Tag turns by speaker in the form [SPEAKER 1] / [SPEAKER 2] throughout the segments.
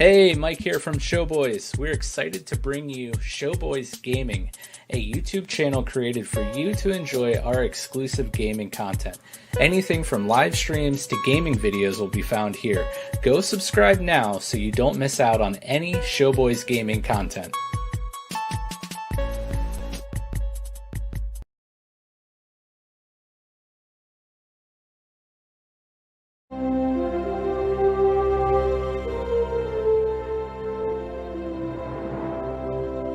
[SPEAKER 1] Hey, Mike here from Showboys. We're excited to bring you Showboys Gaming, a YouTube channel created for you to enjoy our exclusive gaming content. Anything from live streams to gaming videos will be found here. Go subscribe now so you don't miss out on any Showboys gaming content.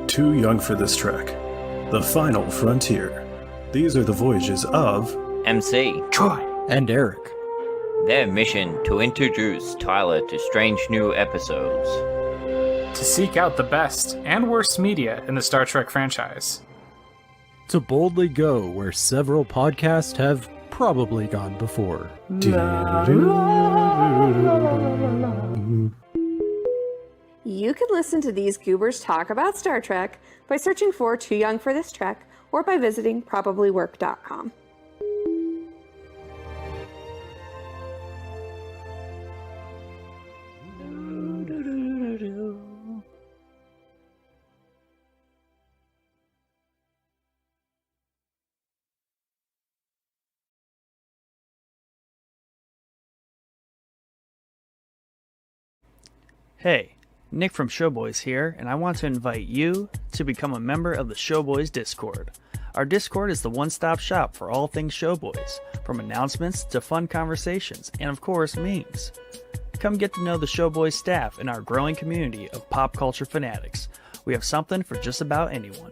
[SPEAKER 2] Too young for this trek. The final frontier. These are the voyages of
[SPEAKER 3] MC,
[SPEAKER 4] Troy, and Eric.
[SPEAKER 3] Their mission to introduce Tyler to strange new episodes.
[SPEAKER 5] To seek out the best and worst media in the Star Trek franchise.
[SPEAKER 4] To boldly go where several podcasts have probably gone before.
[SPEAKER 6] You can listen to these goobers talk about Star Trek by searching for Too Young for This Trek or by visiting probablywork.com.
[SPEAKER 7] Hey, Nick from Showboys here, and I want to invite you to become a member of the Showboys Discord. Our Discord is the one-stop shop for all things Showboys, from announcements to fun conversations, and of course, memes. Come get to know the Showboys staff and our growing community of pop culture fanatics. We have something for just about anyone.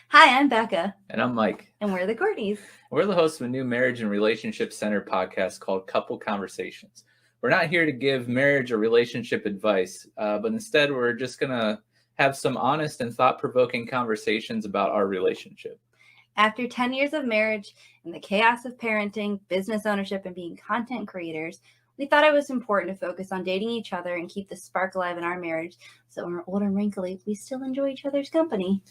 [SPEAKER 8] Hi, I'm Becca.
[SPEAKER 1] And I'm Mike.
[SPEAKER 8] And we're the Courtneys.
[SPEAKER 1] We're the hosts of a new marriage and relationship centered podcast called Couple Conversations. We're not here to give marriage or relationship advice, but instead we're just going to have some honest and thought-provoking conversations about our relationship.
[SPEAKER 8] After 10 years of marriage and the chaos of parenting, business ownership, and being content creators, we thought it was important to focus on dating each other and keep the spark alive in our marriage, so when we're old and wrinkly, we still enjoy each other's company.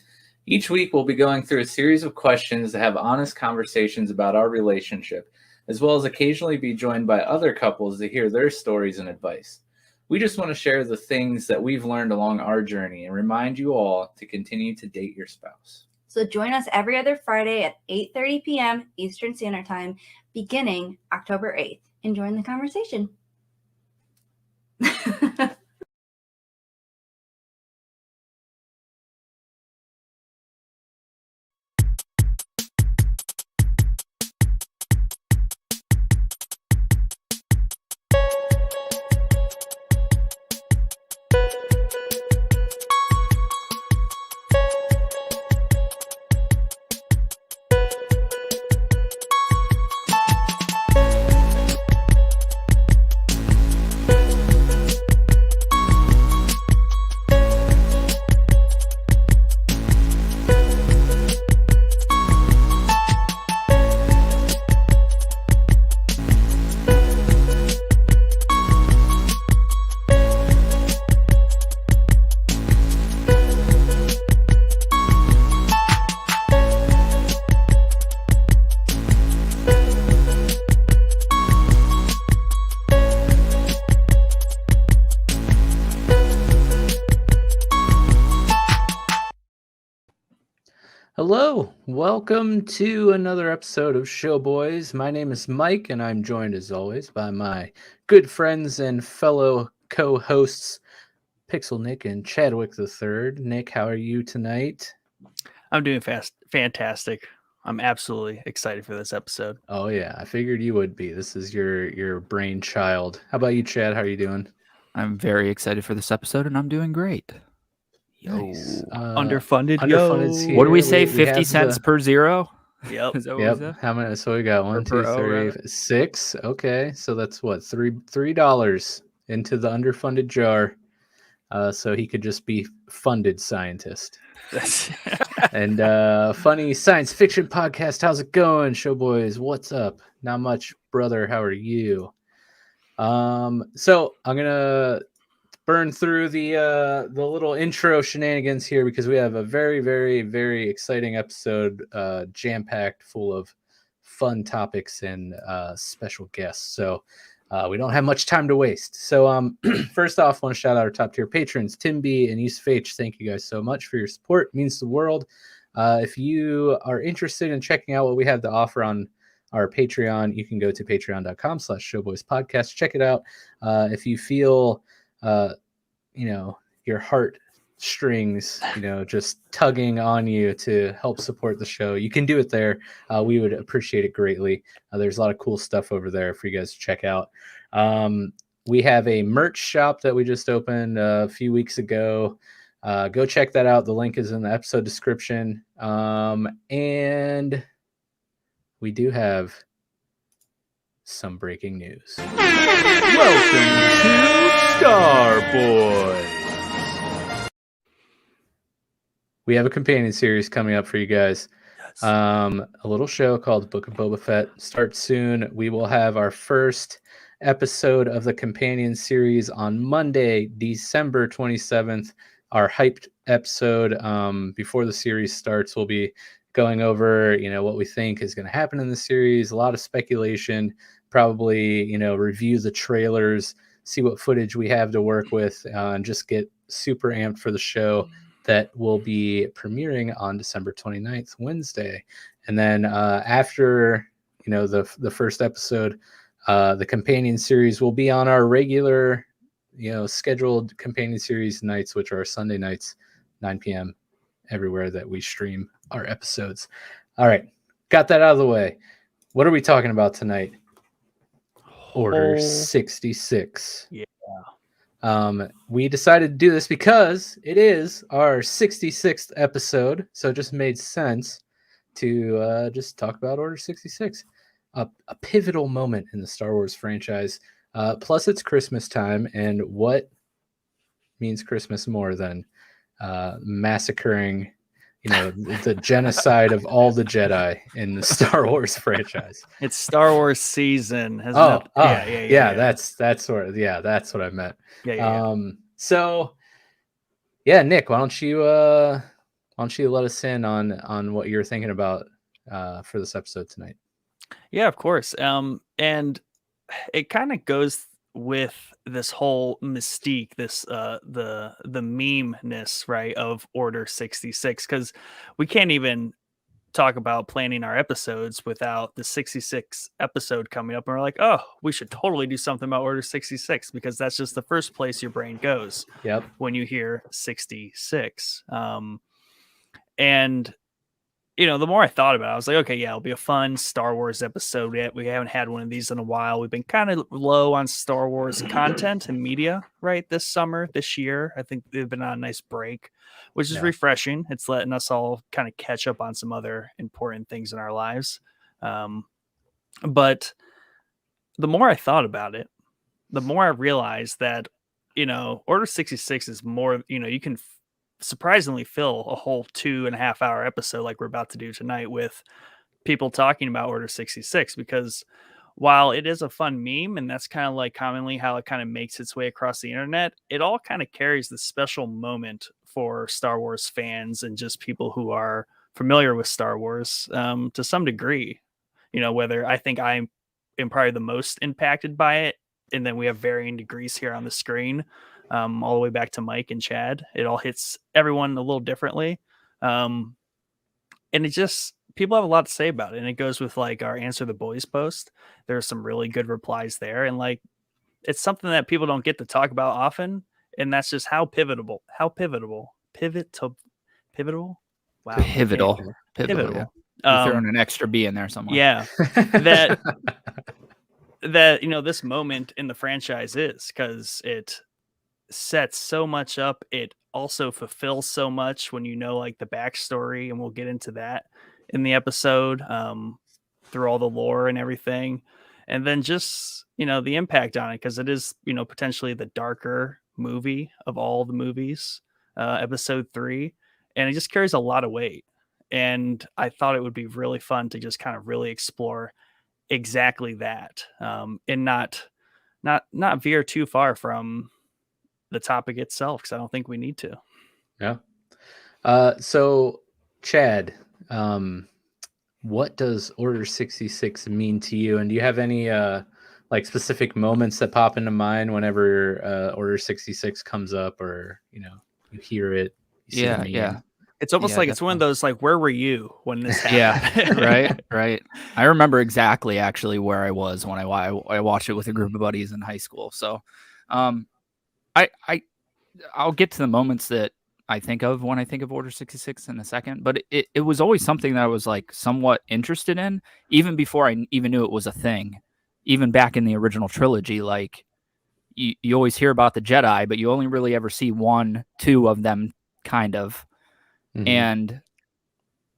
[SPEAKER 1] Each week, we'll be going through a series of questions to have honest conversations about our relationship, as well as occasionally be joined by other couples to hear their stories and advice. We just want to share the things that we've learned along our journey and remind you all to continue to date your spouse.
[SPEAKER 8] So join us every other Friday at 8:30 p.m. Eastern Standard Time, beginning October 8th, and join the conversation.
[SPEAKER 1] Hello, welcome to another episode of Showboys. My name is Mike, and I'm joined as always by my good friends and fellow co-hosts, Pixel Nick and Chadwick III. Nick, how are you tonight?
[SPEAKER 7] I'm doing fantastic. I'm absolutely excited for this episode.
[SPEAKER 1] Oh yeah, I figured you would be. This is your brainchild. How about you, Chad? How are you doing?
[SPEAKER 9] I'm very excited for this episode, and I'm doing great.
[SPEAKER 1] Nice.
[SPEAKER 7] Underfunded.
[SPEAKER 1] Here.
[SPEAKER 9] What do we say? 50 cents per zero?
[SPEAKER 7] Yep.
[SPEAKER 1] Yep. How many? So we got one, two,
[SPEAKER 7] per
[SPEAKER 1] three, 6. Okay, so that's what $3 into the underfunded jar, so he could just be funded scientist. And funny science fiction podcast. How's it going, Showboys? What's up? Not much, brother. How are you? So I'm gonna burn through the little intro shenanigans here because we have a very, very, very exciting episode, jam-packed full of fun topics and special guests. So we don't have much time to waste. So first off, I want to shout out our top tier patrons, Tim B and Yusuf H. Thank you guys so much for your support. It means the world. If you are interested in checking out what we have to offer on our Patreon, you can go to patreon.com/showboyspodcast. Check it out. If you feel, your heart strings, just tugging on you to help support the show, you can do it there. We would appreciate it greatly. There's a lot of cool stuff over there for you guys to check out. We have a merch shop that we just opened a few weeks ago. Go check that out. The link is in the episode description. And we do have some breaking news.
[SPEAKER 9] Welcome to Star Boys.
[SPEAKER 1] We have a companion series coming up for you guys. Yes. A little show called Book of Boba Fett starts soon. We will have our first episode of the companion series on Monday, December 27th. Our hyped episode before the series starts. We'll be going over, what we think is going to happen in the series. A lot of speculation. Probably, review the trailers, see what footage we have to work with, and just get super amped for the show that will be premiering on December 29th, Wednesday. And then after, the first episode, the companion series will be on our regular, scheduled companion series nights, which are Sunday nights, 9 p.m. everywhere that we stream our episodes. All right. Got that out of the way. What are we talking about tonight? Order 66.
[SPEAKER 7] Yeah.
[SPEAKER 1] We decided to do this because it is our 66th episode, so it just made sense to just talk about Order 66, a pivotal moment in the Star Wars franchise. Plus, it's Christmas time, and what means Christmas more than massacring, the genocide of all the Jedi in the Star Wars franchise?
[SPEAKER 7] It's Star Wars season.
[SPEAKER 1] That's what I meant. So, Nick, why don't you let us in on what you're thinking about for this episode tonight?
[SPEAKER 7] Yeah, of course. And it kind of goes with this whole mystique, this the meme-ness, right, of Order 66, because we can't even talk about planning our episodes without the 66th episode coming up, and we're like, oh, we should totally do something about Order 66, because that's just the first place your brain goes.
[SPEAKER 1] Yep.
[SPEAKER 7] When you hear 66. And the more I thought about it, I was like, okay, yeah, it'll be a fun Star Wars episode. We haven't had one of these in a while. We've been kind of low on Star Wars content and media, right, this year. I think they've been on a nice break, which is refreshing. It's letting us all kind of catch up on some other important things in our lives. But the more I thought about it, the more I realized that, Order 66 is more, you can surprisingly fill a whole 2.5 hour episode like we're about to do tonight with people talking about Order 66, because while it is a fun meme, and that's kind of like commonly how it kind of makes its way across the internet, it all kind of carries this special moment for Star Wars fans and just people who are familiar with Star Wars to some degree. Whether I think I am probably the most impacted by it, and then we have varying degrees here on the screen. All the way back to Mike and Chad. It all hits everyone a little differently. And it just, people have a lot to say about it. And it goes with like our Answer the Boys post. There's some really good replies there. And like, it's something that people don't get to talk about often. And that's just how pivotal. Wow.
[SPEAKER 9] Pivotal.
[SPEAKER 7] Yeah.
[SPEAKER 9] Throwing an extra B in there somewhere.
[SPEAKER 7] Yeah. that, this moment in the franchise is, because it sets so much up. It also fulfills so much when like the backstory, and we'll get into that in the episode through all the lore and everything, and then just the impact on it, because it is potentially the darker movie of all the movies, episode 3, and it just carries a lot of weight. And I thought it would be really fun to just kind of really explore exactly that, and not veer too far from the topic itself, because I don't think we need to.
[SPEAKER 1] Yeah. So Chad, what does Order 66 mean to you? And do you have any like specific moments that pop into mind whenever Order 66 comes up, or you hear it? You see the meme?
[SPEAKER 9] Yeah.
[SPEAKER 7] It's almost like it's one of those like, where were you when this happened?
[SPEAKER 9] Yeah, right. I remember exactly actually where I was when I watched it with a group of buddies in high school. So, I'll get to the moments that I think of when I think of Order 66 in a second, but it was always something that I was like somewhat interested in, even before I even knew it was a thing. Even back in the original trilogy, like you always hear about the Jedi, but you only really ever see 1, 2 of them, kind of.
[SPEAKER 1] Mhm.
[SPEAKER 9] And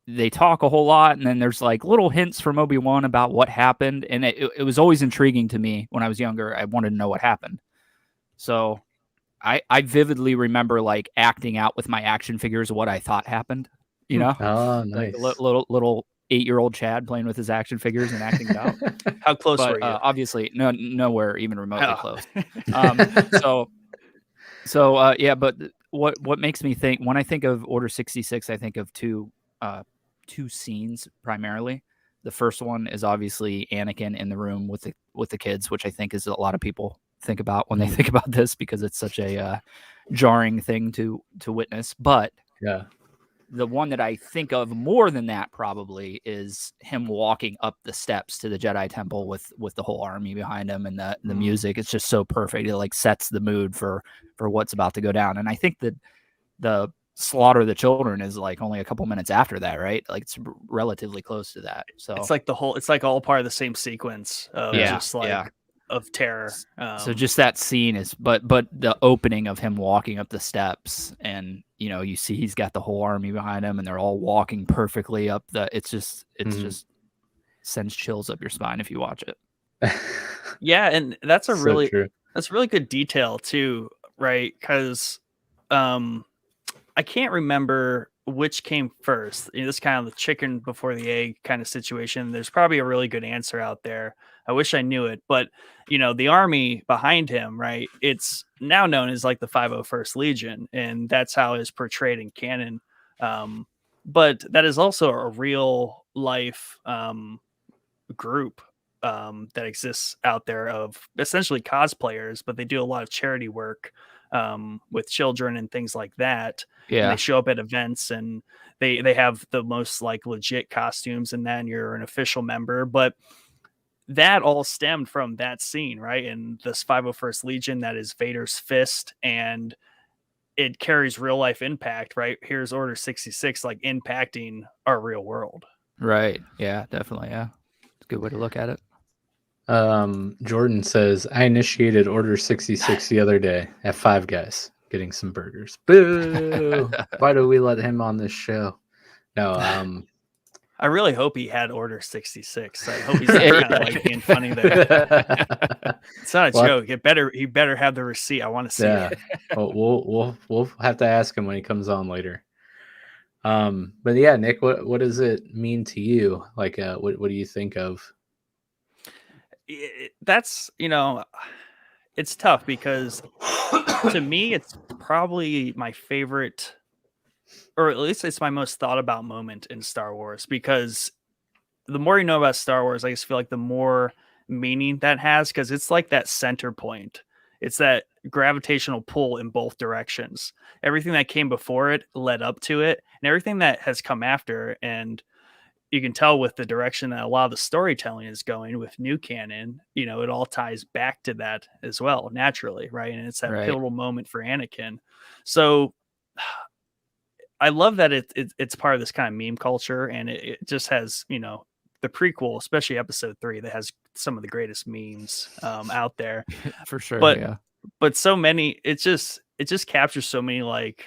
[SPEAKER 9] they talk a whole lot, and then there's like little hints from Obi-Wan about what happened, and it was always intriguing to me when I was younger. I wanted to know what happened. So I vividly remember like acting out with my action figures what I thought happened,
[SPEAKER 1] Oh, nice.
[SPEAKER 9] like little 8-year-old Chad playing with his action figures and acting it out.
[SPEAKER 7] How close
[SPEAKER 9] But
[SPEAKER 7] were you?
[SPEAKER 9] obviously nowhere even remotely close. Yeah, but what makes me think, when I think of Order 66, I think of two scenes primarily. The first one is obviously Anakin in the room with the kids, which I think is a lot of people think about when they think about this, because it's such a jarring thing to witness. But
[SPEAKER 1] yeah,
[SPEAKER 9] the one that I think of more than that probably is him walking up the steps to the Jedi Temple with the whole army behind him, and the music. It's just so perfect. It like sets the mood for what's about to go down. And I think that the slaughter of the children is like only a couple minutes after that, right? Like it's relatively close to that. So
[SPEAKER 7] it's like it's like all part of the same sequence of of terror.
[SPEAKER 9] So just that scene is, but the opening of him walking up the steps, and you see he's got the whole army behind him, and they're all walking perfectly up it's just sends chills up your spine if you watch it.
[SPEAKER 7] Yeah, and that's a
[SPEAKER 1] So true.
[SPEAKER 7] that's really good detail too, right? Because I can't remember which came first. This kind of the chicken before the egg kind of situation. There's probably a really good answer out there. I wish I knew it, but the army behind him, right? It's now known as like the 501st Legion, and that's how it's portrayed in canon. But that is also a real life group that exists out there of essentially cosplayers, but they do a lot of charity work with children and things like that.
[SPEAKER 9] Yeah,
[SPEAKER 7] and they show up at events, and they have the most like legit costumes, and then you're an official member. But that all stemmed from that scene, right? And this 501st Legion, that is Vader's fist, and it carries real life impact, right? Here's Order 66 like impacting our real world.
[SPEAKER 9] Right. Yeah, definitely. Yeah. It's a good way to look at it.
[SPEAKER 1] Jordan says, I initiated Order 66 the other day at Five Guys getting some burgers. Boo! Why do we let him on this show? No,
[SPEAKER 7] I really hope he had Order 66. I hope he's kind of like being funny there. It's not a joke. He better have the receipt. I want to see it.
[SPEAKER 1] Well, we'll have to ask him when he comes on later. But yeah, Nick, what does it mean to you? Like, what do you think of?
[SPEAKER 7] That's it's tough, because to me it's probably my favorite, or at least it's my most thought about moment in Star Wars, because the more you know about Star Wars, I just feel like the more meaning that has, because it's like that center point. It's that gravitational pull in both directions. Everything that came before it led up to it, and everything that has come after. And you can tell with the direction that a lot of the storytelling is going with new canon, it all ties back to that as well, naturally, right? And it's that pivotal moment for Anakin. So I love that it's part of this kind of meme culture, and it just has, the prequel, especially episode 3, that has some of the greatest memes out there.
[SPEAKER 9] For sure.
[SPEAKER 7] But so many, it just captures so many like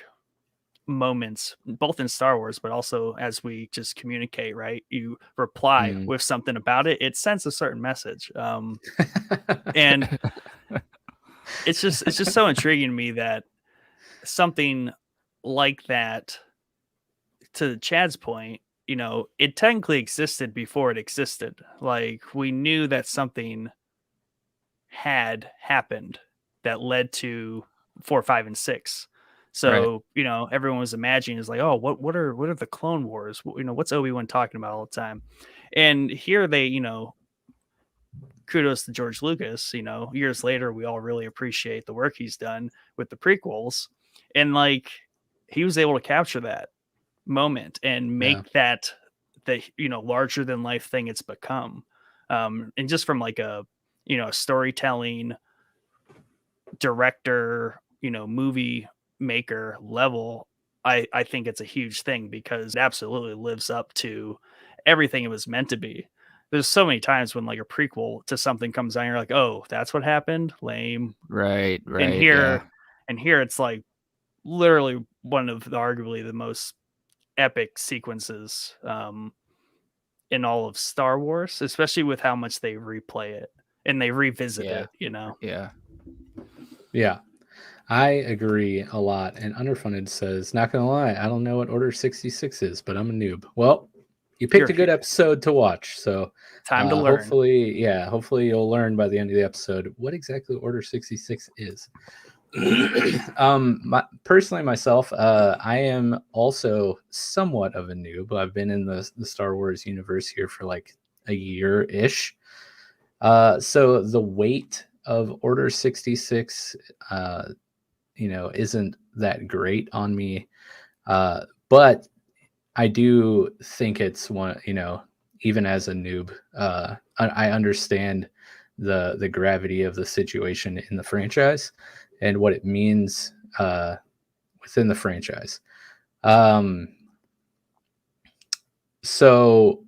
[SPEAKER 7] moments, both in Star Wars, but also as we just communicate, right? You reply with something about it, it sends a certain message. And it's just so intriguing to me that something like that, to Chad's point, it technically existed before it existed. Like, we knew that something had happened that led to 4, 5, and 6. So, everyone was imagining is like, oh, what are the Clone Wars? What's Obi-Wan talking about all the time? And here they, kudos to George Lucas, years later, we all really appreciate the work he's done with the prequels. And like, he was able to capture that moment and make that the, larger than life thing it's become. And just from like a, storytelling director, movie maker level, I think it's a huge thing because it absolutely lives up to everything it was meant to be. There's so many times when like a prequel to something comes out, you're like, oh, that's what happened. Lame.
[SPEAKER 9] Right.
[SPEAKER 7] And here it's like literally one of arguably the most epic sequences in all of Star Wars, especially with how much they replay it and they revisit it,
[SPEAKER 1] Yeah. I agree a lot. And Underfunded says, not going to lie, I don't know what Order 66 is, but I'm a noob. Well, you picked a good episode to watch. So
[SPEAKER 7] time to learn.
[SPEAKER 1] Hopefully you'll learn by the end of the episode what exactly Order 66 is. Personally, myself, I am also somewhat of a noob. I've been in the Star Wars universe here for like a year-ish. So the weight of Order 66, isn't that great on me. But I do think it's one, even as a noob, I understand the gravity of the situation in the franchise and what it means within the franchise. So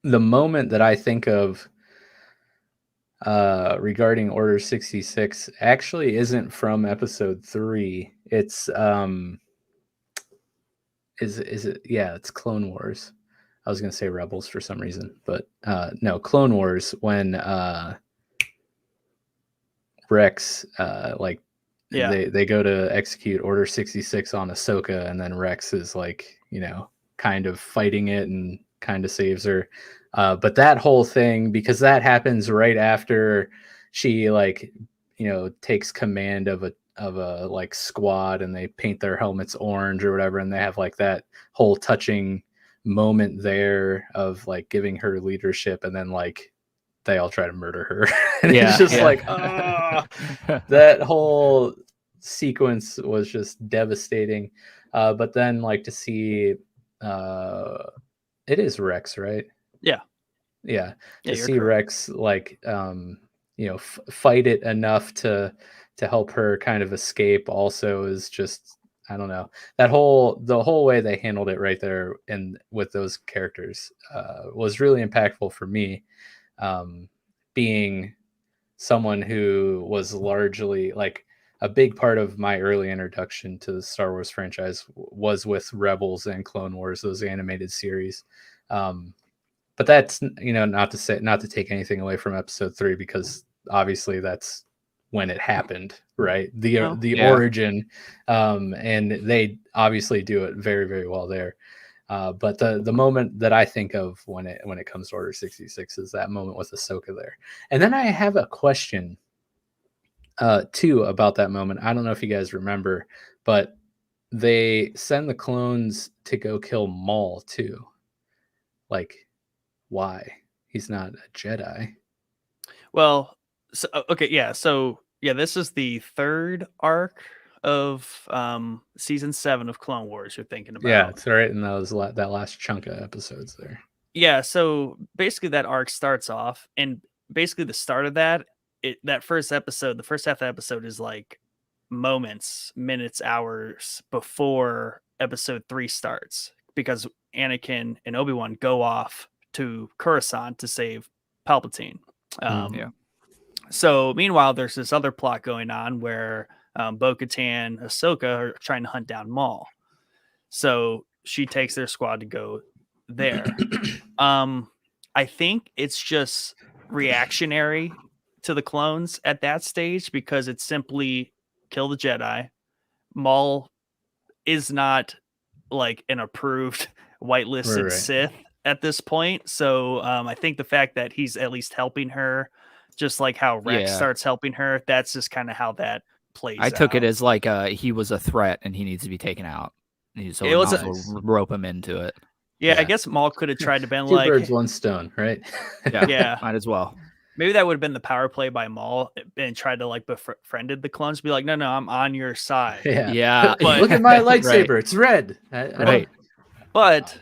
[SPEAKER 1] the moment that I think of regarding Order 66 actually isn't from episode 3. It's it's Clone Wars. I was gonna say Rebels for some reason, but no, Clone Wars, when Rex they go to execute Order 66 on Ahsoka, and then Rex is like, kind of fighting it and kind of saves her. But that whole thing, because that happens right after she takes command of a like squad, and they paint their helmets orange or whatever, and they have like that whole touching moment there of like giving her leadership, and then like they all try to murder her. And it's just like, that whole sequence was just devastating. But then like to see it is Rex, right? To see correct. Rex like fight it enough to help her kind of escape also is just, I don't know, the whole way they handled it right there and with those characters was really impactful for me, being someone who was largely like a big part of my early introduction to the Star Wars franchise was with Rebels and Clone Wars, those animated series. But that's, not to take anything away from episode 3, because obviously that's when it happened, right? The origin, and they obviously do it very, very well there. But the moment that I think of when it comes to Order 66 is that moment with Ahsoka there. And then I have a question too about that moment. I don't know if you guys remember, but they send the clones to go kill Maul too. Like, why? He's not a Jedi.
[SPEAKER 7] Well, so this is the third arc of season 7 of Clone Wars you're thinking about.
[SPEAKER 1] Yeah, it's right in that last chunk of episodes there.
[SPEAKER 7] Yeah, so basically that arc starts off, and basically the start of that first episode, the first half of the episode is like moments, minutes, hours before episode 3 starts, because Anakin and Obi-Wan go off to Coruscant to save Palpatine. So meanwhile, there's this other plot going on where Bo-Katan, Ahsoka are trying to hunt down Maul. So she takes their squad to go there. I think it's just reactionary to the clones at that stage, because it's simply kill the Jedi. Maul is not like an approved whitelisted Sith at this point. So I think the fact that he's at least helping her, just like how Rex starts helping her, that's just kind of how that plays
[SPEAKER 9] I took it
[SPEAKER 7] out.
[SPEAKER 9] as like he was a threat and he needs to be taken out. So
[SPEAKER 7] It was
[SPEAKER 9] we'll rope him into it.
[SPEAKER 7] Yeah, I
[SPEAKER 1] Yeah.
[SPEAKER 7] guess Maul could have tried to been
[SPEAKER 1] Two
[SPEAKER 7] like,
[SPEAKER 1] birds, one stone, right?
[SPEAKER 7] Yeah.
[SPEAKER 9] Might as well.
[SPEAKER 7] maybe that would have been the power play by Maul and tried to like befriended the clones, be like, no, I'm on your side.
[SPEAKER 9] Yeah.
[SPEAKER 7] But-
[SPEAKER 1] Look at my
[SPEAKER 9] Right.
[SPEAKER 1] lightsaber. It's red. I
[SPEAKER 9] Right.
[SPEAKER 7] But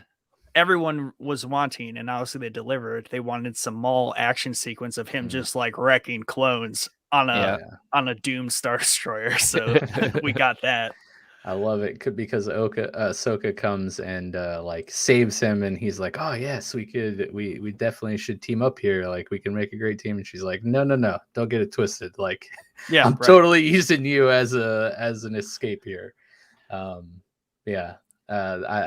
[SPEAKER 7] everyone was wanting, and obviously they delivered. They wanted some Maul action sequence of him just like wrecking clones on a doomed Star Destroyer. So we got that.
[SPEAKER 1] I love it because Ahsoka comes and like saves him, and he's like, "Oh yes, we definitely should team up here. Like we can make a great team." And she's like, "No, don't get it twisted. Like,
[SPEAKER 7] Yeah,
[SPEAKER 1] I'm
[SPEAKER 7] right.
[SPEAKER 1] totally using you as an escape here." I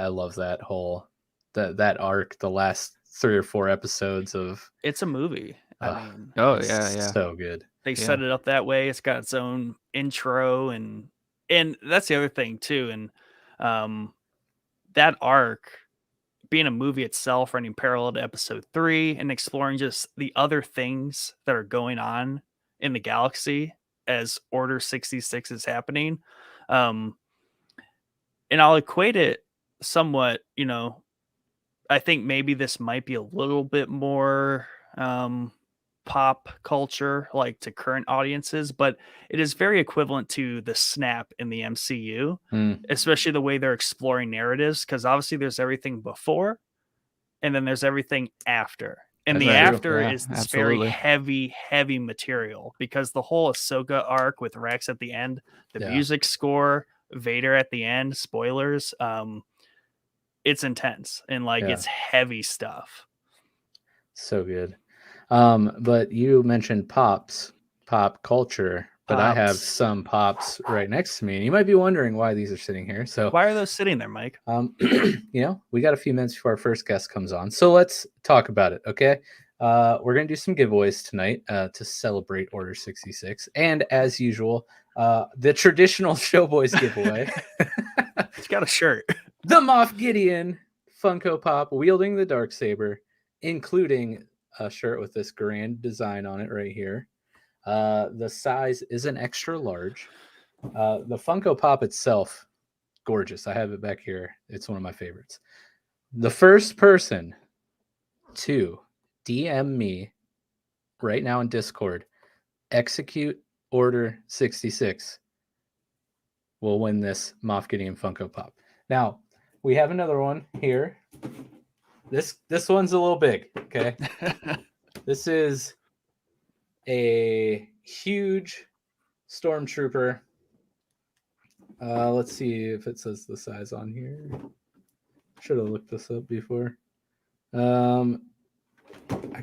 [SPEAKER 1] love that whole that arc. The last 3 or 4 episodes of
[SPEAKER 7] It's a movie. I mean,
[SPEAKER 1] it's so good.
[SPEAKER 7] They set it up that way. It's got its own intro, and that's the other thing too. And that arc being a movie itself, running parallel to episode 3 and exploring just the other things that are going on in the galaxy as Order 66 is happening. And I'll equate it somewhat, I think maybe this might be a little bit more pop culture, like to current audiences, but it is very equivalent to the snap in the MCU, especially the way they're exploring narratives, because obviously there's everything before and then there's everything after. And the after is this very heavy material, because the whole Ahsoka arc with Rex at the end, the music score, Vader at the end, spoilers, it's intense and it's heavy stuff.
[SPEAKER 1] So good. But you mentioned pop culture, but I have some pops right next to me, and you might be wondering why these are sitting here. So
[SPEAKER 7] why are those sitting there, Mike?
[SPEAKER 1] We got a few minutes before our first guest comes on, so let's talk about it. Okay. We're gonna do some giveaways tonight to celebrate Order 66, and as usual, the traditional Showboys giveaway.
[SPEAKER 7] It's got a shirt.
[SPEAKER 1] The Moff Gideon Funko Pop wielding the Darksaber, including a shirt with this grand design on it right here. The size is an extra large. The Funko Pop itself, gorgeous. I have it back here. It's one of my favorites. The first person to DM me right now in Discord, execute Order 66, will win this Moff Gideon Funko Pop. Now, we have another one here. This one's a little big, okay? This is a huge Stormtrooper. Let's see if it says the size on here. Should have looked this up before. I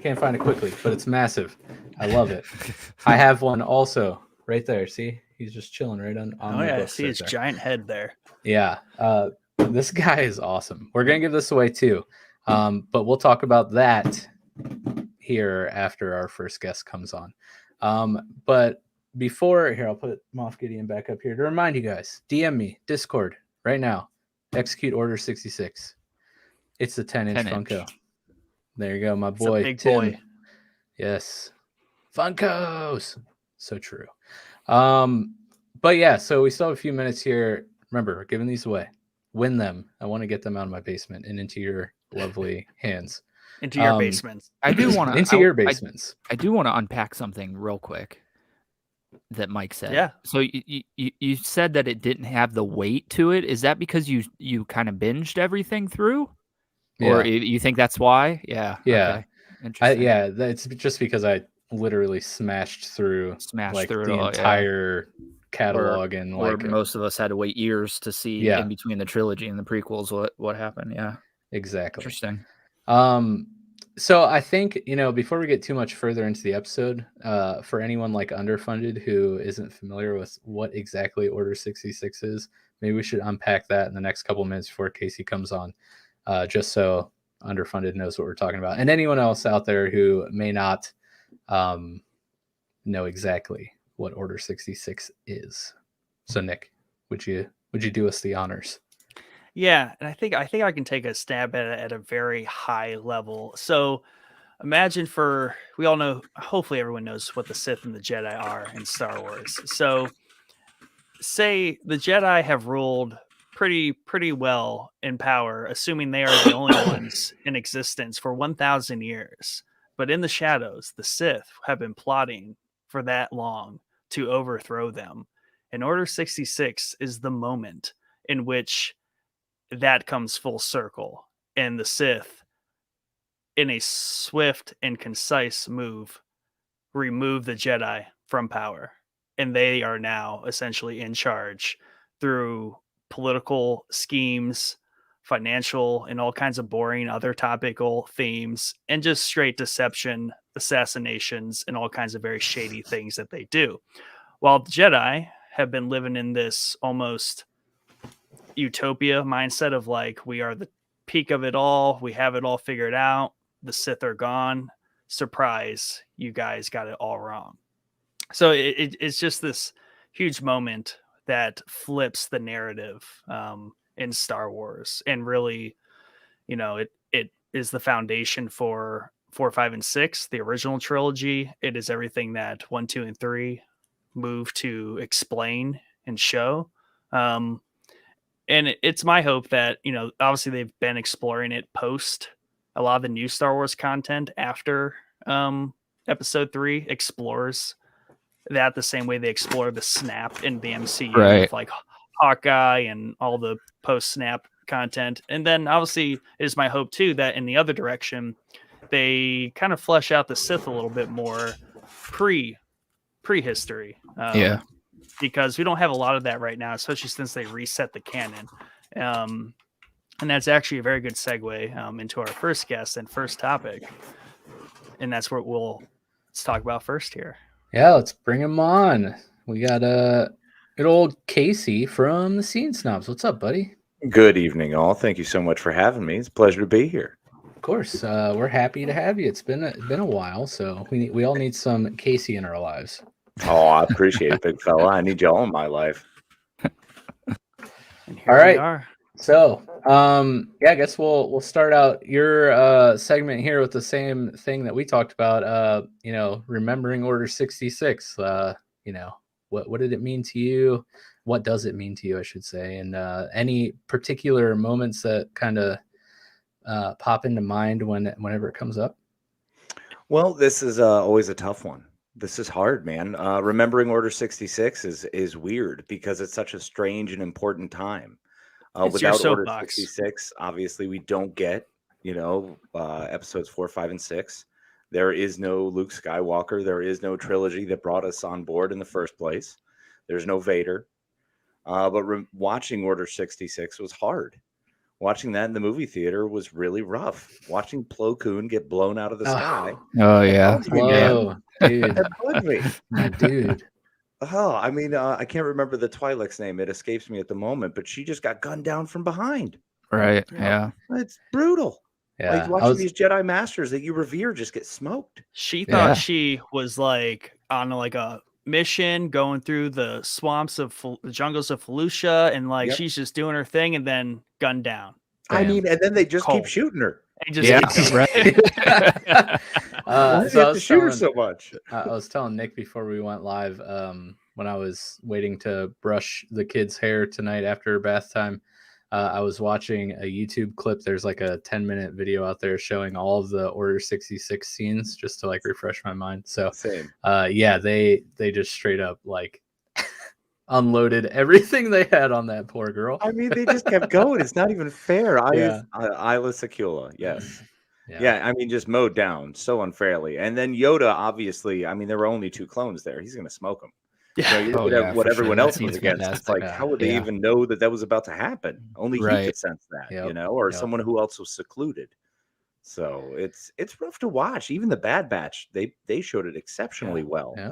[SPEAKER 1] can't find it quickly, but it's massive. I love it. I have one also right there. See? He's just chilling right on
[SPEAKER 7] oh,
[SPEAKER 1] the
[SPEAKER 7] yeah, I
[SPEAKER 1] books
[SPEAKER 7] see
[SPEAKER 1] right
[SPEAKER 7] his
[SPEAKER 1] there.
[SPEAKER 7] giant head there.
[SPEAKER 1] Yeah. This guy is awesome. We're going to give this away too. But we'll talk about that here after our first guest comes on. But before, here, I'll put Moff Gideon back up here to remind you guys, DM me, Discord, right now. Execute Order 66. It's the 10-inch Funko. There you go, my boy.
[SPEAKER 7] Big
[SPEAKER 1] Tim.
[SPEAKER 7] boy.
[SPEAKER 1] Yes. Funkos. So true. But yeah, so we still have a few minutes here. Remember, we're giving these away. Win them. I want to get them out of my basement and into your lovely hands.
[SPEAKER 7] Into your basements.
[SPEAKER 9] I do want to
[SPEAKER 1] into your basements.
[SPEAKER 9] I do want to unpack something real quick that Mike said.
[SPEAKER 7] Yeah.
[SPEAKER 9] So you said that it didn't have the weight to it. Is that because you kind of binged everything through? Or you think that's why? Yeah.
[SPEAKER 1] Yeah.
[SPEAKER 9] Okay. Interesting.
[SPEAKER 1] It's just because I literally smashed through the entire catalog,
[SPEAKER 9] or most of us had to wait years to see in between the trilogy and the prequels what happened. Yeah.
[SPEAKER 1] Exactly.
[SPEAKER 9] Interesting.
[SPEAKER 1] So I think, before we get too much further into the episode, for anyone like underfunded who isn't familiar with what exactly Order 66 is, maybe we should unpack that in the next couple minutes before Casey comes on, just so underfunded knows what we're talking about. And anyone else out there who may not know exactly what Order 66 is. So Nick, would you do us the honors?
[SPEAKER 7] Yeah, and I think I can take a stab at it at a very high level. So imagine we all know, hopefully everyone knows what the Sith and the Jedi are in Star Wars. So say the Jedi have ruled pretty well in power, assuming they are the only ones in existence for 1,000 years. But in the shadows, the Sith have been plotting for that long to overthrow them. And Order 66 is the moment in which that comes full circle. And the Sith, in a swift and concise move, remove the Jedi from power. And they are now essentially in charge through political schemes, financial, and all kinds of boring other topical themes, and just straight deception, assassinations, and all kinds of very shady things that they do. While the Jedi have been living in this almost utopia mindset of like, we are the peak of it all, we have it all figured out, the Sith are gone. Surprise, you guys got it all wrong. So it's just this huge moment that flips the narrative in Star Wars, and really, it is the foundation for 4, 5, and 6, the original trilogy. It is everything that 1, 2, and 3 move to explain and show. And it's my hope that, obviously they've been exploring it post a lot of the new Star Wars content after episode 3 explores that the same way they explore the snap in the MCU,
[SPEAKER 9] Right.
[SPEAKER 7] with like Hawkeye and all the post snap content. And then obviously it is my hope too that in the other direction they kind of flesh out the Sith a little bit more prehistory. Because we don't have a lot of that right now, especially since they reset the canon. And that's actually a very good segue into our first guest and first topic. And that's what let's talk about first here.
[SPEAKER 1] Yeah, let's bring him on. We got good old Casey from the Scene Snobs. What's up, buddy?
[SPEAKER 10] Good evening, all. Thank you so much for having me. It's a pleasure to be here.
[SPEAKER 1] Of course, we're happy to have you. It's been a while, so we all need some Casey in our lives.
[SPEAKER 10] Oh, I appreciate it, big fella. I need y'all in my life.
[SPEAKER 7] And here
[SPEAKER 1] All right.
[SPEAKER 7] we are.
[SPEAKER 1] So, I guess we'll start out your segment here with the same thing that we talked about. Remembering Order 66. What did it mean to you? What does it mean to you, I should say? And any particular moments that kind of pop into mind whenever it comes up?
[SPEAKER 10] Well, this is always a tough one. This is hard, man. Remembering Order 66 is weird because it's such a strange and important time. Without Order 66, obviously we don't get, episodes 4, 5, and 6. There is no Luke Skywalker. There is no trilogy that brought us on board in the first place. There's no Vader. But watching Order 66 was hard. Watching that in the movie theater was really rough. Watching Plo Koon get blown out of the sky.
[SPEAKER 9] Oh, yeah.
[SPEAKER 1] Whoa, dude.
[SPEAKER 10] That bugged me.
[SPEAKER 1] My dude.
[SPEAKER 10] Oh, I mean, I can't remember the Twi'lek's name. It escapes me at the moment, but she just got gunned down from behind.
[SPEAKER 9] Right. Yeah.
[SPEAKER 10] It's brutal.
[SPEAKER 1] Yeah.
[SPEAKER 10] Like watching these Jedi Masters that you revere just get smoked.
[SPEAKER 7] She thought she was like on like a mission going through the swamps of the jungles of Felucia, and like she's just doing her thing, and then gunned down.
[SPEAKER 10] I mean, and then they just keep shooting her.
[SPEAKER 7] And just
[SPEAKER 10] right. Why do you have to shoot her so much?
[SPEAKER 1] I was telling Nick before we went live, when I was waiting to brush the kids' hair tonight after bath time, I was watching a YouTube clip. There's like a 10-minute video out there showing all of the Order 66 scenes just to like refresh my mind. So
[SPEAKER 10] same.
[SPEAKER 1] They just straight up like unloaded everything they had on that poor girl.
[SPEAKER 10] I mean, they just kept going. It's not even fair. Isla Secula, yes. Yeah, I mean, just mowed down so unfairly. And then Yoda, obviously, I mean, there were only 2 clones there. He's going to smoke them.
[SPEAKER 7] Yeah.
[SPEAKER 10] What everyone else was against. It's like, how would they even know that was about to happen? Only he could sense that, or someone who else was secluded. So it's rough to watch. Even the Bad Batch, they showed it exceptionally well.
[SPEAKER 1] Yeah.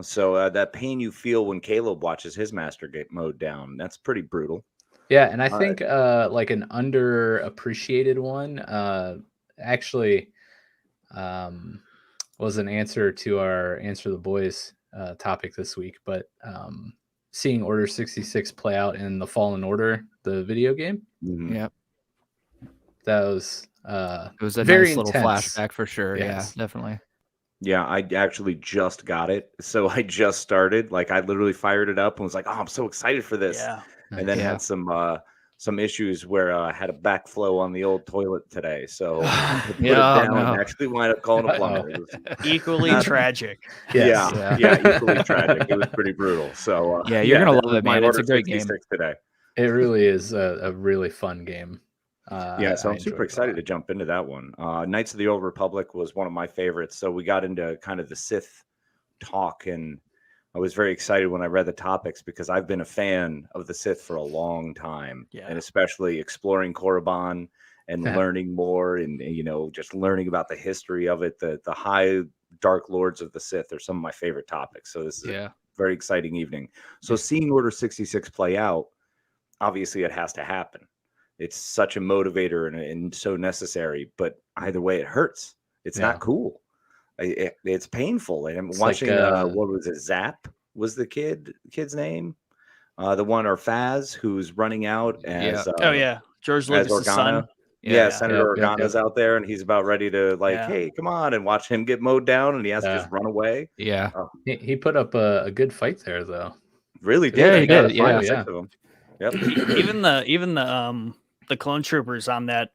[SPEAKER 10] So that pain you feel when Caleb watches his master get mowed down, that's pretty brutal.
[SPEAKER 1] Yeah, and I think like an underappreciated one actually was an answer to our Answer the Boys topic this week, but seeing Order 66 play out in the Fallen Order, the video game.
[SPEAKER 10] Mm-hmm.
[SPEAKER 9] Yep.
[SPEAKER 1] That was
[SPEAKER 9] it was a
[SPEAKER 1] very
[SPEAKER 9] nice little
[SPEAKER 1] intense
[SPEAKER 9] flashback for sure.
[SPEAKER 1] Yes.
[SPEAKER 9] Yeah, definitely.
[SPEAKER 10] Yeah, I actually just got it. So I just started. Like I literally fired it up and was like, "Oh, I'm so excited for this."
[SPEAKER 7] Yeah.
[SPEAKER 10] And then had some issues where I had a backflow on the old toilet today. So I put it down and actually wind up calling a plumber. It was
[SPEAKER 7] equally tragic.
[SPEAKER 10] Yeah, equally tragic. It was pretty brutal. So
[SPEAKER 9] you're gonna love it, man. It's a great game
[SPEAKER 10] today.
[SPEAKER 1] It really is a really fun game.
[SPEAKER 10] So I'm super excited to jump into that one. Knights of the Old Republic was one of my favorites. So we got into kind of the Sith talk, and I was very excited when I read the topics because I've been a fan of the Sith for a long time, and especially exploring Korriban and learning more, and just learning about the history of it. The High Dark Lords of the Sith are some of my favorite topics. So this is a very exciting evening. So seeing Order 66 play out, obviously it has to happen. It's such a motivator and so necessary, but either way, it hurts. It's not cool. It's painful. And I'm watching. What was it? Zap was the kid's name. The one or Faz who's running out as
[SPEAKER 7] George Lucas' son.
[SPEAKER 10] Senator Organa's out there, and he's about ready to hey, come on, and watch him get mowed down, and he has to just run away.
[SPEAKER 1] Yeah, he put up a good fight there, though.
[SPEAKER 10] Really did.
[SPEAKER 1] Yeah, he did.
[SPEAKER 10] Yep.
[SPEAKER 7] Even the clone troopers on that,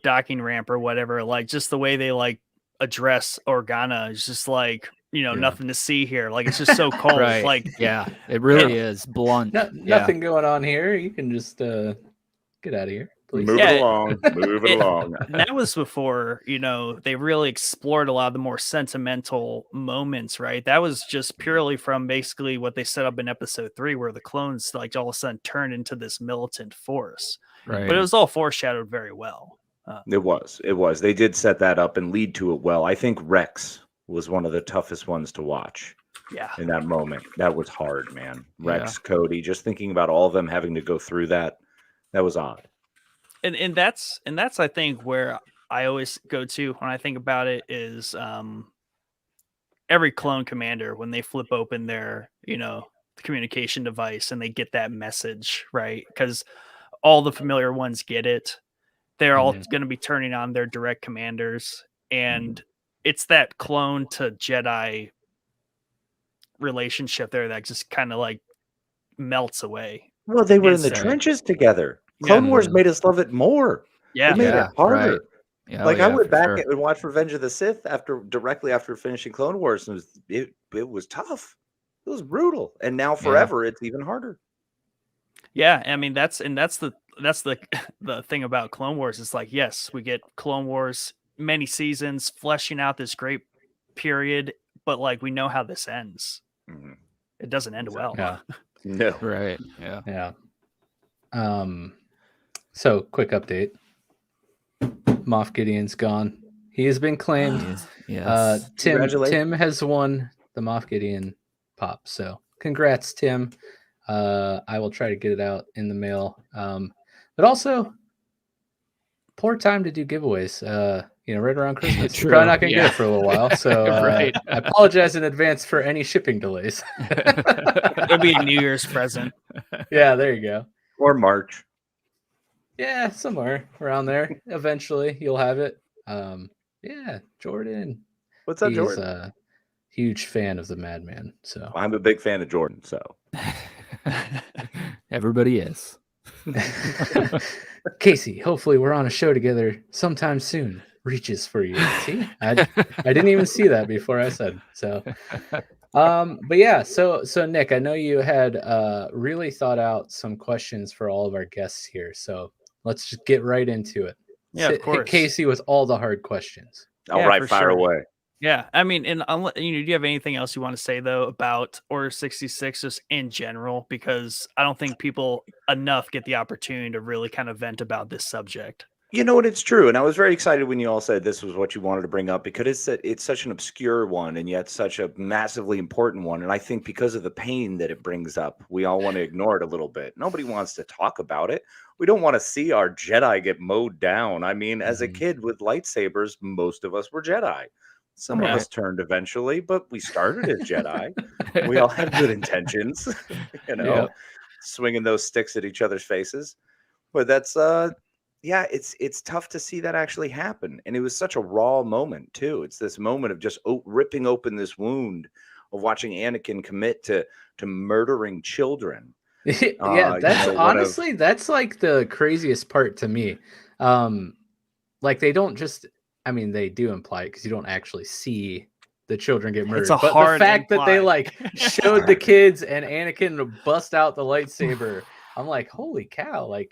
[SPEAKER 7] docking ramp or whatever, like just the way they like address Organa is just like, nothing to see here. Like it's just so cold.
[SPEAKER 9] Right.
[SPEAKER 7] Like,
[SPEAKER 9] it really is blunt.
[SPEAKER 1] Nothing going on here. You can just get out of here. Please.
[SPEAKER 10] Move it along. Move it along.
[SPEAKER 7] That was before, they really explored a lot of the more sentimental moments, right? That was just purely from basically what they set up in episode 3, where the clones like all of a sudden turned into this militant force.
[SPEAKER 9] Right.
[SPEAKER 7] But it was all foreshadowed very well.
[SPEAKER 10] It was. They did set that up and lead to it well. I think Rex was one of the toughest ones to watch.
[SPEAKER 7] Yeah.
[SPEAKER 10] In that moment. That was hard, man. Rex, Cody, just thinking about all of them having to go through that was odd.
[SPEAKER 7] And that's I think where I always go to when I think about it is every clone commander, when they flip open their, communication device and they get that message, right? Because all the familiar ones get it. They're all going to be turning on their direct commanders. And it's that clone to Jedi relationship there that just kind of like melts away.
[SPEAKER 10] Well, they were in the trenches together. Clone Wars made us love it more.
[SPEAKER 7] Yeah.
[SPEAKER 10] It made it harder.
[SPEAKER 9] Right. Yeah,
[SPEAKER 10] I went back and watched Revenge of the Sith directly after finishing Clone Wars, and it was tough. It was brutal. And now forever it's even harder.
[SPEAKER 7] Yeah, I mean that's the thing about Clone Wars. It's like, yes, we get Clone Wars, many seasons, fleshing out this great period, but like we know how this ends. Mm-hmm. It doesn't end well.
[SPEAKER 1] Yeah.
[SPEAKER 10] No.
[SPEAKER 9] Right. Yeah.
[SPEAKER 1] Yeah. So quick update. Moff Gideon's gone. He has been claimed.
[SPEAKER 9] Yes.
[SPEAKER 1] Tim has won the Moff Gideon pop. So congrats, Tim. I will try to get it out in the mail. But also, poor time to do giveaways. Right around Christmas. You're probably not going to get it for a little while. So I apologize in advance for any shipping delays.
[SPEAKER 7] It'll be a New Year's present.
[SPEAKER 1] Yeah, there you go.
[SPEAKER 10] Or March.
[SPEAKER 1] Yeah, somewhere around there. Eventually, you'll have it. Yeah, Jordan.
[SPEAKER 10] What's up,
[SPEAKER 1] He's
[SPEAKER 10] Jordan?
[SPEAKER 1] a huge fan of the Madman. So
[SPEAKER 10] I'm a big fan of Jordan. So
[SPEAKER 9] everybody is.
[SPEAKER 1] Casey, hopefully we're on a show together sometime soon. Reaches for you. See, I didn't even see that before I said so. But yeah, so Nick, I know you had really thought out some questions for all of our guests here. So let's just get right into it.
[SPEAKER 7] Yeah, of course.
[SPEAKER 1] Hit Casey with all the hard questions.
[SPEAKER 10] All right, fire away.
[SPEAKER 7] Yeah, I mean, and do you have anything else you want to say though about Order 66 just in general? Because I don't think people enough get the opportunity to really kind of vent about this subject.
[SPEAKER 10] You know what? It's true. And I was very excited when you all said this was what you wanted to bring up, because it's such an obscure one and yet such a massively important one. And I think because of the pain that it brings up, we all want to ignore it a little bit. Nobody wants to talk about it. We don't want to see our Jedi get mowed down. I mean, as a kid with lightsabers, most of us were Jedi. Some of us turned eventually, but we started as Jedi. We all had good intentions, swinging those sticks at each other's faces. But that's, yeah, it's tough to see that actually happen. And it was such a raw moment too. It's this moment of just ripping open this wound of watching Anakin commit to murdering children.
[SPEAKER 1] Yeah, that's honestly that's like the craziest part to me. Like they don't just, I mean, they do imply it because you don't actually see the children get murdered. But the fact that they like showed the kids and Anakin bust out the lightsaber, I'm like, holy cow! Like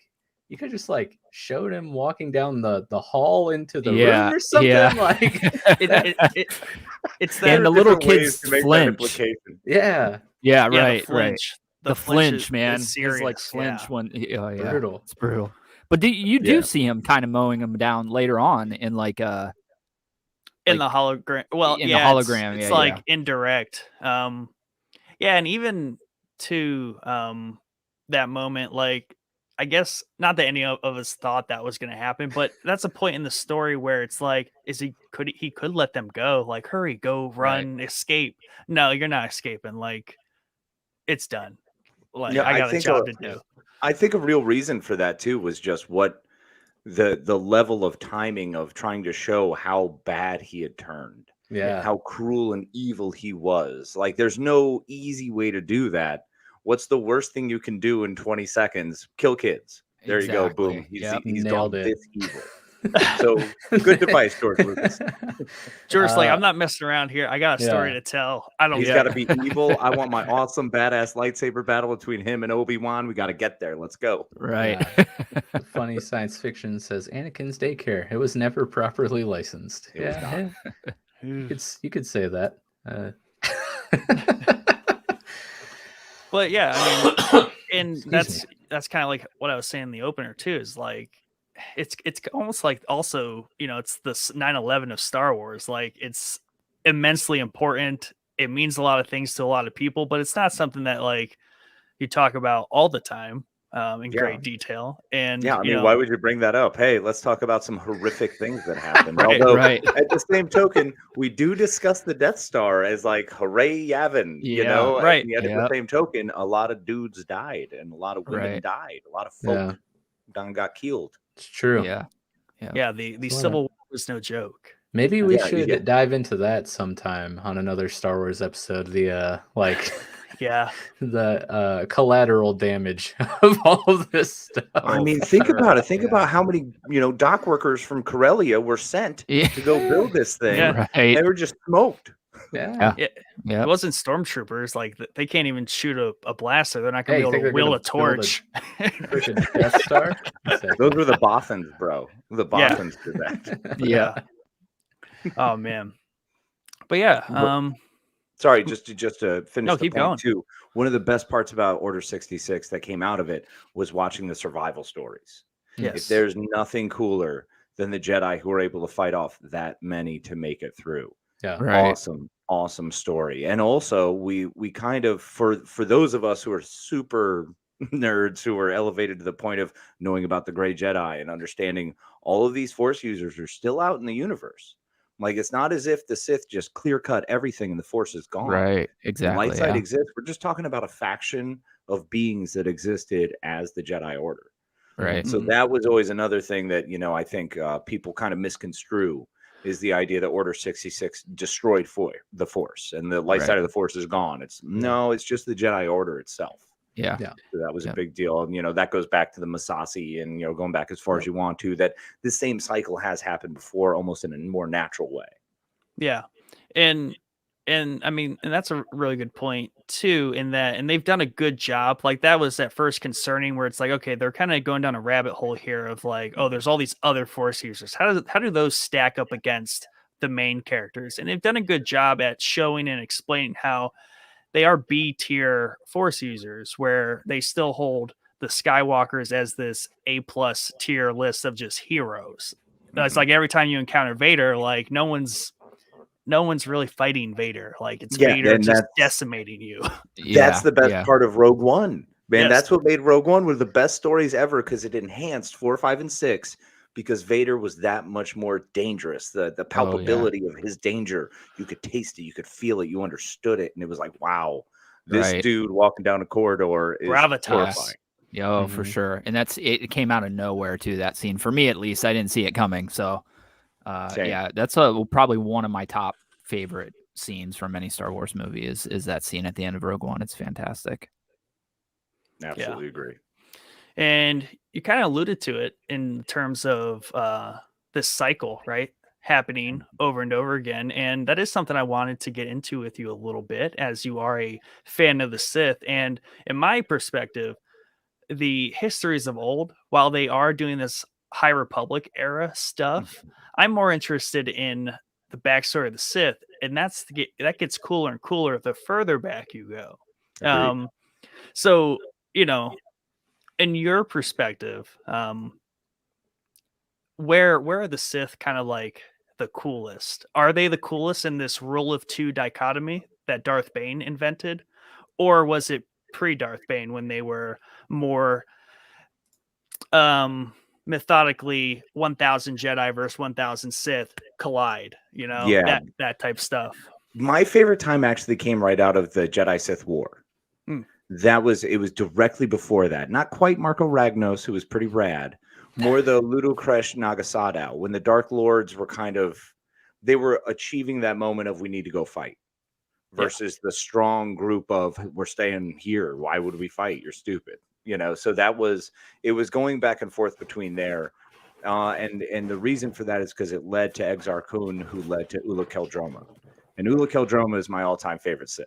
[SPEAKER 1] you could just like showed him walking down the hall into the room or something.
[SPEAKER 9] Yeah.
[SPEAKER 1] Like
[SPEAKER 7] it's that,
[SPEAKER 9] and the little kids flinch.
[SPEAKER 1] Yeah,
[SPEAKER 9] right,
[SPEAKER 7] the
[SPEAKER 9] right. The flinch, man.
[SPEAKER 7] Is serious.
[SPEAKER 9] It's like flinch when
[SPEAKER 1] brutal.
[SPEAKER 9] It's brutal. But you do see him kind of mowing him down later on in like
[SPEAKER 7] in the hologram. Well,
[SPEAKER 9] in the hologram,
[SPEAKER 7] it's like indirect. And even to that moment, like I guess not that any of us thought that was going to happen, but that's a point in the story where it's like, he could let them go, like hurry, go, run, escape. No, you're not escaping. Like it's done. Like I got a job to do.
[SPEAKER 10] I think a real reason for that too was just what the level of timing of trying to show how bad he had turned.
[SPEAKER 1] Yeah.
[SPEAKER 10] How cruel and evil he was. Like there's no easy way to do that. What's the worst thing you can do in 20 seconds? Kill kids. There you go. Boom. He's gone this evil. So good device, George Lucas.
[SPEAKER 7] George's like, I'm not messing around here. I got a story to tell. He's
[SPEAKER 10] got to be evil. I want my awesome, badass lightsaber battle between him and Obi-Wan. We got to get there. Let's go.
[SPEAKER 9] Right.
[SPEAKER 1] Funny science fiction says Anakin's daycare. It was never properly licensed.
[SPEAKER 10] Yeah.
[SPEAKER 1] You could say that.
[SPEAKER 7] But yeah, I mean, and that's kind of like what I was saying in the opener too, is like it's almost like also, it's this 9/11 of Star Wars. Like it's immensely important. It means a lot of things to a lot of people, but it's not something that like you talk about all the time in great detail. And
[SPEAKER 10] I mean, why would you bring that up? Hey, let's talk about some horrific things that happened.
[SPEAKER 9] Right.
[SPEAKER 10] At the same token, we do discuss the Death Star as like hooray Yavin,
[SPEAKER 7] right.
[SPEAKER 10] And yet at the same token, a lot of dudes died and a lot of women died. A lot of folk got killed.
[SPEAKER 1] It's true.
[SPEAKER 7] Yeah. The Civil War was no joke.
[SPEAKER 1] Maybe we should dive into that sometime on another Star Wars episode. The the collateral damage of all of this stuff.
[SPEAKER 10] I mean, think about it. Think about how many dock workers from Corellia were sent to go build this thing.
[SPEAKER 9] Yeah. Right.
[SPEAKER 10] They were just smoked.
[SPEAKER 7] It wasn't stormtroopers. Like they can't even shoot a blaster. They're not going to be able to wield a torch.
[SPEAKER 1] Death Star.
[SPEAKER 10] Those were the Bothans, bro. The Bothans did that.
[SPEAKER 7] Yeah. Oh man. But yeah.
[SPEAKER 10] Sorry, just to finish the
[SPEAKER 7] keep
[SPEAKER 10] point
[SPEAKER 7] going.
[SPEAKER 10] too. One of the best parts about Order 66 that came out of it was watching the survival stories.
[SPEAKER 7] Yes.
[SPEAKER 10] If there's nothing cooler than the Jedi who were able to fight off that many to make it through.
[SPEAKER 1] Yeah.
[SPEAKER 9] Right.
[SPEAKER 10] Awesome story. And also we kind of, for those of us who are super nerds who are elevated to the point of knowing about the Gray Jedi and understanding all of these Force users are still out in the universe. Like it's not as if the Sith just clear cut everything and the Force is gone.
[SPEAKER 9] Right. Exactly.
[SPEAKER 10] Light side exists. We're just talking about a faction of beings that existed as the Jedi Order.
[SPEAKER 9] Right.
[SPEAKER 10] So that was always another thing that, I think people kind of misconstrue is the idea that Order 66 destroyed the Force and the light side of the Force is gone. It's just the Jedi Order itself.
[SPEAKER 9] Yeah.
[SPEAKER 10] So that was a big deal. And, that goes back to the Masasi and, going back as far as you want to, that this same cycle has happened before, almost in a more natural way.
[SPEAKER 7] Yeah. And I mean, and that's a really good point too, in that, and they've done a good job. Like that was at first concerning where it's like, okay, they're kind of going down a rabbit hole here of like, oh, there's all these other Force users. How do those stack up against the main characters? And they've done a good job at showing and explaining how they are B tier Force users, where they still hold the Skywalkers as this A+ tier list of just heroes. It's like every time you encounter Vader, like no one's really fighting Vader. Like it's Vader just decimating you.
[SPEAKER 10] That's the best part of Rogue One, man.
[SPEAKER 7] Yes.
[SPEAKER 10] That's what made Rogue One one of the best stories ever, because it enhanced 4, 5, and 6. Because Vader was that much more dangerous. The palpability of his danger, you could taste it, you could feel it, you understood it, and it was like, wow, this dude walking down a corridor is horrifying.
[SPEAKER 9] Yo, for sure. And it came out of nowhere too, that scene. For me at least, I didn't see it coming. So yeah, that's probably one of my top favorite scenes from any Star Wars movie is that scene at the end of Rogue One. It's fantastic.
[SPEAKER 10] Absolutely agree.
[SPEAKER 7] And you kind of alluded to it in terms of this cycle, right? Happening over and over again. And that is something I wanted to get into with you a little bit, as you are a fan of the Sith. And in my perspective, the histories of old, while they are doing this High Republic era stuff, I'm more interested in the backstory of the Sith. And that gets cooler and cooler the further back you go. So, you know, in your perspective, where are the Sith kind of like the coolest? Are they the coolest in this rule of two dichotomy that Darth Bane invented? Or was it pre-Darth Bane when they were more methodically 1,000 Jedi versus 1,000 Sith collide, that type stuff?
[SPEAKER 10] My favorite time actually came right out of the Jedi Sith War. It was directly before that. Not quite Marco Ragnos, who was pretty rad. More the Ludocresh Nagasadao, when the Dark Lords were they were achieving that moment of we need to go fight versus the strong group of we're staying here. Why would we fight? You're stupid. So it was going back and forth between there. And the reason for that is because it led to Exar Kun, who led to Ula Keldroma. And Ula Keldroma is my all-time favorite Sith.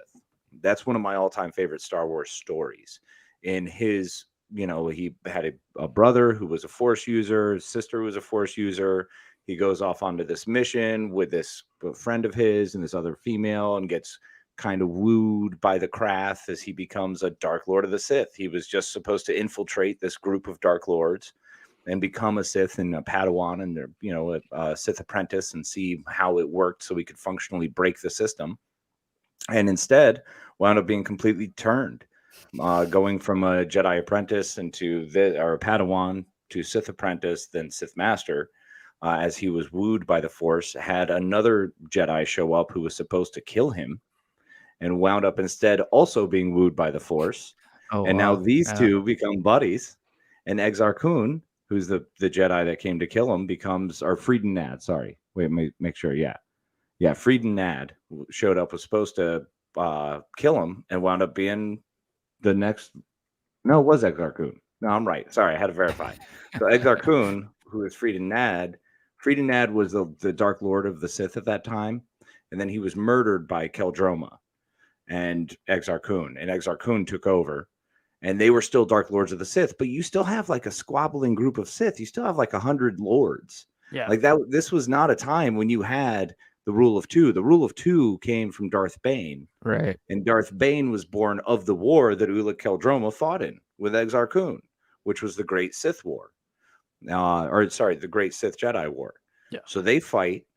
[SPEAKER 10] That's one of my all-time favorite Star Wars stories. In his, he had a brother who was a Force user, his sister was a Force user. He goes off onto this mission with this friend of his and this other female and gets kind of wooed by the Krath as he becomes a Dark Lord of the Sith. He was just supposed to infiltrate this group of Dark Lords and become a Sith and a Padawan and a Sith apprentice and see how it worked so he could functionally break the system. And instead wound up being completely turned, going from a Jedi apprentice into a Padawan to Sith apprentice, then Sith master. As he was wooed by the Force, had another Jedi show up who was supposed to kill him, and wound up instead also being wooed by the Force. Now these two become buddies, and Exar Kun, who's the Jedi that came to kill him, becomes, or Frieden Nad, sorry. Wait, make sure, yeah, Frieden Nad showed up, was supposed to kill him, and wound up being the next, no, it was Exar Kun. No, I'm right. Sorry, I had to verify. So Exar Kun, who is Frieden Nad was the Dark Lord of the Sith at that time, and then he was murdered by Keldroma and Exar Kun, and Exar Kun took over, and they were still Dark Lords of the Sith, but you still have like a squabbling group of Sith. You still have like 100 lords. Yeah. Like that. This was not a time when you had the rule of two. The rule of two came from Darth Bane.
[SPEAKER 9] Right.
[SPEAKER 10] And Darth Bane was born of the war that Ula Keldroma fought in with Exar Kun, which was the Great Sith War. The Great Sith Jedi War.
[SPEAKER 7] Yeah.
[SPEAKER 10] So they fight,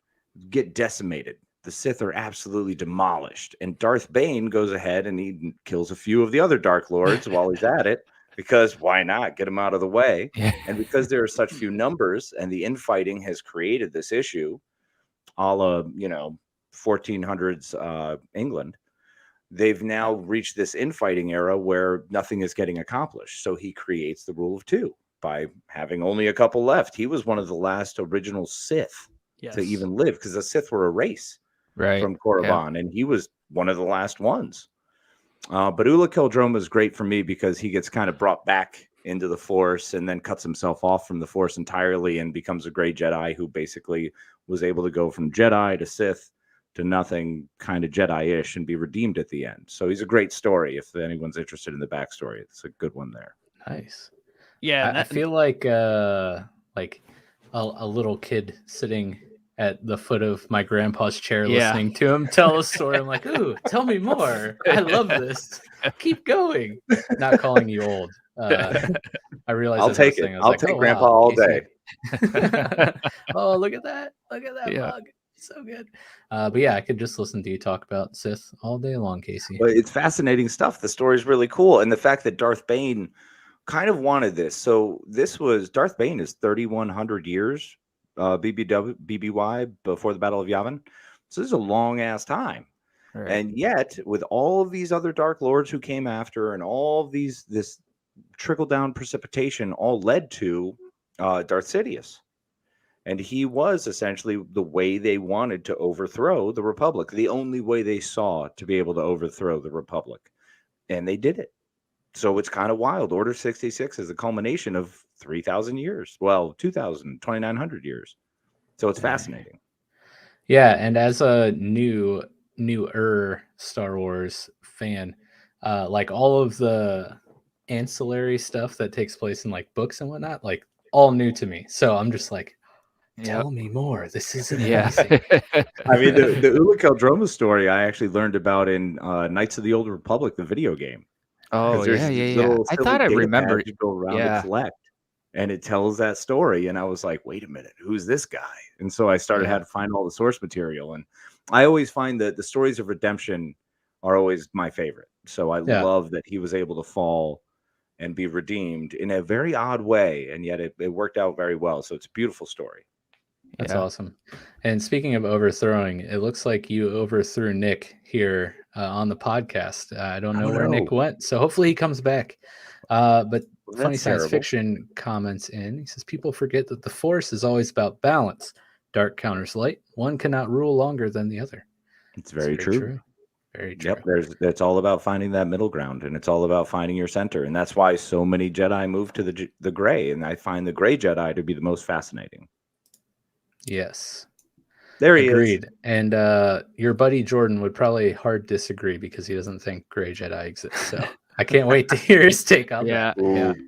[SPEAKER 10] get decimated. The Sith are absolutely demolished. And Darth Bane goes ahead and he kills a few of the other Dark Lords while he's at it, because why not? Get them out of the way.
[SPEAKER 9] Yeah.
[SPEAKER 10] And because there are such few numbers and the infighting has created this issue, a la, 1400s England, they've now reached this infighting era where nothing is getting accomplished. So he creates the rule of two by having only a couple left. He was one of the last original Sith to even live, because the Sith were a race from Korriban, and he was one of the last ones. But Ula Keldroma is great for me because he gets kind of brought back into the Force and then cuts himself off from the Force entirely and becomes a great Jedi who basically was able to go from Jedi to Sith to nothing, kind of Jedi-ish, and be redeemed at the end. So he's a great story if anyone's interested in the backstory. It's a good one there.
[SPEAKER 1] Nice.
[SPEAKER 7] Yeah,
[SPEAKER 1] I feel like a little kid sitting at the foot of my grandpa's chair listening to him tell a story. I'm like, ooh, tell me more. I love this. Keep going. Not calling you old. I realize
[SPEAKER 10] I'll take it. I'll take Grandpa all day.
[SPEAKER 1] Oh, look at that. Look at that mug. So good. But yeah, I could just listen to you talk about Sith all day long, Casey.
[SPEAKER 10] But it's fascinating stuff. The story's really cool. And the fact that Darth Bane kind of wanted this. So Darth Bane is 3,100 years BBY before the Battle of Yavin. So this is a long ass time. Right. And yet with all of these other Dark Lords who came after and all of this trickle down precipitation all led to Darth Sidious. And he was essentially the way they wanted to overthrow the Republic, the only way they saw to be able to overthrow the Republic. And they did it. So it's kind of wild. Order 66 is a culmination of 3,000 years. Well, 2,900 years. So it's fascinating.
[SPEAKER 1] Yeah, and as a newer Star Wars fan, like all of the ancillary stuff that takes place in like books and whatnot, like all new to me. So I'm just like, tell me more. This is amazing.
[SPEAKER 10] I mean, the Ula Keldroma story I actually learned about in Knights of the Old Republic, the video game.
[SPEAKER 9] Oh, yeah. I thought I remembered.
[SPEAKER 10] You go around to collect, and it tells that story. And I was like, wait a minute, who's this guy? And so I started had to find all the source material. And I always find that the stories of redemption are always my favorite. So I love that he was able to fall and be redeemed in a very odd way, and yet it worked out very well. So it's a beautiful story.
[SPEAKER 1] That's awesome. And speaking of overthrowing, it looks like you overthrew Nick here on the podcast. I don't know where Nick went, so hopefully he comes back. But Funny Science Fiction comments in. He says, people forget that the Force is always about balance. Dark counters light. One cannot rule longer than the other.
[SPEAKER 10] It's very true.
[SPEAKER 1] Very true.
[SPEAKER 10] Yep, it's all about finding that middle ground, and it's all about finding your center. And that's why so many Jedi move to the gray, and I find the gray Jedi to be the most fascinating.
[SPEAKER 1] Yes.
[SPEAKER 10] There he
[SPEAKER 1] Agreed. is. And your buddy Jordan would probably hard disagree because he doesn't think gray Jedi exists. So I can't wait to hear his take on that.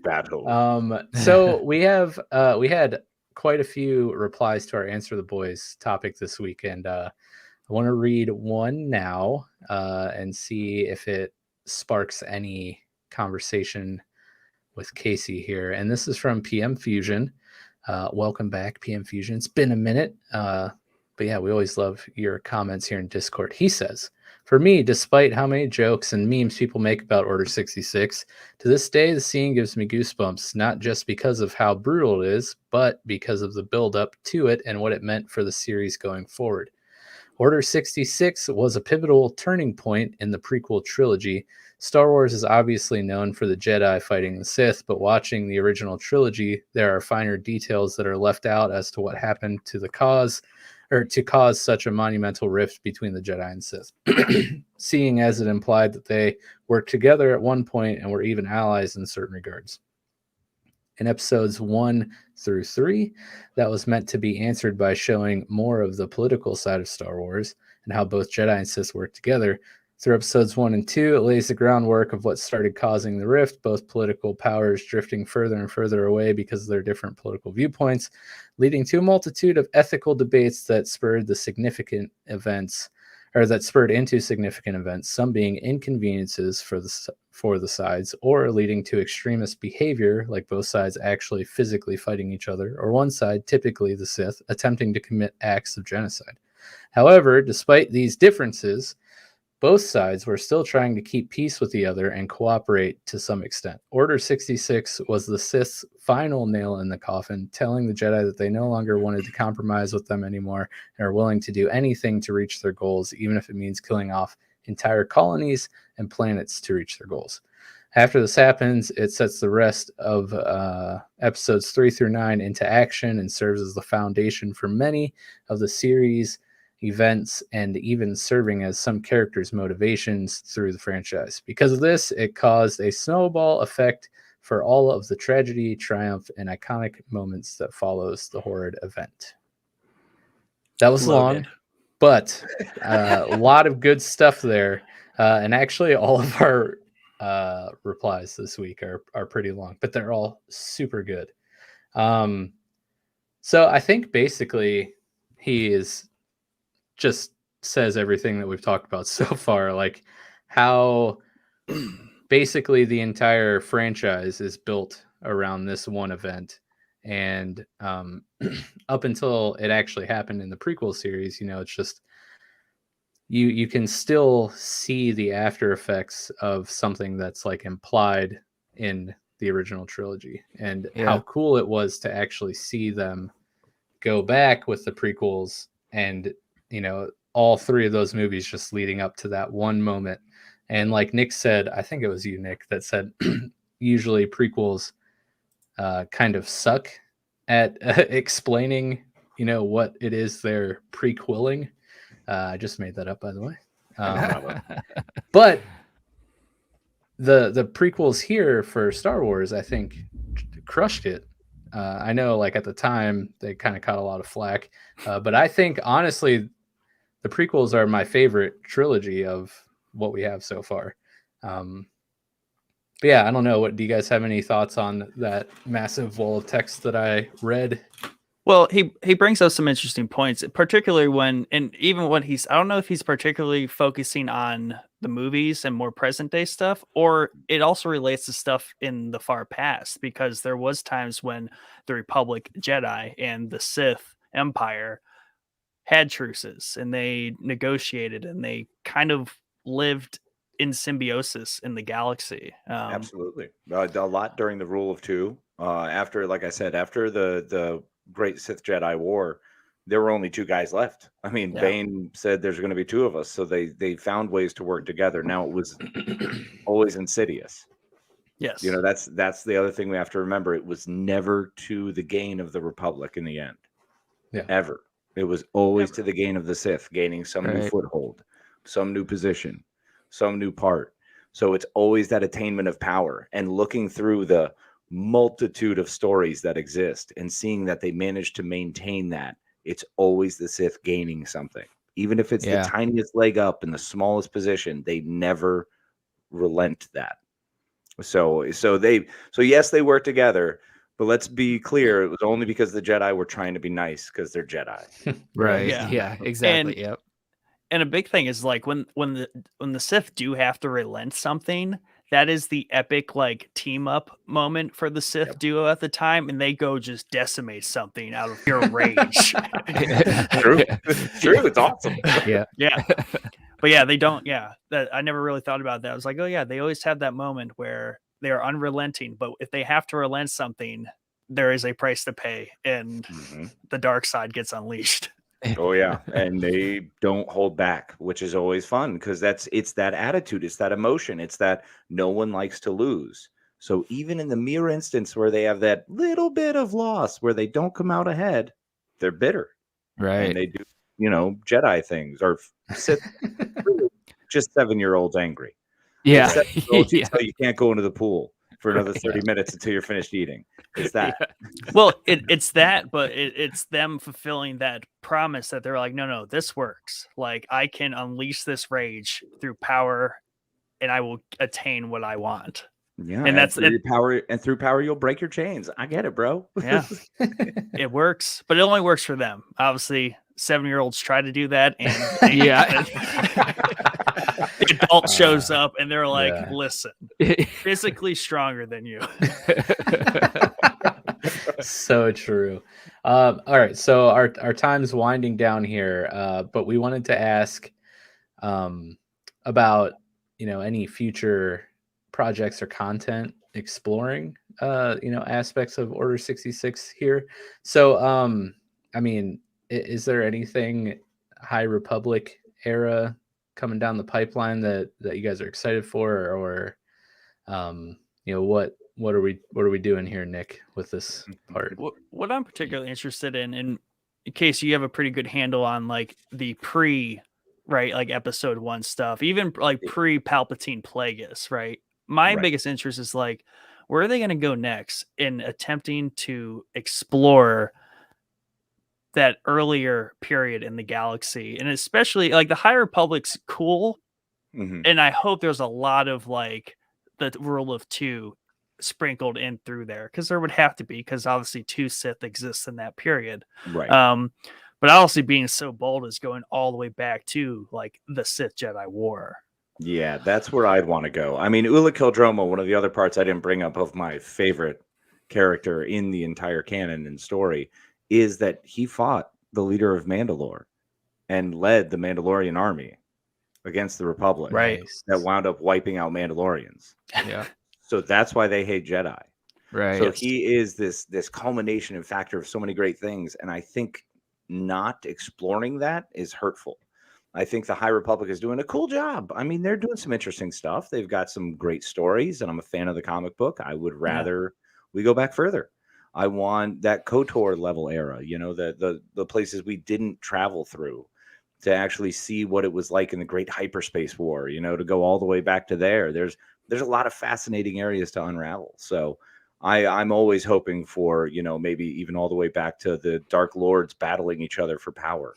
[SPEAKER 10] Bad hope.
[SPEAKER 1] So we had quite a few replies to our Answer the Boys topic this week, and I want to read one now and see if it sparks any conversation with Casey here. And this is from PMFusion. Welcome back, PMFusion. It's been a minute. But yeah, we always love your comments here in Discord. He says, for me, despite how many jokes and memes people make about Order 66, to this day, the scene gives me goosebumps, not just because of how brutal it is, but because of the build-up to it and what it meant for the series going forward. Order 66 was a pivotal turning point in the prequel trilogy. Star Wars is obviously known for the Jedi fighting the Sith, but watching the original trilogy, there are finer details that are left out as to what happened to cause such a monumental rift between the Jedi and Sith, seeing as it implied that they worked together at one point and were even allies in certain regards. In episodes 1 through 3, that was meant to be answered by showing more of the political side of Star Wars and how both Jedi and Sith work together. Through episodes 1 and 2, it lays the groundwork of what started causing the rift, both political powers drifting further and further away because of their different political viewpoints, leading to a multitude of ethical debates that spurred into significant events, some being inconveniences for the sides, or leading to extremist behavior, like both sides actually physically fighting each other, or one side, typically the Sith, attempting to commit acts of genocide. However, despite these differences, both sides were still trying to keep peace with the other and cooperate to some extent. Order 66 was the Sith's final nail in the coffin, telling the Jedi that they no longer wanted to compromise with them anymore and are willing to do anything to reach their goals, even if it means killing off entire colonies and planets to reach their goals. After this happens, it sets the rest of episodes 3 through 9 into action and serves as the foundation for many of the series events, and even serving as some characters' motivations through the franchise. Because of this, it caused a snowball effect for all of the tragedy, triumph, and iconic moments that follows the horrid event. That was long, but a lot of good stuff there. And actually, all of our replies this week are pretty long, but they're all super good. So I think basically he is just says everything that we've talked about so far, like how basically the entire franchise is built around this one event. And up until it actually happened in the prequel series, it's just you can still see the after effects of something that's like implied in the original trilogy, and how cool it was to actually see them go back with the prequels and all three of those movies just leading up to that one moment. And like Nick said, I think it was you, Nick, that said usually prequels kind of suck at explaining, what it is they're prequeling. I just made that up, by the way. But the prequels here for Star Wars, I think, crushed it. I know, like, at the time, they kind of caught a lot of flack. But I think, honestly, the prequels are my favorite trilogy of what we have so far. But yeah, I don't know. Do you guys have any thoughts on that massive wall of text that I read?
[SPEAKER 7] Well, he brings up some interesting points, particularly when I don't know if he's particularly focusing on the movies and more present day stuff, or it also relates to stuff in the far past, because there was times when the Republic Jedi and the Sith Empire had truces and they negotiated and they kind of lived in symbiosis in the galaxy.
[SPEAKER 10] Absolutely. A lot during the Rule of Two. After, like I said, after the Great Sith Jedi War, there were only two guys left. I mean, Bane said there's going to be two of us, so they found ways to work together. Now, it was always insidious.
[SPEAKER 7] Yes.
[SPEAKER 10] That's the other thing we have to remember. It was never to the gain of the Republic in the end.
[SPEAKER 1] Yeah.
[SPEAKER 10] Ever. It was always to the gain of the Sith, gaining some new foothold, some new position, some new part. So it's always that attainment of power, and looking through the multitude of stories that exist and seeing that they managed to maintain that. It's always the Sith gaining something. Even if it's the tiniest leg up in the smallest position, they never relent that. So yes, they work together, but let's be clear, it was only because the Jedi were trying to be nice, because they're Jedi.
[SPEAKER 9] Right. Yeah, exactly.
[SPEAKER 7] And a big thing is, like, when the Sith do have to relent something, that is the epic, like, team up moment for the Sith duo at the time, and they go just decimate something out of pure rage.
[SPEAKER 10] True. It's awesome.
[SPEAKER 7] Yeah. But yeah, they don't. Yeah, I never really thought about that. I was like, oh yeah, they always have that moment where they are unrelenting, but if they have to relent something, there is a price to pay, and the dark side gets unleashed.
[SPEAKER 10] Oh yeah, and they don't hold back, which is always fun, because it's that attitude, it's that emotion, it's that no one likes to lose. So even in the mere instance where they have that little bit of loss where they don't come out ahead, they're bitter,
[SPEAKER 9] right?
[SPEAKER 10] And they do, Jedi things, or Sith, just 7-year-olds angry.
[SPEAKER 9] Yeah,
[SPEAKER 10] 7-year-olds tell you can't go into the pool for another 30 minutes until you're finished eating. It's that.
[SPEAKER 7] Well, it's that, but it's them fulfilling that promise that they're like, no, this works. Like, I can unleash this rage through power, and I will attain what I want.
[SPEAKER 10] Yeah, and that's through power. And through power, you'll break your chains. I get it, bro.
[SPEAKER 7] Yeah, it works, but it only works for them. Obviously, 7-year-olds try to do that, and the adult shows up, and they're like, "Listen, physically stronger than you."
[SPEAKER 1] So true. All right, so our time's winding down here, but we wanted to ask about any future projects or content exploring aspects of Order 66 here. So I mean, is there anything High Republic era coming down the pipeline that you guys are excited for, or what are we doing here, Nick, with this part?
[SPEAKER 7] What I'm particularly interested in case you have a pretty good handle on, like, the like episode 1 stuff, even like pre-Palpatine Plagueis, right? My biggest interest is, like, where are they going to go next in attempting to explore that earlier period in the galaxy, and especially, like, the High Republic's cool, and I hope there's a lot of, like, the Rule of Two sprinkled in through there, because there would have to be, because obviously 2 Sith exists in that period,
[SPEAKER 10] right?
[SPEAKER 7] But obviously being so bold is going all the way back to, like, the Sith Jedi War.
[SPEAKER 10] Yeah, that's where I'd want to go. I mean, Ula Kildromo, one of the other parts I didn't bring up of my favorite character in the entire canon and story, is that he fought the leader of Mandalore and led the Mandalorian army against the Republic,
[SPEAKER 7] right?
[SPEAKER 10] That wound up wiping out Mandalorians.
[SPEAKER 9] Yeah.
[SPEAKER 10] So that's why they hate Jedi.
[SPEAKER 9] Right.
[SPEAKER 10] So he is this culmination and factor of so many great things. And I think not exploring that is hurtful. I think the High Republic is doing a cool job. I mean, they're doing some interesting stuff. They've got some great stories, and I'm a fan of the comic book. I would rather we go back further. I want that KOTOR level era, the places we didn't travel through, to actually see what it was like in the Great Hyperspace War, to go all the way back to there. There's a lot of fascinating areas to unravel. So I'm always hoping for, maybe even all the way back to the Dark Lords battling each other for power.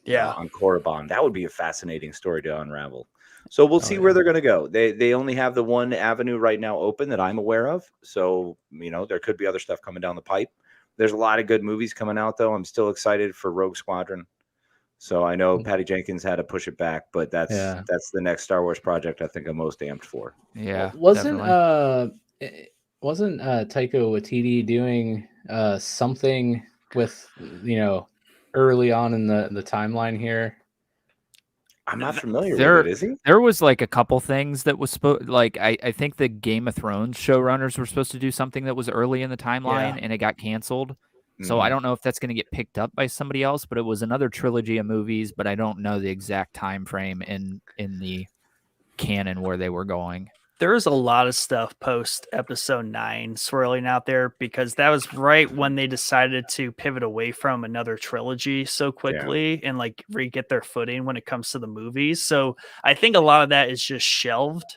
[SPEAKER 10] On Korriban. That would be a fascinating story to unravel. So we'll see where they're going to go. They only have the one avenue right now open that I'm aware of. So, there could be other stuff coming down the pipe. There's a lot of good movies coming out, though. I'm still excited for Rogue Squadron. So I know Patty Jenkins had to push it back, but that's the next Star Wars project I think I'm most amped for.
[SPEAKER 9] Yeah.
[SPEAKER 1] Wasn't Taika Waititi doing something with early on in the timeline here?
[SPEAKER 10] I'm not familiar with it. Is he?
[SPEAKER 9] There was like a couple things that was I think the Game of Thrones showrunners were supposed to do something that was early in the timeline and it got canceled. So I don't know if that's going to get picked up by somebody else, but it was another trilogy of movies, but I don't know the exact time frame in the canon where they were going.
[SPEAKER 7] There's a lot of stuff post episode 9 swirling out there because that was right when they decided to pivot away from another trilogy so quickly and like re-get their footing when it comes to the movies. So I think a lot of that is just shelved.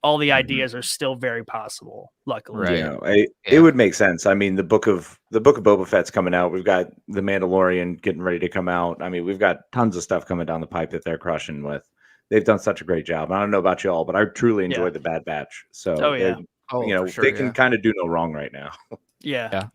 [SPEAKER 7] All the ideas are still very possible, luckily.
[SPEAKER 10] Right. It would make sense. I mean, the book of Boba Fett's coming out. We've got the Mandalorian getting ready to come out. I mean, we've got tons of stuff coming down the pipe that they're crushing with. They've done such a great job. I don't know about you all, but I truly enjoyed the Bad Batch. So, they can kind of do no wrong right now.
[SPEAKER 7] Yeah.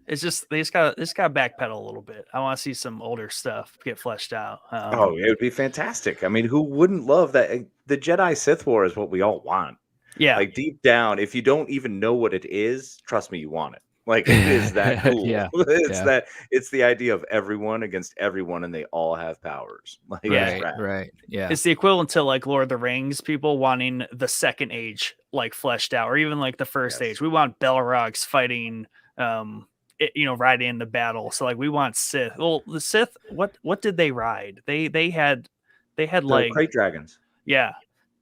[SPEAKER 7] It's just they just got to backpedal a little bit. I want to see some older stuff get fleshed out.
[SPEAKER 10] It would be fantastic. I mean, who wouldn't love that? The Jedi Sith War is what we all want.
[SPEAKER 7] Yeah,
[SPEAKER 10] like deep down, if you don't even know what it is, trust me, you want it. Like it is that cool. It's the idea of everyone against everyone, and they all have powers. Like,
[SPEAKER 9] right. Yeah,
[SPEAKER 7] it's the equivalent to like Lord of the Rings, people wanting the second age like fleshed out, or even like the first age. We want Balrogs fighting. Ride in the battle. So like we want Sith. Well, the Sith, what did they ride? They had like
[SPEAKER 10] crate dragons.
[SPEAKER 7] Yeah.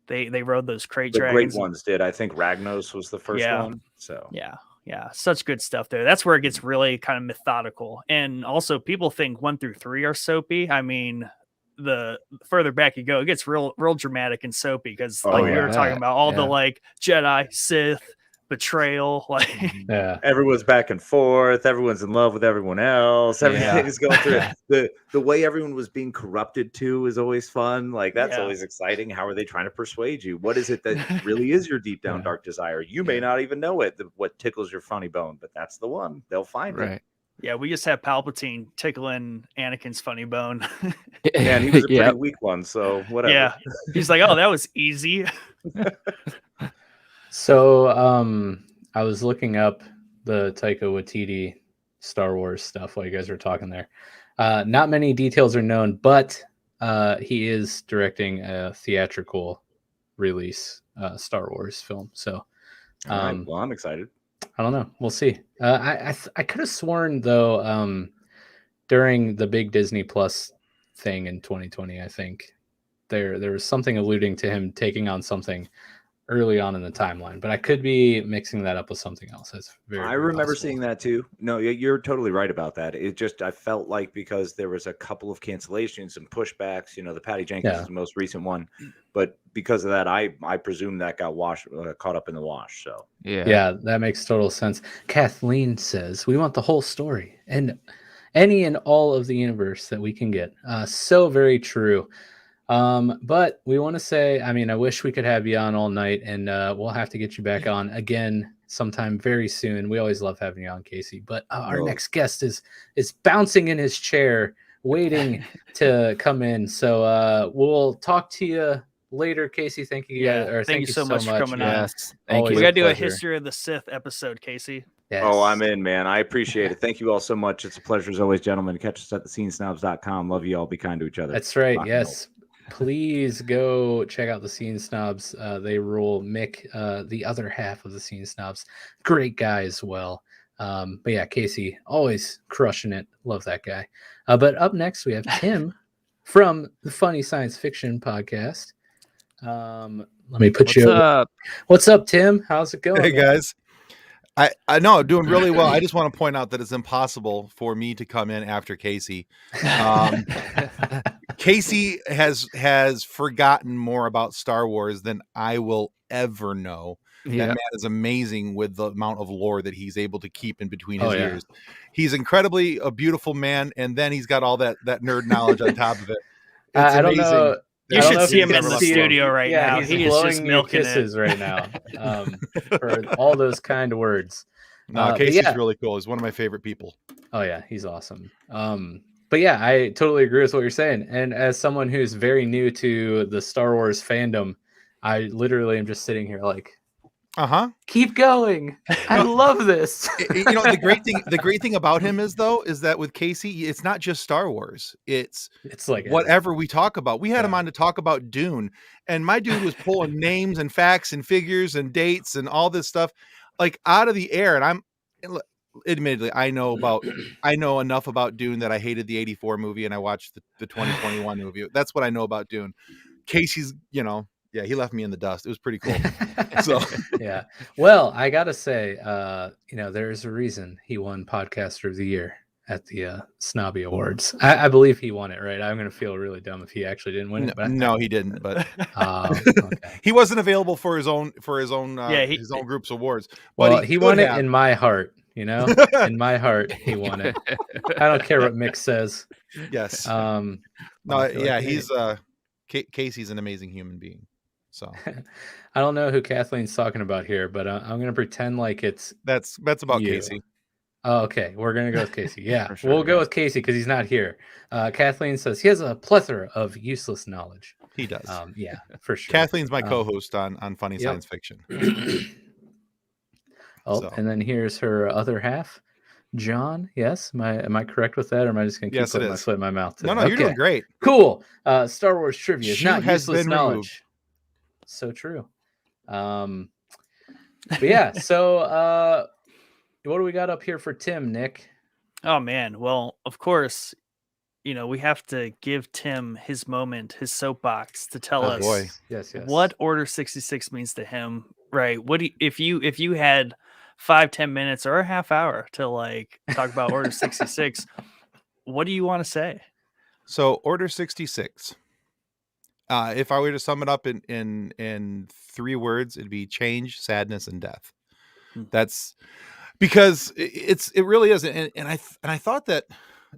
[SPEAKER 7] They rode those crate
[SPEAKER 10] the
[SPEAKER 7] dragons.
[SPEAKER 10] Great ones did. I think Ragnos was the first one. So
[SPEAKER 7] yeah, such good stuff there. That's where it gets really kind of methodical. And also people think 1 through 3 are soapy. I mean, the further back you go, it gets real dramatic and soapy because we were talking about all the like Jedi, Sith, betrayal, like
[SPEAKER 10] everyone's back and forth, everyone's in love with everyone else, everything is going through the way everyone was being corrupted too is always fun. Like that's always exciting. How are they trying to persuade you? What is it that really is your deep down dark desire? You may not even know it, what tickles your funny bone, but that's the one. They'll find it.
[SPEAKER 7] Yeah, we just have Palpatine tickling Anakin's funny bone.
[SPEAKER 10] And he was a pretty weak one, so whatever.
[SPEAKER 7] Yeah, he's like, oh, that was easy.
[SPEAKER 1] So I was looking up the Taika Waititi Star Wars stuff while you guys were talking there. Not many details are known, but he is directing a theatrical release Star Wars film. So
[SPEAKER 10] well, I'm excited.
[SPEAKER 1] I don't know. We'll see. I could have sworn though during the big Disney Plus thing in 2020, I think there was something alluding to him taking on something early on in the timeline, but I could be mixing that up with something else. That's
[SPEAKER 10] I remember seeing that too. No, you're totally right about that. It just, I felt like because there was a couple of cancellations and pushbacks, the Patty Jenkins is the most recent one, but because of that, I presume that got caught up in the wash. So
[SPEAKER 1] yeah, that makes total sense. Kathleen says we want the whole story and any and all of the universe that we can get. So very true. But we want to say, I mean, I wish we could have you on all night, and we'll have to get you back on again sometime very soon. We always love having you on, Casey. But our next guest is bouncing in his chair, waiting to come in. So we'll talk to you later, Casey. Thank you.
[SPEAKER 7] Thank you so much for coming on.
[SPEAKER 9] Thank you.
[SPEAKER 7] We got to do a History of the Sith episode, Casey.
[SPEAKER 1] Yes.
[SPEAKER 10] Oh, I'm in, man. I appreciate it. Thank you all so much. It's a pleasure as always, gentlemen. Catch us at thescenesnobs.com. Love you all. Be kind to each other.
[SPEAKER 1] That's right. Yes. Please go check out the Scene Snobs. They rule. Mick, the other half of the Scene Snobs, great guy as well. But yeah, Casey, always crushing it. Love that guy. But up next, we have Tim from the Funny Science Fiction podcast. Let me put
[SPEAKER 9] What's
[SPEAKER 1] you.
[SPEAKER 9] up?
[SPEAKER 1] What's up, Tim? How's it going?
[SPEAKER 11] Hey guys. I know I'm doing really well. I just want to point out that it's impossible for me to come in after Casey. Casey has forgotten more about Star Wars than I will ever know. That man is amazing with the amount of lore that he's able to keep in between his ears. He's incredibly a beautiful man, and then he's got all that nerd knowledge on top of it. It's
[SPEAKER 1] I
[SPEAKER 11] amazing.
[SPEAKER 1] don't know.
[SPEAKER 7] You should see him in the studio right now.
[SPEAKER 1] He's
[SPEAKER 7] He is just milking
[SPEAKER 1] kisses
[SPEAKER 7] it
[SPEAKER 1] right now for all those kind words.
[SPEAKER 11] No, Casey's really cool. He's one of my favorite people.
[SPEAKER 1] Oh yeah, he's awesome. But yeah, I totally agree with what you're saying. And as someone who's very new to the Star Wars fandom, I literally am just sitting here like, keep going. I love this.
[SPEAKER 11] The great thing about him is that with Casey, it's not just Star Wars. It's
[SPEAKER 1] like
[SPEAKER 11] whatever we talk about. We had him on to talk about Dune, and my dude was pulling names and facts and figures and dates and all this stuff like out of the air. And admittedly, I know enough about Dune that I hated the 84 movie and I watched the 2021 movie. That's what I know about Dune. Casey's, yeah, he left me in the dust. It was pretty cool. So
[SPEAKER 1] yeah. Well, I gotta say, there's a reason he won Podcaster of the Year at the Snobby Awards. I believe he won it, right? I'm gonna feel really dumb if he actually didn't win it.
[SPEAKER 11] No, he didn't. But
[SPEAKER 1] okay.
[SPEAKER 11] He wasn't available for his own his own group's awards. But
[SPEAKER 1] well, he won it in my heart. In my heart, he won it. I don't care what Mick says.
[SPEAKER 11] Yes. He's Casey's an amazing human being. So
[SPEAKER 1] I don't know who Kathleen's talking about here, but I'm gonna pretend like
[SPEAKER 11] that's about
[SPEAKER 1] you.
[SPEAKER 11] Casey.
[SPEAKER 1] Oh, okay, we're gonna go with Casey. Yeah, sure, we'll go with Casey because he's not here. Kathleen says he has a plethora of useless knowledge.
[SPEAKER 11] He does.
[SPEAKER 1] Yeah, for sure.
[SPEAKER 11] Kathleen's my co-host on Funny Science Fiction.
[SPEAKER 1] And then here's her other half, John. Yes, am I correct with that, or am I just gonna keep putting my foot in my mouth today?
[SPEAKER 11] No, you're doing great.
[SPEAKER 1] Cool. Star Wars trivia is not
[SPEAKER 11] has
[SPEAKER 1] useless
[SPEAKER 11] been
[SPEAKER 1] knowledge.
[SPEAKER 11] Removed.
[SPEAKER 1] So true. But yeah, so what do we got up here for Tim, Nick?
[SPEAKER 7] Oh man, well, of course, we have to give Tim his moment, his soapbox to tell us
[SPEAKER 1] yes.
[SPEAKER 7] what Order 66 means to him, right? If you had 5-10 minutes or a half hour to talk about Order 66, what do you want to say?
[SPEAKER 11] So Order 66. If I were to sum it up in 3 words, it'd be change, sadness, and death. That's because it really is, and I thought that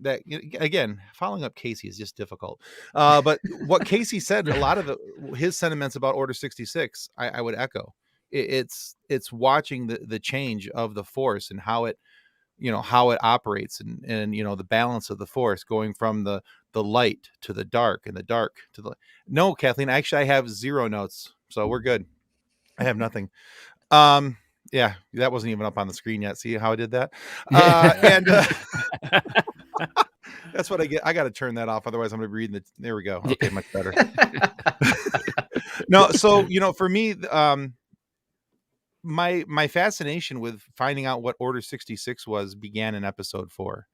[SPEAKER 11] again, following up Casey is just difficult. But what Casey said, a lot of his sentiments about Order 66, I would echo. It's watching the change of the Force and how it operates and the balance of the Force going from the light to the dark and the dark to the no, Kathleen, actually I have 0 notes, so we're good. I have nothing. Yeah, that wasn't even up on the screen yet. See how I did that? And that's what I get. I got to turn that off. Otherwise I'm going to be reading there we go. Okay, much better. No, so, for me, my fascination with finding out what Order 66 began in Episode 4,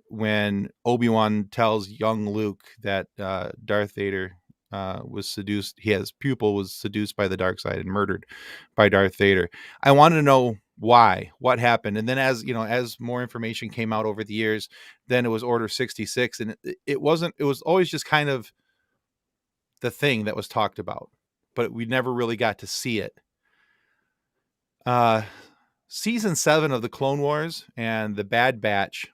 [SPEAKER 11] when Obi-Wan tells young Luke that Darth Vader was seduced. His pupil was seduced by the dark side and murdered by Darth Vader. I wanted to know why, what happened, and then as more information came out over the years, then it was Order 66, and it was always just kind of the thing that was talked about, but we never really got to see it. Season 7 of the Clone Wars and the Bad Batch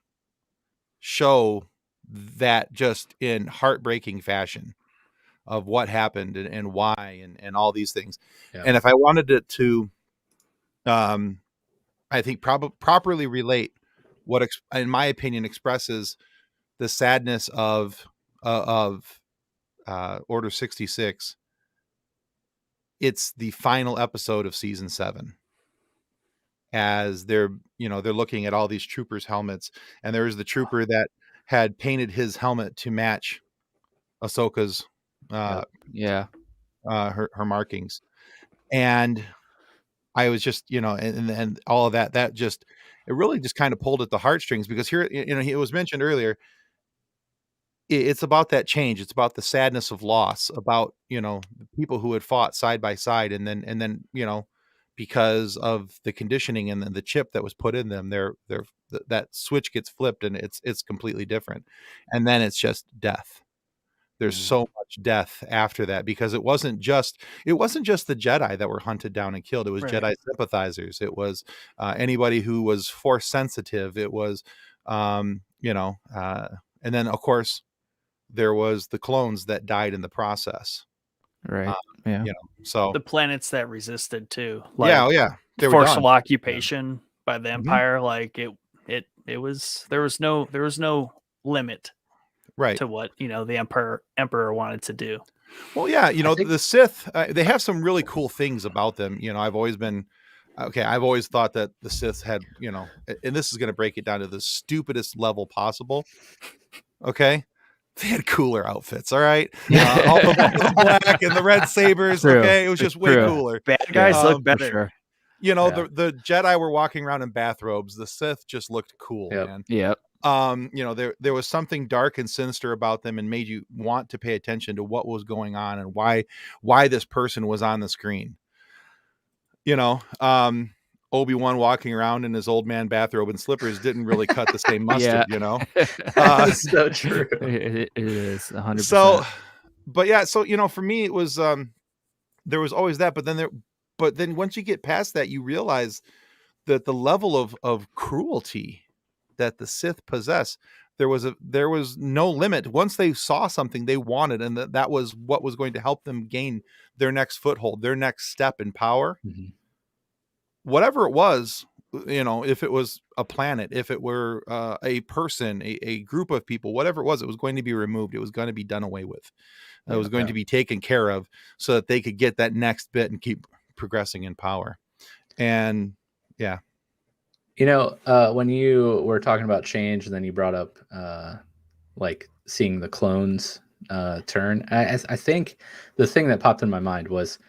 [SPEAKER 11] show that just in heartbreaking fashion of what happened and why and all these things. Yeah. And if I wanted it to, I think properly relate what, in my opinion, expresses the sadness of Order 66. It's the final episode of season 7. As they're looking at all these troopers' helmets, and there was the trooper that had painted his helmet to match Ahsoka's her markings, and I was just and all of that just it really just kind of pulled at the heartstrings, because here it was mentioned earlier, it's about that change. It's about the sadness of loss, about, the people who had fought side by side, and then, because of the conditioning and the chip that was put in them, that switch gets flipped and it's completely different. And then it's just death. There's so much death after that, because it wasn't just the Jedi that were hunted down and killed. It was Jedi sympathizers. It was anybody who was force sensitive. It was, and then of course there was the clones that died in the process.
[SPEAKER 9] Right.
[SPEAKER 11] So
[SPEAKER 7] the planets that resisted too.
[SPEAKER 11] They were
[SPEAKER 7] forceful
[SPEAKER 11] done.
[SPEAKER 7] occupation by the Empire. Like it was there was no limit.
[SPEAKER 11] Right.
[SPEAKER 7] To what, the emperor wanted to do.
[SPEAKER 11] Well, the Sith, they have some really cool things about them. I've always thought that the Sith had, and this is going to break it down to the stupidest level possible. Okay. They had cooler outfits. All right. All the black and the red sabers.
[SPEAKER 9] True.
[SPEAKER 11] Okay. It was just way cooler.
[SPEAKER 7] Bad guys look better.
[SPEAKER 9] Sure.
[SPEAKER 11] The Jedi were walking around in bathrobes. The Sith just looked cool, man.
[SPEAKER 9] Yep.
[SPEAKER 11] There was something dark and sinister about them, and made you want to pay attention to what was going on and why this person was on the screen. Obi-Wan walking around in his old man bathrobe and slippers didn't really cut the same mustard.
[SPEAKER 1] That's so true.
[SPEAKER 9] It is 100%.
[SPEAKER 11] So for me it was there was always that, but then once you get past that, you realize that the level of cruelty that the Sith possess, there was no limit. Once they saw something they wanted, and that was what was going to help them gain their next foothold, their next step in power, whatever it was, if it was a planet, if it were a person, a group of people, whatever it was going to be removed. It was going to be done away with. It was going to be taken care of so that they could get that next bit and keep progressing in power. And yeah.
[SPEAKER 1] When you were talking about change, and then you brought up like seeing the clones turn, I think the thing that popped in my mind was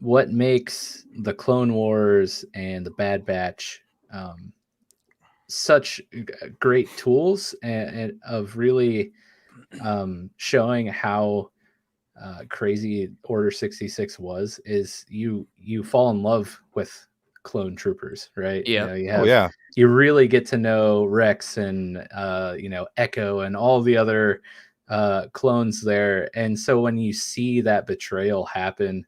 [SPEAKER 1] what makes the Clone Wars and the Bad Batch such great tools and of really showing how crazy Order 66 was, is you fall in love with clone troopers, right? You really get to know Rex and Echo and all the other clones there. And so when you see that betrayal happen,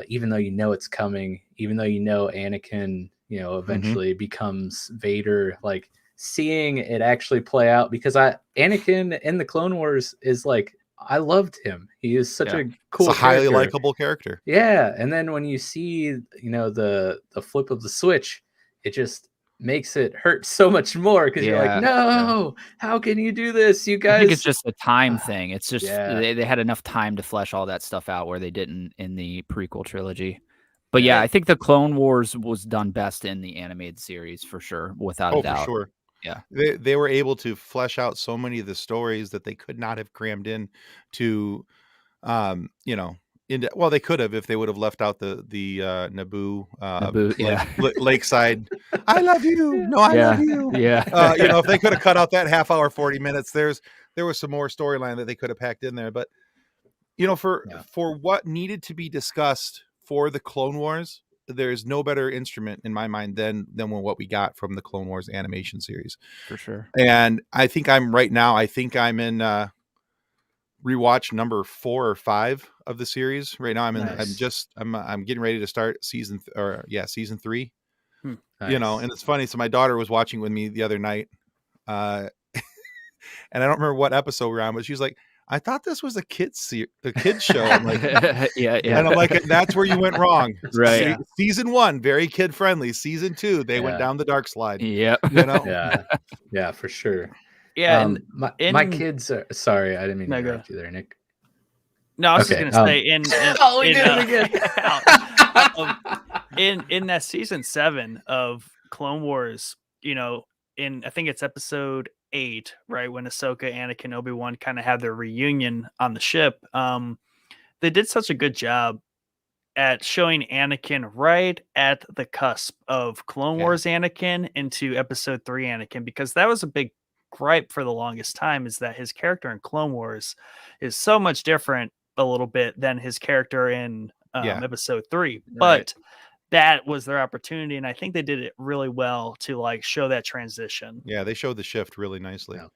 [SPEAKER 1] even though it's coming, even though Anakin eventually becomes Vader, like seeing it actually play out, because Anakin in the Clone Wars is like, I loved him. He is such a cool,
[SPEAKER 11] it's a highly likable character.
[SPEAKER 1] Yeah, and then when you see, the flip of the switch, it just makes it hurt so much more, because you're like, no, how can you do this, you guys?
[SPEAKER 9] I think it's just a time thing. It's just they had enough time to flesh all that stuff out where they didn't in the prequel trilogy. But I think the Clone Wars was done best in the animated series for sure, without a doubt.
[SPEAKER 11] For sure.
[SPEAKER 9] Yeah,
[SPEAKER 11] they were able to flesh out so many of the stories that they could not have crammed in to, they could have, if they would have left out the Naboo, lakeside. I love you. No, I love you.
[SPEAKER 9] Yeah.
[SPEAKER 11] If they could have cut out that half hour, 40 minutes, there was some more storyline that they could have packed in there. But for what needed to be discussed for the Clone Wars, there's no better instrument in my mind than what we got from the Clone Wars animation series.
[SPEAKER 9] For sure.
[SPEAKER 11] And I think I'm in rewatch number 4 or 5 of the series right now. I'm getting ready to start season 3.
[SPEAKER 1] Nice.
[SPEAKER 11] And it's funny. So my daughter was watching with me the other night, and I don't remember what episode we're on, but she's like, I thought this was a kids show. I'm like, and I'm like, that's where you went wrong.
[SPEAKER 9] Right.
[SPEAKER 11] Season 1, very kid friendly. Season 2, they went down the dark slide.
[SPEAKER 9] Yep.
[SPEAKER 1] Yeah, for sure.
[SPEAKER 7] Yeah.
[SPEAKER 1] My kids are sorry, I didn't mean to interrupt you there, Nick.
[SPEAKER 7] No, I was just gonna say in that season 7 of Clone Wars, in I think it's episode 8, right, when Ahsoka, Anakin, Obi-Wan kind of have their reunion on the ship. They did such a good job at showing Anakin right at the cusp of Clone Wars Anakin into episode 3 Anakin, because that was a big gripe for the longest time is that his character in Clone Wars is so much different a little bit than his character in episode 3. But that was their opportunity, and I think they did it really well to like show that transition.
[SPEAKER 11] Yeah, they showed the shift really nicely. Yeah.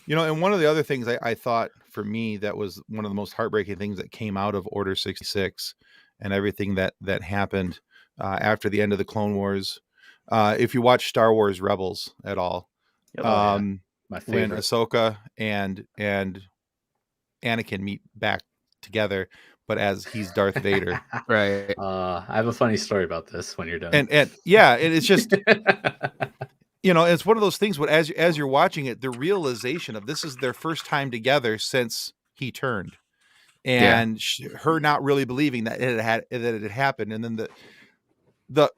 [SPEAKER 11] And one of the other things I thought for me that was one of the most heartbreaking things that came out of Order 66 and everything that happened after the end of the Clone Wars. If you watch Star Wars Rebels at all,
[SPEAKER 1] My favorite.
[SPEAKER 11] when Ahsoka and Anakin meet back together, but as he's Darth Vader.
[SPEAKER 9] Right.
[SPEAKER 1] I have a funny story about this when you're done.
[SPEAKER 11] And it's just it's one of those things. But as you're watching it, the realization of this is their first time together since he turned, and her not really believing that it had happened, and then the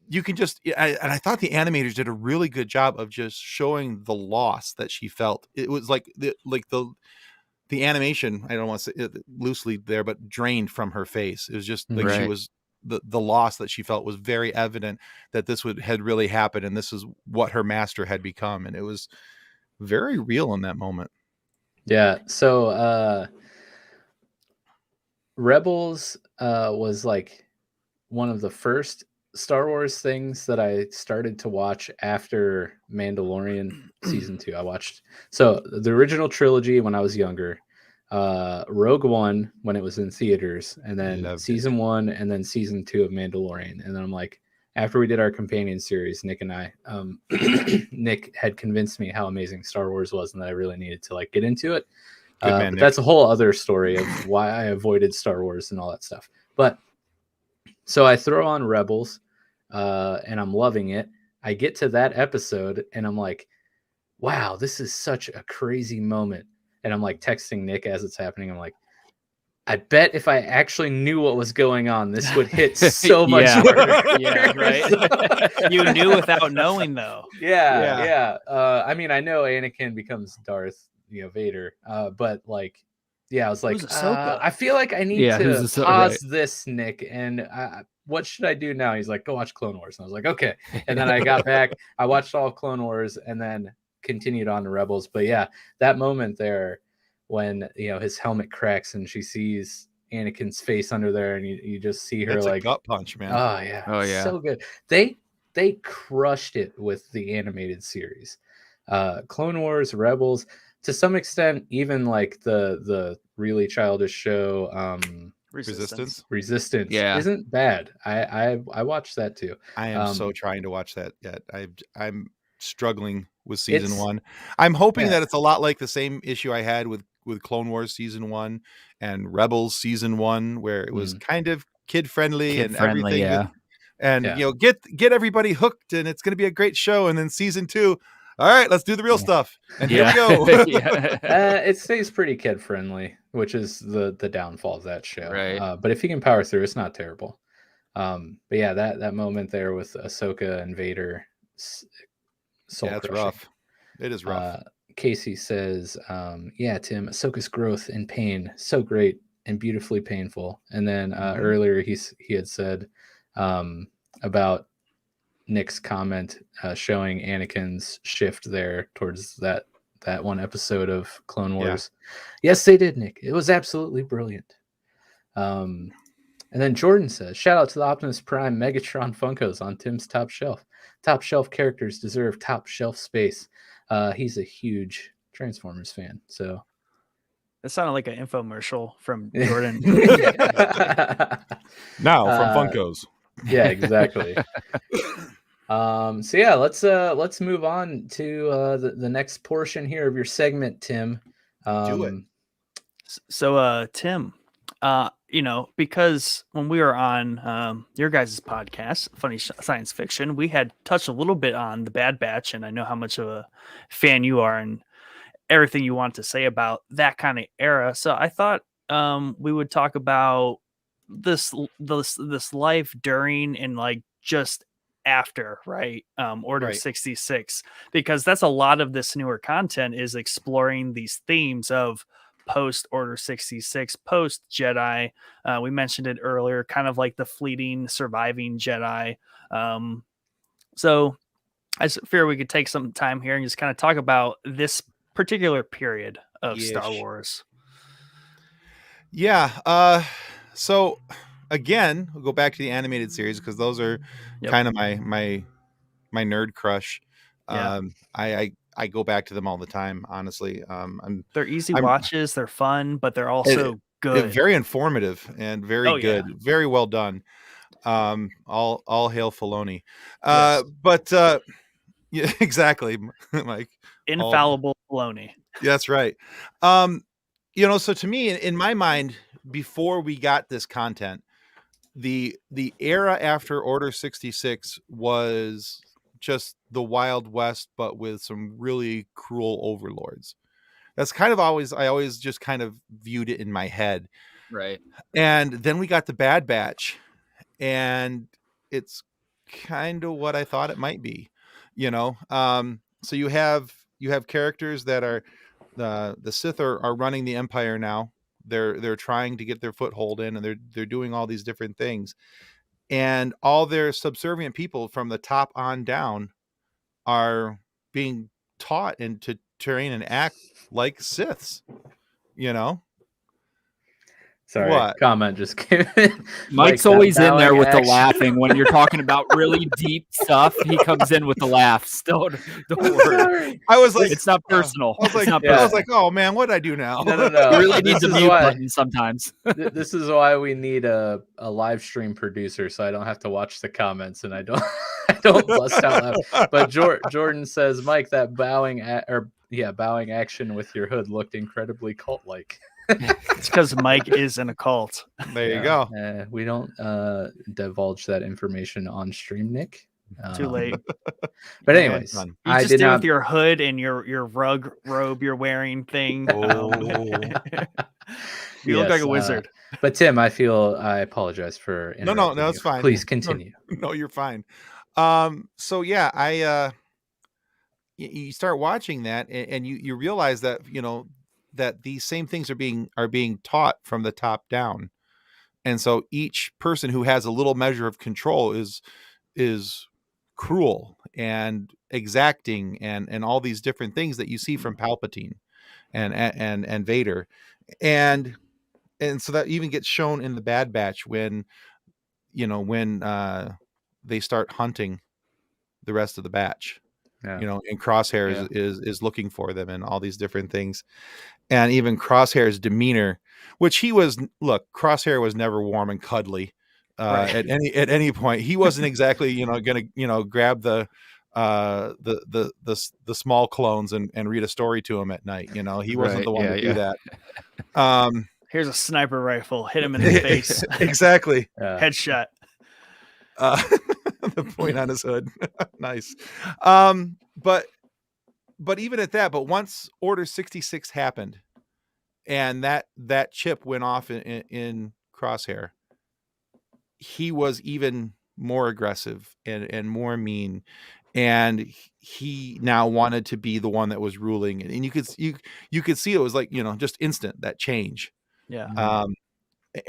[SPEAKER 11] you can just and I thought the animators did a really good job of just showing the loss that she felt. It was like the animation, I don't want to say it loosely there, but drained from her face. It was just like she was the loss that she felt was very evident that this had really happened, and this is what her master had become, and it was very real in that moment.
[SPEAKER 1] Yeah. So Rebels was like one of the first Star Wars things that I started to watch after Mandalorian season 2. I watched the original trilogy when I was younger, Rogue One when it was in theaters, and then season 1 and then season 2 of Mandalorian. And then I'm like, after we did our companion series, Nick and I, Nick had convinced me how amazing Star Wars was and that I really needed to like get into it. But that's a whole other story of why I avoided Star Wars and all that stuff. But so I throw on Rebels, and I'm loving it. I get to that episode, and I'm like, wow, this is such a crazy moment. And I'm like texting Nick as it's happening. I'm like, I bet if I actually knew what was going on, this would hit so much harder.
[SPEAKER 7] Yeah, right. You knew without knowing, though.
[SPEAKER 1] Yeah. I mean, I know Anakin becomes Darth, Vader. But like, I was like, I feel like I need to pause this, Nick, and what should I do now? He's like, go watch Clone Wars. And I was like, okay. And then I got back, I watched all Clone Wars, and then continued on to Rebels. But yeah, that moment there when his helmet cracks and she sees Anakin's face under there, and you just see her like
[SPEAKER 11] a gut punch, man.
[SPEAKER 1] Oh yeah, so good. They crushed it with the animated series, Clone Wars, Rebels, to some extent, even like the really childish show Resistance isn't bad. I watched that too.
[SPEAKER 11] I am so trying to watch that yet. I'm struggling with season 1. I'm hoping that it's a lot like the same issue I had with Clone Wars season 1 and Rebels season 1, where it was kind of kid friendly and everything. Get everybody hooked, and it's going to be a great show. And then season 2, all right, let's do the real stuff. And here we go.
[SPEAKER 1] It stays pretty kid friendly, which is the downfall of that show.
[SPEAKER 9] Right.
[SPEAKER 1] But if you can power through, it's not terrible. But yeah, that moment there with Ahsoka and Vader,
[SPEAKER 11] it's rough. It is rough.
[SPEAKER 1] Casey says, yeah, Tim, Ahsoka's growth and pain, so great and beautifully painful. And then earlier he had said about Nick's comment showing Anakin's shift there towards that one episode of Clone Wars. Yes, they did, Nick. It was absolutely brilliant. And then Jordan says, shout out to the Optimus Prime Megatron Funkos on Tim's top shelf. Top shelf characters deserve top shelf space. He's a huge Transformers fan. So
[SPEAKER 7] that sounded like an infomercial from Jordan.
[SPEAKER 11] Now from Funkos.
[SPEAKER 1] Yeah, exactly. So yeah, let's move on to the next portion here of your segment, Tim.
[SPEAKER 11] Do it.
[SPEAKER 7] So Tim, because when we were on your guys' podcast, Funny Science Fiction, we had touched a little bit on the Bad Batch, and I know how much of a fan you are and everything you want to say about that kind of era. So I thought we would talk about this life during and like just after, right? Order 66, because that's a lot of this newer content is exploring these themes of post Order 66, post Jedi. We mentioned it earlier, kind of like the fleeting surviving Jedi. So I just fear we could take some time here and just kind of talk about this particular period of Star Wars.
[SPEAKER 11] Yeah. So again, we'll go back to the animated series because those are kind of my nerd crush.
[SPEAKER 7] Yeah.
[SPEAKER 11] I go back to them all the time, honestly.
[SPEAKER 7] They're easy watches, they're fun, but they're also good.
[SPEAKER 11] Very informative and very good. Yeah. Very well done. All hail Filoni.
[SPEAKER 7] Yes.
[SPEAKER 11] But yeah, exactly, Mike.
[SPEAKER 7] Infallible Filoni.
[SPEAKER 11] That's right. So to me, in my mind, before we got this content, the era after Order 66 was just the Wild West, but with some really cruel overlords. That's kind of I always just kind of viewed it in my head.
[SPEAKER 9] Right.
[SPEAKER 11] And then we got the Bad Batch, and it's kind of what I thought it might be, so you have characters that are the Sith are running the Empire now. They're trying to get their foothold in, and they're doing all these different things, and all their subservient people from the top on down are being taught and to train and act like Siths,
[SPEAKER 1] Sorry,
[SPEAKER 11] what?
[SPEAKER 1] Comment just came in.
[SPEAKER 9] Mike's always in there with the laughing when you're talking about really deep stuff. He comes in with the laughs. Don't worry.
[SPEAKER 11] I was like,
[SPEAKER 9] it's not personal.
[SPEAKER 11] I was like, oh man, what did I do now?
[SPEAKER 1] No.
[SPEAKER 9] You really need the mute button sometimes.
[SPEAKER 1] This is why we need a live stream producer, so I don't have to watch the comments and I don't bust out laughing. But Jordan says, Mike, that bowing action with your hood looked incredibly cult-like.
[SPEAKER 7] It's because Mike is in a cult.
[SPEAKER 11] There you go.
[SPEAKER 1] We don't divulge that information on stream, Nick.
[SPEAKER 7] Too late.
[SPEAKER 1] But anyways,
[SPEAKER 7] you just did with your hood and your rug robe you're wearing thing. You look like a wizard.
[SPEAKER 1] But Tim, I apologize for
[SPEAKER 11] no, it's fine.
[SPEAKER 1] Please continue.
[SPEAKER 11] No, you're fine. So yeah, you start watching that and you realize that that these same things are being taught from the top down. And so each person who has a little measure of control is cruel and exacting and all these different things that you see from Palpatine and Vader. And so that even gets shown in the Bad Batch when they start hunting the rest of the batch. Yeah. And Crosshair is looking for them and all these different things. And even Crosshair's demeanor, which Crosshair was never warm and cuddly at any point. He wasn't exactly, gonna, grab the small clones and read a story to him at night. He wasn't the one to do that.
[SPEAKER 7] Here's a sniper rifle. Hit him in the face.
[SPEAKER 11] Exactly.
[SPEAKER 7] Headshot.
[SPEAKER 11] The point on his hood. Nice. But even at that, once Order 66 happened and that chip went off in Crosshair, he was even more aggressive and more mean. And he now wanted to be the one that was ruling. And you could see it was like, just instant, that change.
[SPEAKER 7] Yeah.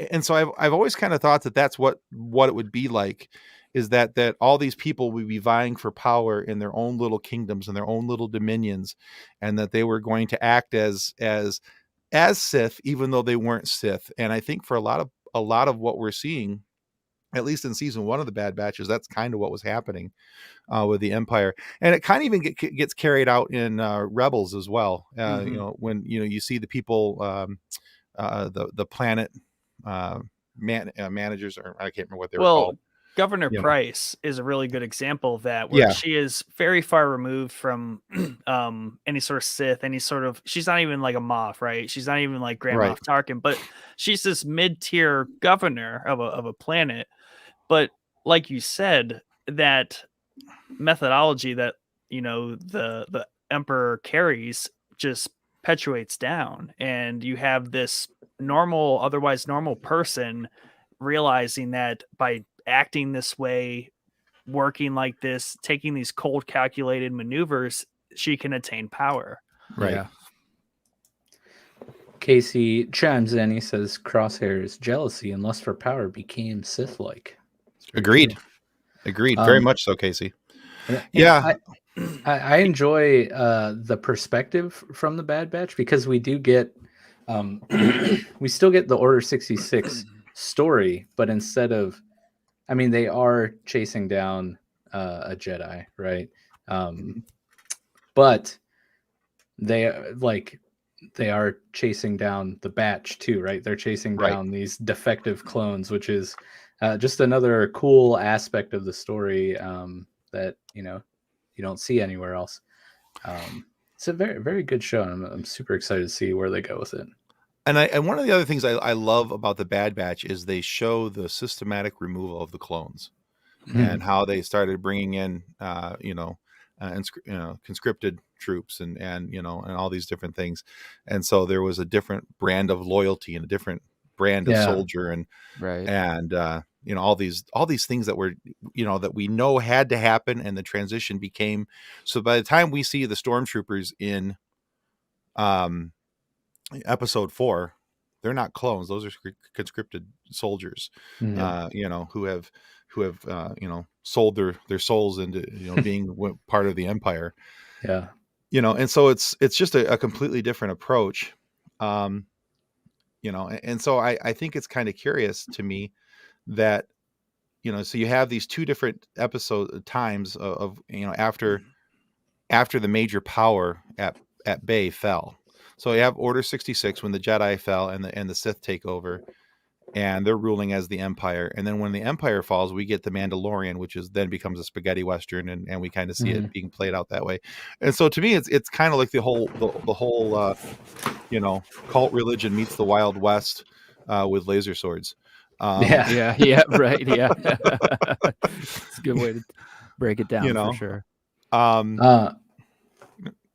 [SPEAKER 11] And so I've always kind of thought that that's what it would be like, is that all these people would be vying for power in their own little kingdoms and their own little dominions, and that they were going to act as Sith, even though they weren't Sith. And I think for a lot of what we're seeing, at least in season 1 of the Bad Batches, that's kind of what was happening with the Empire. And it kind of even gets carried out in Rebels as well. When you see the people, the planet managers, or I can't remember what they were called.
[SPEAKER 7] Governor Price is a really good example of that, where she is very far removed from any sort of Sith, she's not even like a Moff, right? She's not even like Grand Moff Tarkin, but she's this mid-tier governor of a planet. But like you said, that methodology that, the Emperor carries just perpetuates down, and you have this otherwise normal person realizing that by acting this way, working like this, taking these cold calculated maneuvers, she can attain power.
[SPEAKER 11] Right. Yeah.
[SPEAKER 1] Casey chimes in. He says Crosshair's jealousy and lust for power became Sith-like.
[SPEAKER 11] Agreed. Very much so, Casey. Yeah.
[SPEAKER 1] I enjoy the perspective from the Bad Batch, because we do get we still get the Order 66 story, but instead of, I mean, they are chasing down a Jedi, right? But they are chasing down the Batch too, right? They're chasing down these defective clones, which is just another cool aspect of the story that you don't see anywhere else. It's a very, very good show, and I'm super excited to see where they go with it.
[SPEAKER 11] And one of the other things I love about the Bad Batch is they show the systematic removal of the clones and how they started bringing in, conscripted troops and all these different things. And so there was a different brand of loyalty and a different brand of soldier and all these things that were, that we know had to happen, and the transition became. So by the time we see the Stormtroopers in, episode 4, they're not clones; those are conscripted soldiers, who have sold their souls into being part of the Empire. And so it's just a completely different approach, and so I think it's kind of curious to me that so you have these two different episode times of after the major power at Bay fell. So you have Order 66 when the Jedi fell and the Sith take over, and they're ruling as the Empire. And then when the Empire falls, we get the Mandalorian, which then becomes a spaghetti western, and we kind of see it being played out that way. And so to me, it's kind of like the whole cult religion meets the Wild West with laser swords.
[SPEAKER 9] Right. Yeah. It's a good way to break it down, for sure.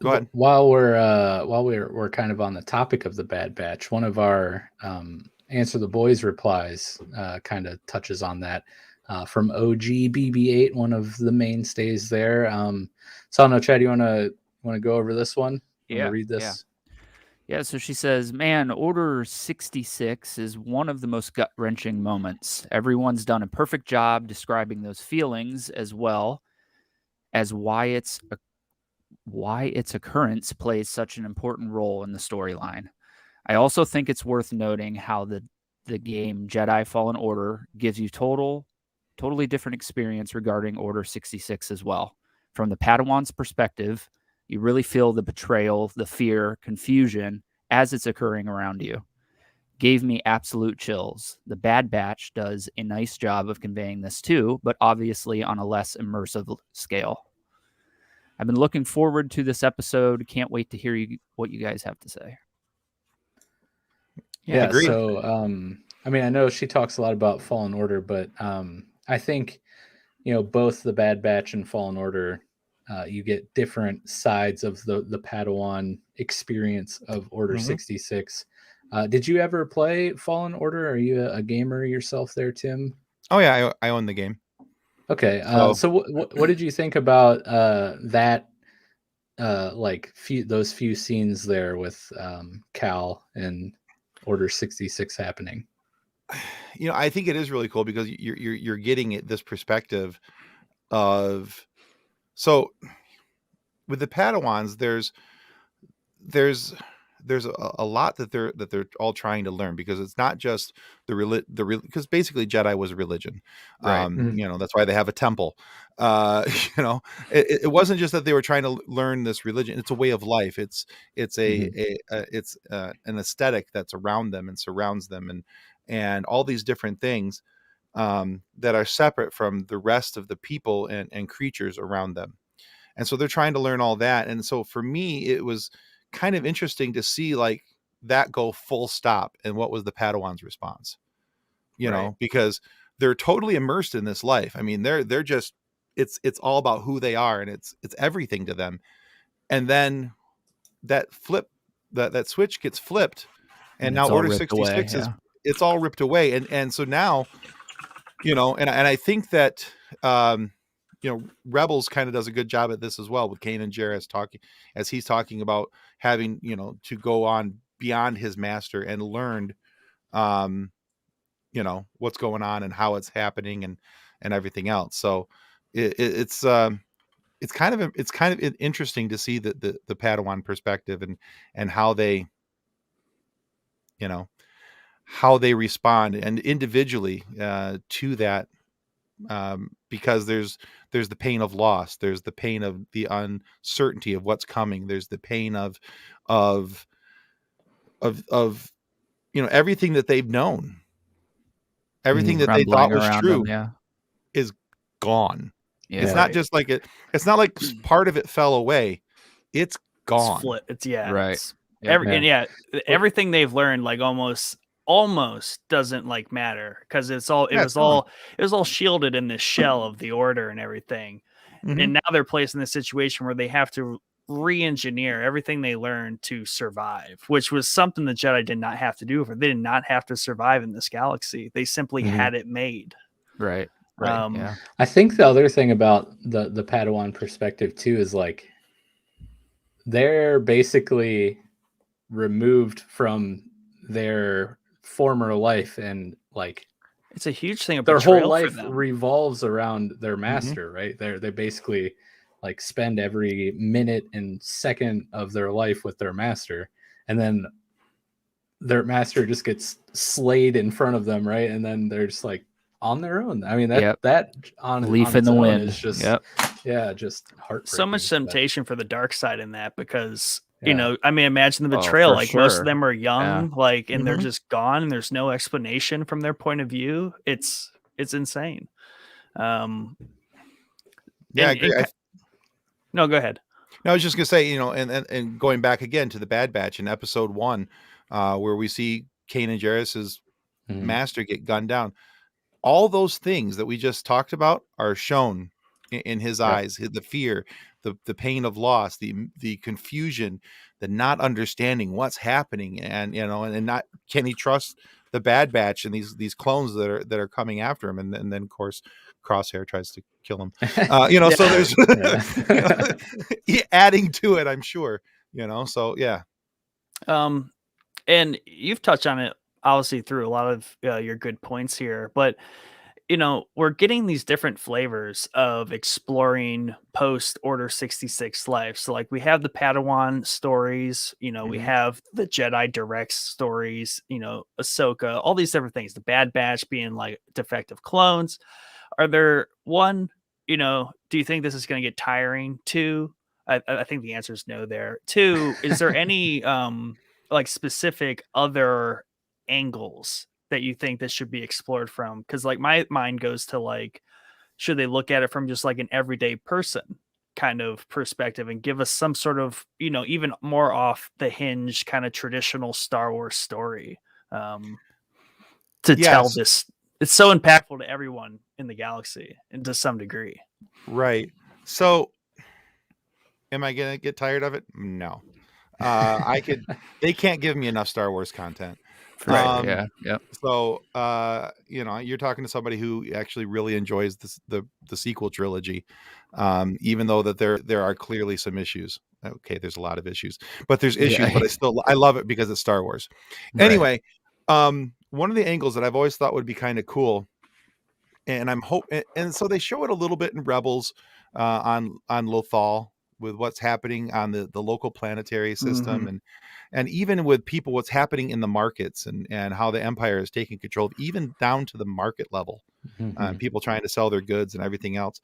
[SPEAKER 11] Go ahead.
[SPEAKER 1] While we're kind of on the topic of the Bad Batch, one of our Answer the Boys replies kind of touches on that from OG BB8, one of the mainstays there. So I don't know, Chad, you want to go over this one? Read this.
[SPEAKER 9] Yeah, so she says, man, Order 66 is one of the most gut-wrenching moments. Everyone's done a perfect job describing those feelings, as well as why its occurrence plays such an important role in the storyline. I also think it's worth noting how the game Jedi Fallen Order gives you totally different experience regarding Order 66 as well. From the Padawan's perspective, you really feel the betrayal, the fear, confusion as it's occurring around you. Gave me absolute chills. The Bad Batch does a nice job of conveying this too, but obviously on a less immersive scale. I've been looking forward to this episode. Can't wait to hear what you guys have to say.
[SPEAKER 1] Yeah, agreed. So, I mean, I know she talks a lot about Fallen Order, but I think, both the Bad Batch and Fallen Order, you get different sides of the Padawan experience of Order 66. Did you ever play Fallen Order? Are you a gamer yourself there, Tim?
[SPEAKER 11] Oh, yeah, I own the game.
[SPEAKER 1] Okay, so what did you think about that? Those few scenes there with Cal and Order 66 happening.
[SPEAKER 11] I think it is really cool because you're getting this perspective of, so with the Padawans, there's a lot that they're all trying to learn, because it's not just because basically Jedi was a religion, right? That's why they have a temple. It wasn't just that they were trying to learn this religion; it's a way of life. It's an aesthetic that's around them and surrounds them, and all these different things that are separate from the rest of the people and creatures around them. And so they're trying to learn all that. And so for me, it was kind of interesting to see that go full stop. And what was the Padawan's response? Because they're totally immersed in this life. I mean, they're just, it's all about who they are, and it's everything to them. And then that switch gets flipped, and now Order 66 it's all ripped away. And so now, and I think that, Rebels kind of does a good job at this as well, with Kanan Jarrus as he's talking about having, to go on beyond his master and learned, what's going on and how it's happening and everything else. So it's it's kind of interesting to see the Padawan perspective and how they, how they respond and individually to that, because there's the pain of loss, there's the pain of the uncertainty of what's coming, there's the pain of everything that they've known, everything that they thought was true is gone. Yeah. It's not just like it's not like part of it fell away. It's gone.
[SPEAKER 7] It's
[SPEAKER 9] right.
[SPEAKER 7] It's, everything they've learned like almost doesn't like matter, because it was all shielded in this shell of the Order and everything. Mm-hmm. And now they're placed in this situation where they have to re-engineer everything they learned to survive, which was something the Jedi did not have to do. They did not have to survive in this galaxy. They simply had it made.
[SPEAKER 9] Right. Yeah.
[SPEAKER 1] I think the other thing about the Padawan perspective too is like they're basically removed from their former life, and like
[SPEAKER 7] it's a huge thing.
[SPEAKER 1] Their whole life revolves around their master, right? They basically like spend every minute and second of their life with their master, and then their master just gets slayed in front of them, right? And then they're just like on their own. I mean, that on
[SPEAKER 9] leaf in the wind
[SPEAKER 1] is just just heartbreaking.
[SPEAKER 7] So much temptation for the dark side in that, because I mean, imagine the betrayal. Like most of them are young, like, and they're just gone, and there's no explanation from their point of view. It's insane.
[SPEAKER 11] I agree.
[SPEAKER 7] No, go ahead.
[SPEAKER 11] No, I was just gonna say, and going back again to the Bad Batch in episode 1, where we see Kanan Jarrus's master get gunned down. All those things that we just talked about are shown in his eyes, the fear, the pain of loss, the confusion, the not understanding what's happening, and not, can he trust the Bad Batch and these clones that are coming after him, and then of course Crosshair tries to kill him. So there's adding to it, I'm sure. So yeah.
[SPEAKER 7] And you've touched on it obviously through a lot of your good points here, but we're getting these different flavors of exploring post Order 66 life. So like we have the Padawan stories, we have the Jedi direct stories, Ahsoka, all these different things, the Bad Batch being like defective clones. Are there do you think this is going to get tiring? 2, I think the answer is no there. 2, is there any like specific other angles that you think this should be explored from? Because like my mind goes to like, should they look at it from just like an everyday person kind of perspective and give us some sort of even more off the hinge kind of traditional Star Wars story to tell this? It's so impactful to everyone in the galaxy, and to some degree.
[SPEAKER 11] Right. So am I gonna get tired of it? No. They can't give me enough Star Wars content.
[SPEAKER 9] Right.
[SPEAKER 11] So you're talking to somebody who actually really enjoys the sequel trilogy, even though that there are clearly some issues. Okay, there's a lot of issues, but there's issues. But I love it because it's Star Wars. Right. Anyway, one of the angles that I've always thought would be kind of cool, and I'm hoping, and so they show it a little bit in Rebels on Lothal, with what's happening on the local planetary system, and even with people, what's happening in the markets, and how the Empire is taking control, even down to the market level, people trying to sell their goods and everything else.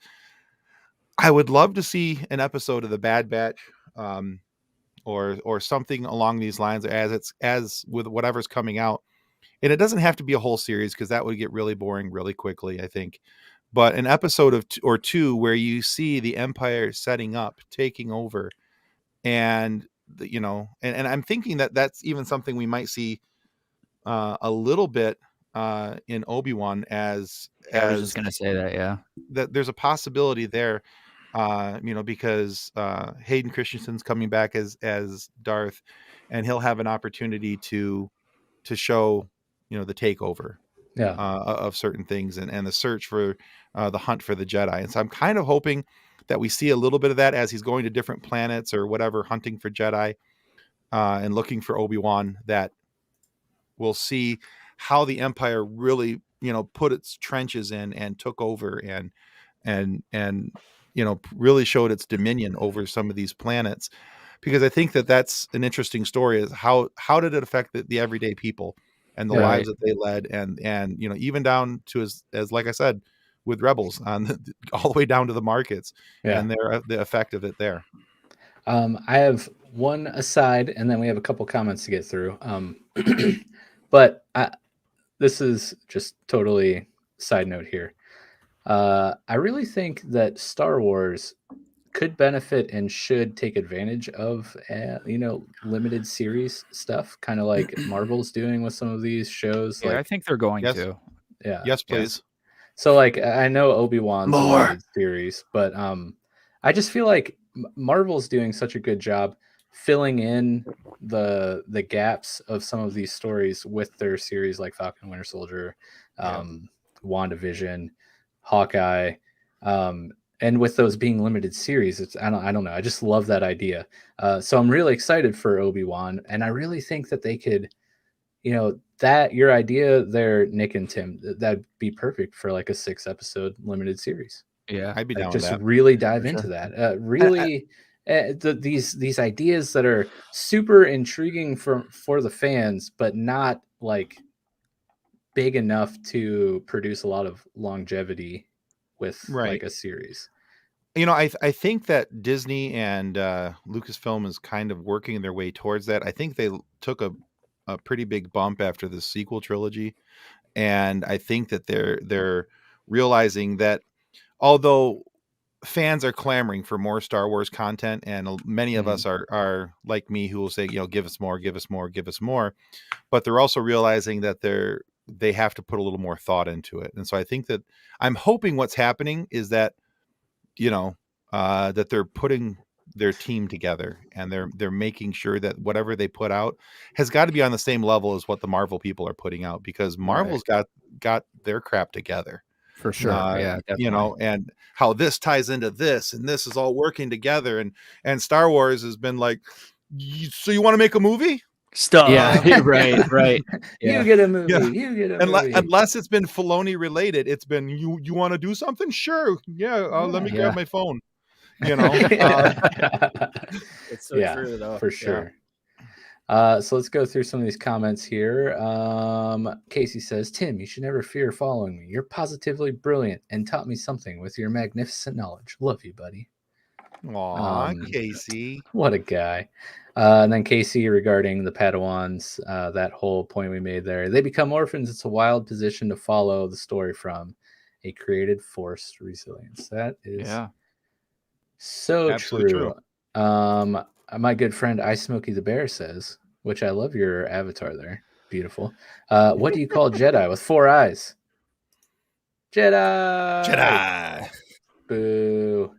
[SPEAKER 11] I would love to see an episode of the Bad Batch, or something along these lines, as with whatever's coming out. And it doesn't have to be a whole series, because that would get really boring really quickly, I think. But an episode or 2 where you see the Empire setting up, taking over, and and I'm thinking that that's even something we might see a little bit in Obi-Wan, as
[SPEAKER 9] I was just gonna say
[SPEAKER 11] that there's a possibility there, because Hayden Christensen's coming back as Darth, and he'll have an opportunity to show the takeover of certain things, and the search for the hunt for the Jedi. And so I'm kind of hoping that we see a little bit of that as he's going to different planets or whatever, hunting for Jedi, and looking for Obi-Wan, that we'll see how the Empire really, put its trenches in and took over and really showed its dominion over some of these planets, because I think that that's an interesting story, is how did it affect the everyday people and the lives that they led, and even down to as like I said, with Rebels on all the way down to the markets and the effect of it there.
[SPEAKER 1] I have one aside, and then we have a couple comments to get through. But this is just totally side note here. I really think that Star Wars could benefit and should take advantage of, limited series stuff, kind of like Marvel's doing with some of these shows.
[SPEAKER 9] Yeah, I think they're going to.
[SPEAKER 1] Yeah.
[SPEAKER 11] Yes, please.
[SPEAKER 1] So, like, I know Obi-Wan's a limited series, but I just feel like Marvel's doing such a good job filling in the gaps of some of these stories with their series like Falcon and Winter Soldier, WandaVision, Hawkeye, and with those being limited series, I don't know. I just love that idea. So I'm really excited for Obi-Wan, and I really think that they could, that your idea there, Nick and Tim, that'd be perfect for like a 6-episode limited series.
[SPEAKER 9] Yeah,
[SPEAKER 11] I'd be down with that.
[SPEAKER 1] Just really dive into that. Really, these ideas that are super intriguing for the fans, but not like big enough to produce a lot of longevity with like a series.
[SPEAKER 11] I think that Disney and Lucasfilm is kind of working their way towards that. I think they took a pretty big bump after the sequel trilogy, and I think that they're realizing that although fans are clamoring for more Star Wars content, and many of us are like me, who will say, give us more, give us more, give us more, but they're also realizing that they have to put a little more thought into it. And so I think that I'm hoping what's happening is that that they're putting their team together, and they're making sure that whatever they put out has got to be on the same level as what the Marvel people are putting out, because Marvel's got their crap together.
[SPEAKER 9] For sure.
[SPEAKER 11] And how this ties into this, and this is all working together, and Star Wars has been like, so you want to make a movie?
[SPEAKER 7] Stop.
[SPEAKER 9] Yeah, right. Yeah.
[SPEAKER 1] You get a movie. You get a movie.
[SPEAKER 11] Unless it's been Filoni related, it's been you want to do something? Sure. Let me grab my phone.
[SPEAKER 9] It's so true, though.
[SPEAKER 1] For sure. So let's go through some of these comments here. Casey says, Tim, you should never fear following me. You're positively brilliant and taught me something with your magnificent knowledge. Love you, buddy.
[SPEAKER 11] Aw, Casey.
[SPEAKER 1] What a guy. And then Casey, regarding the Padawans, that whole point we made there. They become orphans. It's a wild position to follow the story from. A created forced resilience. That is so
[SPEAKER 11] Absolutely
[SPEAKER 1] true. My good friend I Smokey the Bear says, which I love your avatar there. Beautiful. What do you call Jedi with 4 eyes? Jedi. Boo.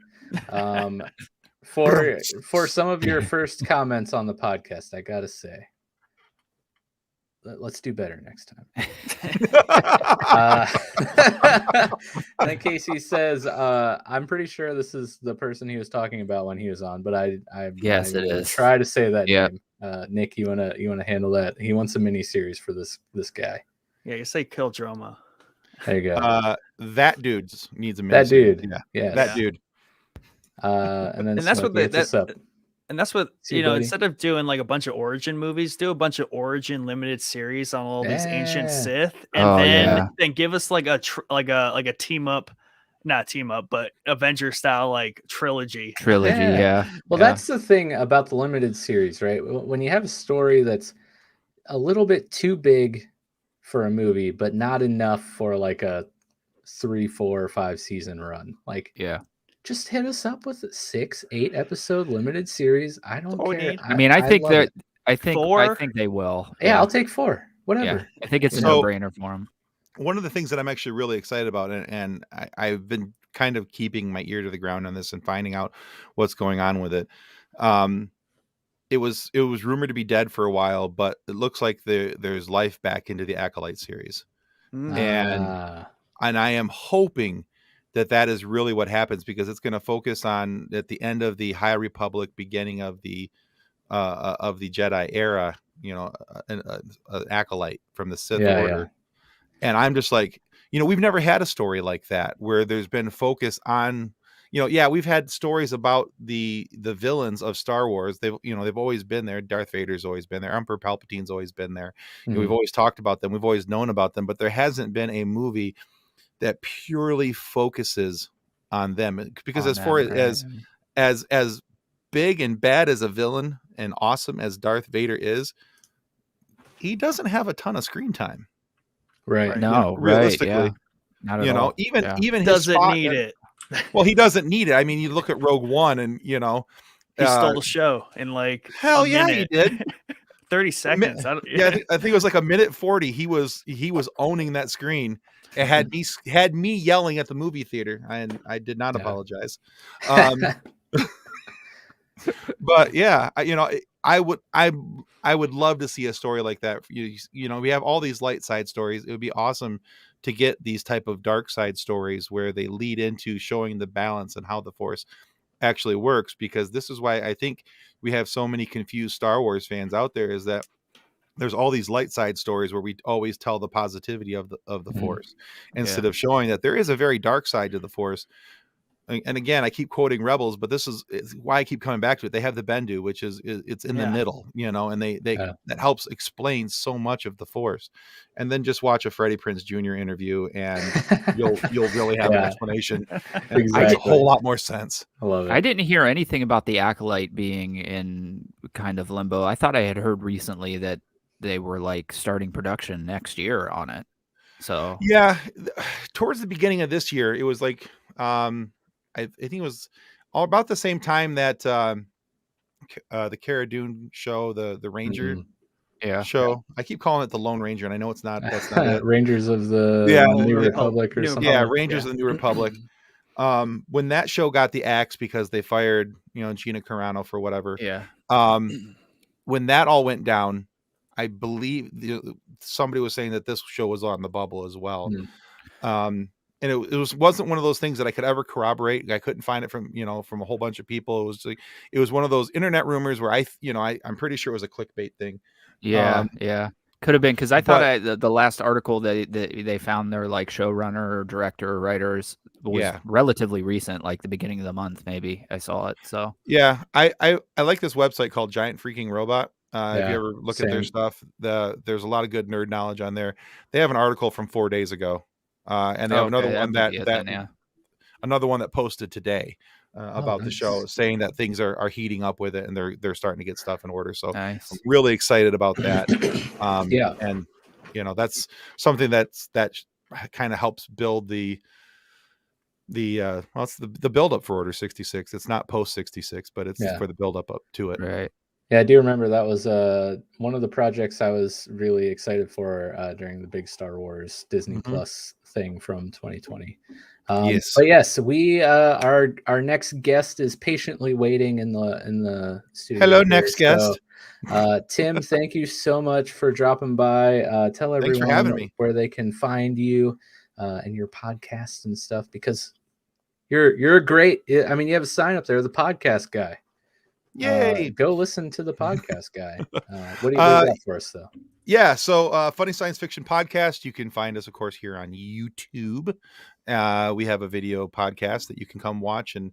[SPEAKER 1] For some of your first comments on the podcast, I gotta say, let's do better next time. And then Casey says, I'm pretty sure this is the person he was talking about when he was on, but I
[SPEAKER 9] yes, it is.
[SPEAKER 1] Try to say that name. Nick, you wanna handle that? He wants a mini series for this guy.
[SPEAKER 7] Yeah, you say Kill Drama.
[SPEAKER 1] There you go.
[SPEAKER 11] That dude needs a mini.
[SPEAKER 1] That dude.
[SPEAKER 11] Yeah. That dude.
[SPEAKER 1] And then
[SPEAKER 7] that's
[SPEAKER 1] Smokey,
[SPEAKER 7] and that's what
[SPEAKER 1] See, buddy?
[SPEAKER 7] Instead of doing like a bunch of origin movies, do a bunch of origin limited series on all these ancient Sith, and then give us like a team up, not team up, but Avenger style like trilogy.
[SPEAKER 1] Well, that's the thing about the limited series, right? When you have a story that's a little bit too big for a movie, but not enough for like a 3, 4, or 5 season run, just hit us up with a 6-8 episode limited series. I don't care.
[SPEAKER 9] I think they will.
[SPEAKER 1] Yeah, I'll take 4. Whatever.
[SPEAKER 9] Yeah, I think it's a no-brainer for them.
[SPEAKER 11] One of the things that I'm actually really excited about, and I've been kind of keeping my ear to the ground on this and finding out what's going on with it. It was rumored to be dead for a while, but it looks like there's life back into the Acolyte series, and I am hoping that is really what happens, because it's going to focus on at the end of the High Republic, beginning of the Jedi era, an Acolyte from the Sith Order. And I'm just like, we've never had a story like that where there's been focus on, we've had stories about the villains of Star Wars. They've always been there. Darth Vader's always been there. Emperor Palpatine's always been there. We've always talked about them. We've always known about them, but there hasn't been a movie that purely focuses on them, because as far as big and bad as a villain and awesome as Darth Vader is, he doesn't have a ton of screen time.
[SPEAKER 1] Right.
[SPEAKER 9] No,
[SPEAKER 11] realistically,
[SPEAKER 9] right, yeah. Not at all.
[SPEAKER 11] Even his
[SPEAKER 7] doesn't need it.
[SPEAKER 11] Well, he doesn't need it. I mean, you look at Rogue One, and
[SPEAKER 7] he stole the show in like
[SPEAKER 11] hell yeah,
[SPEAKER 7] minute.
[SPEAKER 11] he did.
[SPEAKER 7] 30 seconds.
[SPEAKER 11] I think it was like a minute 40. He was owning that screen. It had me yelling at the movie theater, and I did not apologize. But yeah, I would love to see a story like that. We have all these light side stories. It would be awesome to get these type of dark side stories where they lead into showing the balance and how the Force actually works, because this is why I think we have so many confused Star Wars fans out there, is that there's all these light side stories where we always tell the positivity of the Force instead of showing that there is a very dark side to the Force. And again, I keep quoting Rebels, but this is why I keep coming back to it. They have the Bendu, which it's in the middle, and they that helps explain so much of the Force. And then just watch a Freddie Prinze Jr. interview, and you'll really have an explanation. And it makes a whole lot more sense.
[SPEAKER 1] I love it.
[SPEAKER 9] I didn't hear anything about the Acolyte being in kind of limbo. I thought I had heard recently that they were like starting production next year on it. So
[SPEAKER 11] yeah, towards the beginning of this year, it was like I think it was all about the same time that the Cara Dune show, the Ranger show. I keep calling it the Lone Ranger, and I know it's not. That's not it.
[SPEAKER 1] Rangers of the New Republic or something.
[SPEAKER 11] Yeah, Rangers of the New Republic. When that show got the axe because they fired Gina Carano for whatever.
[SPEAKER 9] Yeah.
[SPEAKER 11] When that all went down, I believe somebody was saying that this show was on the bubble as well. And it wasn't one of those things that I could ever corroborate. I couldn't find it from a whole bunch of people. It was one of those internet rumors where I'm pretty sure it was a clickbait thing.
[SPEAKER 9] Yeah. Could have been, because I thought the last article that they found their like showrunner or director or writers was relatively recent, like the beginning of the month, maybe I saw it. So
[SPEAKER 11] yeah, I like this website called Giant Freaking Robot. If you ever look at their stuff, there's a lot of good nerd knowledge on there. They have an article from 4 days ago. And they have another one another one that posted today about the show, saying that things are heating up with it, and they're starting to get stuff in order. So
[SPEAKER 9] nice.
[SPEAKER 11] I'm really excited about that. And that's something that kind of helps build the build up for Order 66. It's not post 66, but it's for the build up to it.
[SPEAKER 9] Right.
[SPEAKER 1] Yeah, I do remember that was one of the projects I was really excited for during the big Star Wars Disney Plus thing from 2020.
[SPEAKER 11] Yes.
[SPEAKER 1] But yes, we our next guest is patiently waiting in the studio.
[SPEAKER 11] Hello, next guest.
[SPEAKER 1] Tim, thank you so much for dropping by. Tell everyone where they can find you and your podcast and stuff, because you're great. I mean, you have a sign up there, the podcast guy.
[SPEAKER 11] Yay!
[SPEAKER 1] Go listen to the podcast guy. What do you got for us, though?
[SPEAKER 11] Yeah, so Funny Science Fiction Podcast. You can find us, of course, here on YouTube. We have a video podcast that you can come watch, and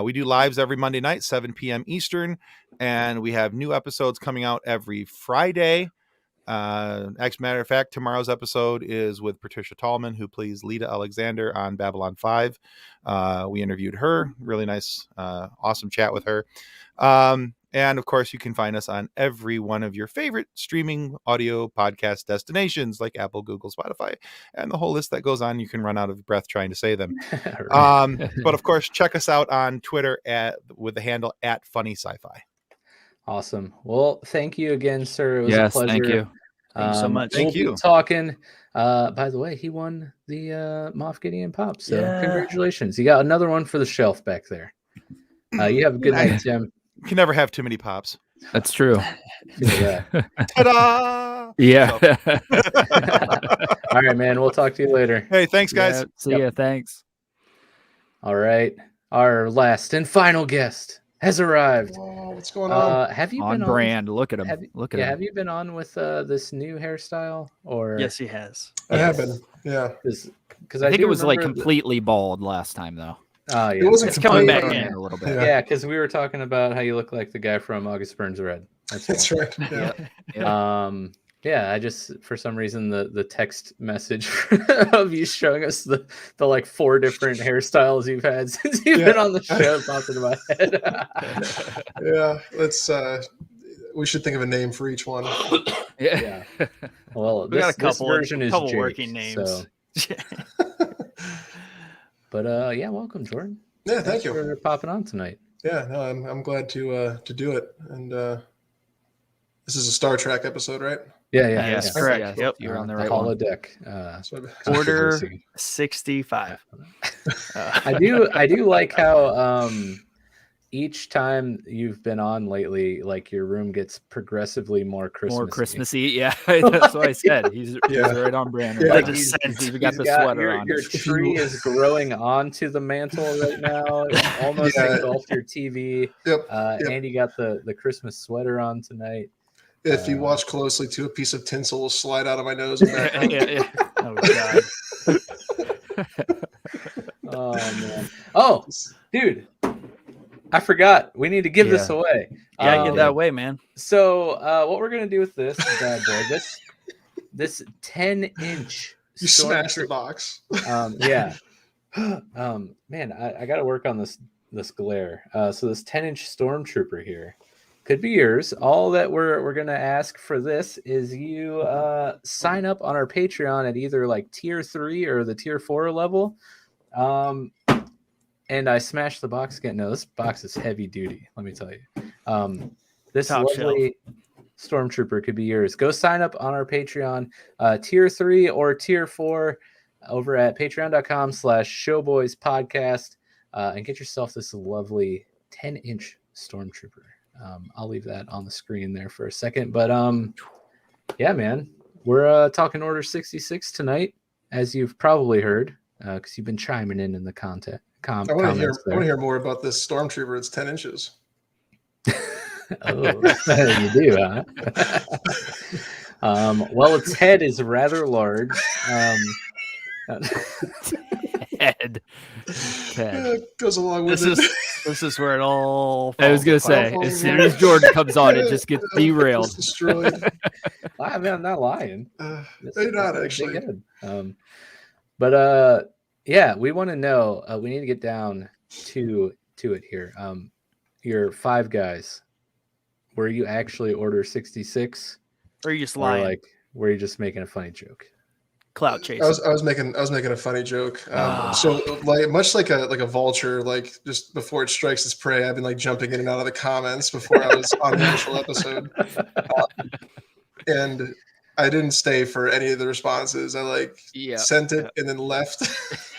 [SPEAKER 11] we do lives every Monday night, 7 p.m. Eastern, and we have new episodes coming out every Friday. As a matter of fact, tomorrow's episode is with Patricia Tallman, who plays Lita Alexander on Babylon 5. We interviewed her. Really nice, awesome chat with her. And of course, you can find us on every one of your favorite streaming audio podcast destinations like Apple, Google, Spotify, and the whole list that goes on. You can run out of breath trying to say them. But of course, check us out on Twitter with the handle @FunnySci-Fi.
[SPEAKER 1] Awesome. Well, thank you again, sir. It was a pleasure.
[SPEAKER 9] Thank you.
[SPEAKER 7] Thanks so much.
[SPEAKER 11] Thank you.
[SPEAKER 1] Be talking. By the way, he won the Moff Gideon Pop. So congratulations. You got another one for the shelf back there. You have a good night, Tim.
[SPEAKER 11] You can never have too many pops.
[SPEAKER 9] That's true.
[SPEAKER 1] Yeah.
[SPEAKER 11] Ta-da!
[SPEAKER 9] Yeah.
[SPEAKER 1] All right, man. We'll talk to you later.
[SPEAKER 11] Hey, thanks, guys.
[SPEAKER 9] Yeah, see ya. Thanks.
[SPEAKER 1] All right. Our last and final guest has arrived.
[SPEAKER 12] Whoa, what's going on?
[SPEAKER 1] Have you
[SPEAKER 9] on
[SPEAKER 1] been
[SPEAKER 9] brand? Look at him. Look at him.
[SPEAKER 1] Have you been on with this new hairstyle? Or
[SPEAKER 7] yes, he has.
[SPEAKER 12] I have been. Yeah.
[SPEAKER 1] Because
[SPEAKER 9] I think it was like completely bald last time, though.
[SPEAKER 1] Oh, yeah.
[SPEAKER 12] It wasn't
[SPEAKER 7] It's coming back
[SPEAKER 12] complete.
[SPEAKER 7] in
[SPEAKER 9] a little bit.
[SPEAKER 1] Yeah, because we were talking about how you look like the guy from August Burns Red.
[SPEAKER 12] That's right. Yeah.
[SPEAKER 1] Yeah, I just for some reason the text message of you showing us the like 4 different hairstyles you've had since you've been on the show popped into my head.
[SPEAKER 12] Yeah, let's we should think of a name for each one.
[SPEAKER 1] Yeah. Well,
[SPEAKER 7] We got a
[SPEAKER 1] this
[SPEAKER 7] couple
[SPEAKER 1] version is Jake,
[SPEAKER 7] working names.
[SPEAKER 1] So. But yeah, welcome, Jordan.
[SPEAKER 12] Yeah, thank you
[SPEAKER 1] for popping on tonight.
[SPEAKER 12] Yeah, no, I'm glad to do it. And this is a Star Trek episode, right?
[SPEAKER 1] Yeah,
[SPEAKER 7] yes, correct. Yep,
[SPEAKER 9] you're on the right
[SPEAKER 1] holodeck.
[SPEAKER 7] Order 65.
[SPEAKER 1] I do like how each time you've been on lately, like your room gets progressively more Christmassy.
[SPEAKER 9] More Christmassy, yeah. That's what I said. He's right on brand.
[SPEAKER 1] Yeah,
[SPEAKER 9] Like he's even got the sweater on.
[SPEAKER 1] Your tree is growing onto the mantle right now. It's almost engulfed your TV.
[SPEAKER 12] Yep.
[SPEAKER 1] And you got the Christmas sweater on tonight.
[SPEAKER 12] If you watch closely, too, a piece of tinsel will slide out of my nose.
[SPEAKER 7] Yeah. Oh God.
[SPEAKER 1] Oh man. Oh, dude. I forgot. We need to give this away.
[SPEAKER 7] Yeah, give that away, man.
[SPEAKER 1] So what we're gonna do with this bad boy, this 10-inch.
[SPEAKER 12] You smashed the box.
[SPEAKER 1] Yeah. Man, I got to work on this glare. So this 10-inch Stormtrooper here could be yours. All that we're gonna ask for this is you sign up on our Patreon at either like tier 3 or the tier 4 level. And I smashed the box again. No, this box is heavy duty. Let me tell you. This
[SPEAKER 7] Top
[SPEAKER 1] lovely Stormtrooper could be yours. Go sign up on our Patreon, tier 3 or tier 4, over at patreon.com/showboyspodcast, and get yourself this lovely 10-inch Stormtrooper. I'll leave that on the screen there for a second. But yeah, man, we're talking Order 66 tonight, as you've probably heard, because you've been chiming in the content.
[SPEAKER 12] I want to hear more about this Stormtrooper. It's 10 inches.
[SPEAKER 1] Oh, you do, huh? Well, its head is rather large.
[SPEAKER 9] Head.
[SPEAKER 12] Goes along with it.
[SPEAKER 7] This is where it all.
[SPEAKER 9] I was gonna say, as soon as Jordan comes on, it just gets derailed.
[SPEAKER 12] It's destroyed.
[SPEAKER 1] I'm not lying.
[SPEAKER 12] You're not actually.
[SPEAKER 1] Good. But yeah, we want to know. We need to get down to it here. Your 5 guys. Were you actually Order 66?
[SPEAKER 7] Or are you just lying?
[SPEAKER 1] Or like, were you just making a funny joke?
[SPEAKER 7] Clout chasing.
[SPEAKER 12] I was making a funny joke. So like much like a vulture, like just before it strikes its prey, I've been like jumping in and out of the comments before I was on the actual episode, and I didn't stay for any of the responses. I sent it and then left.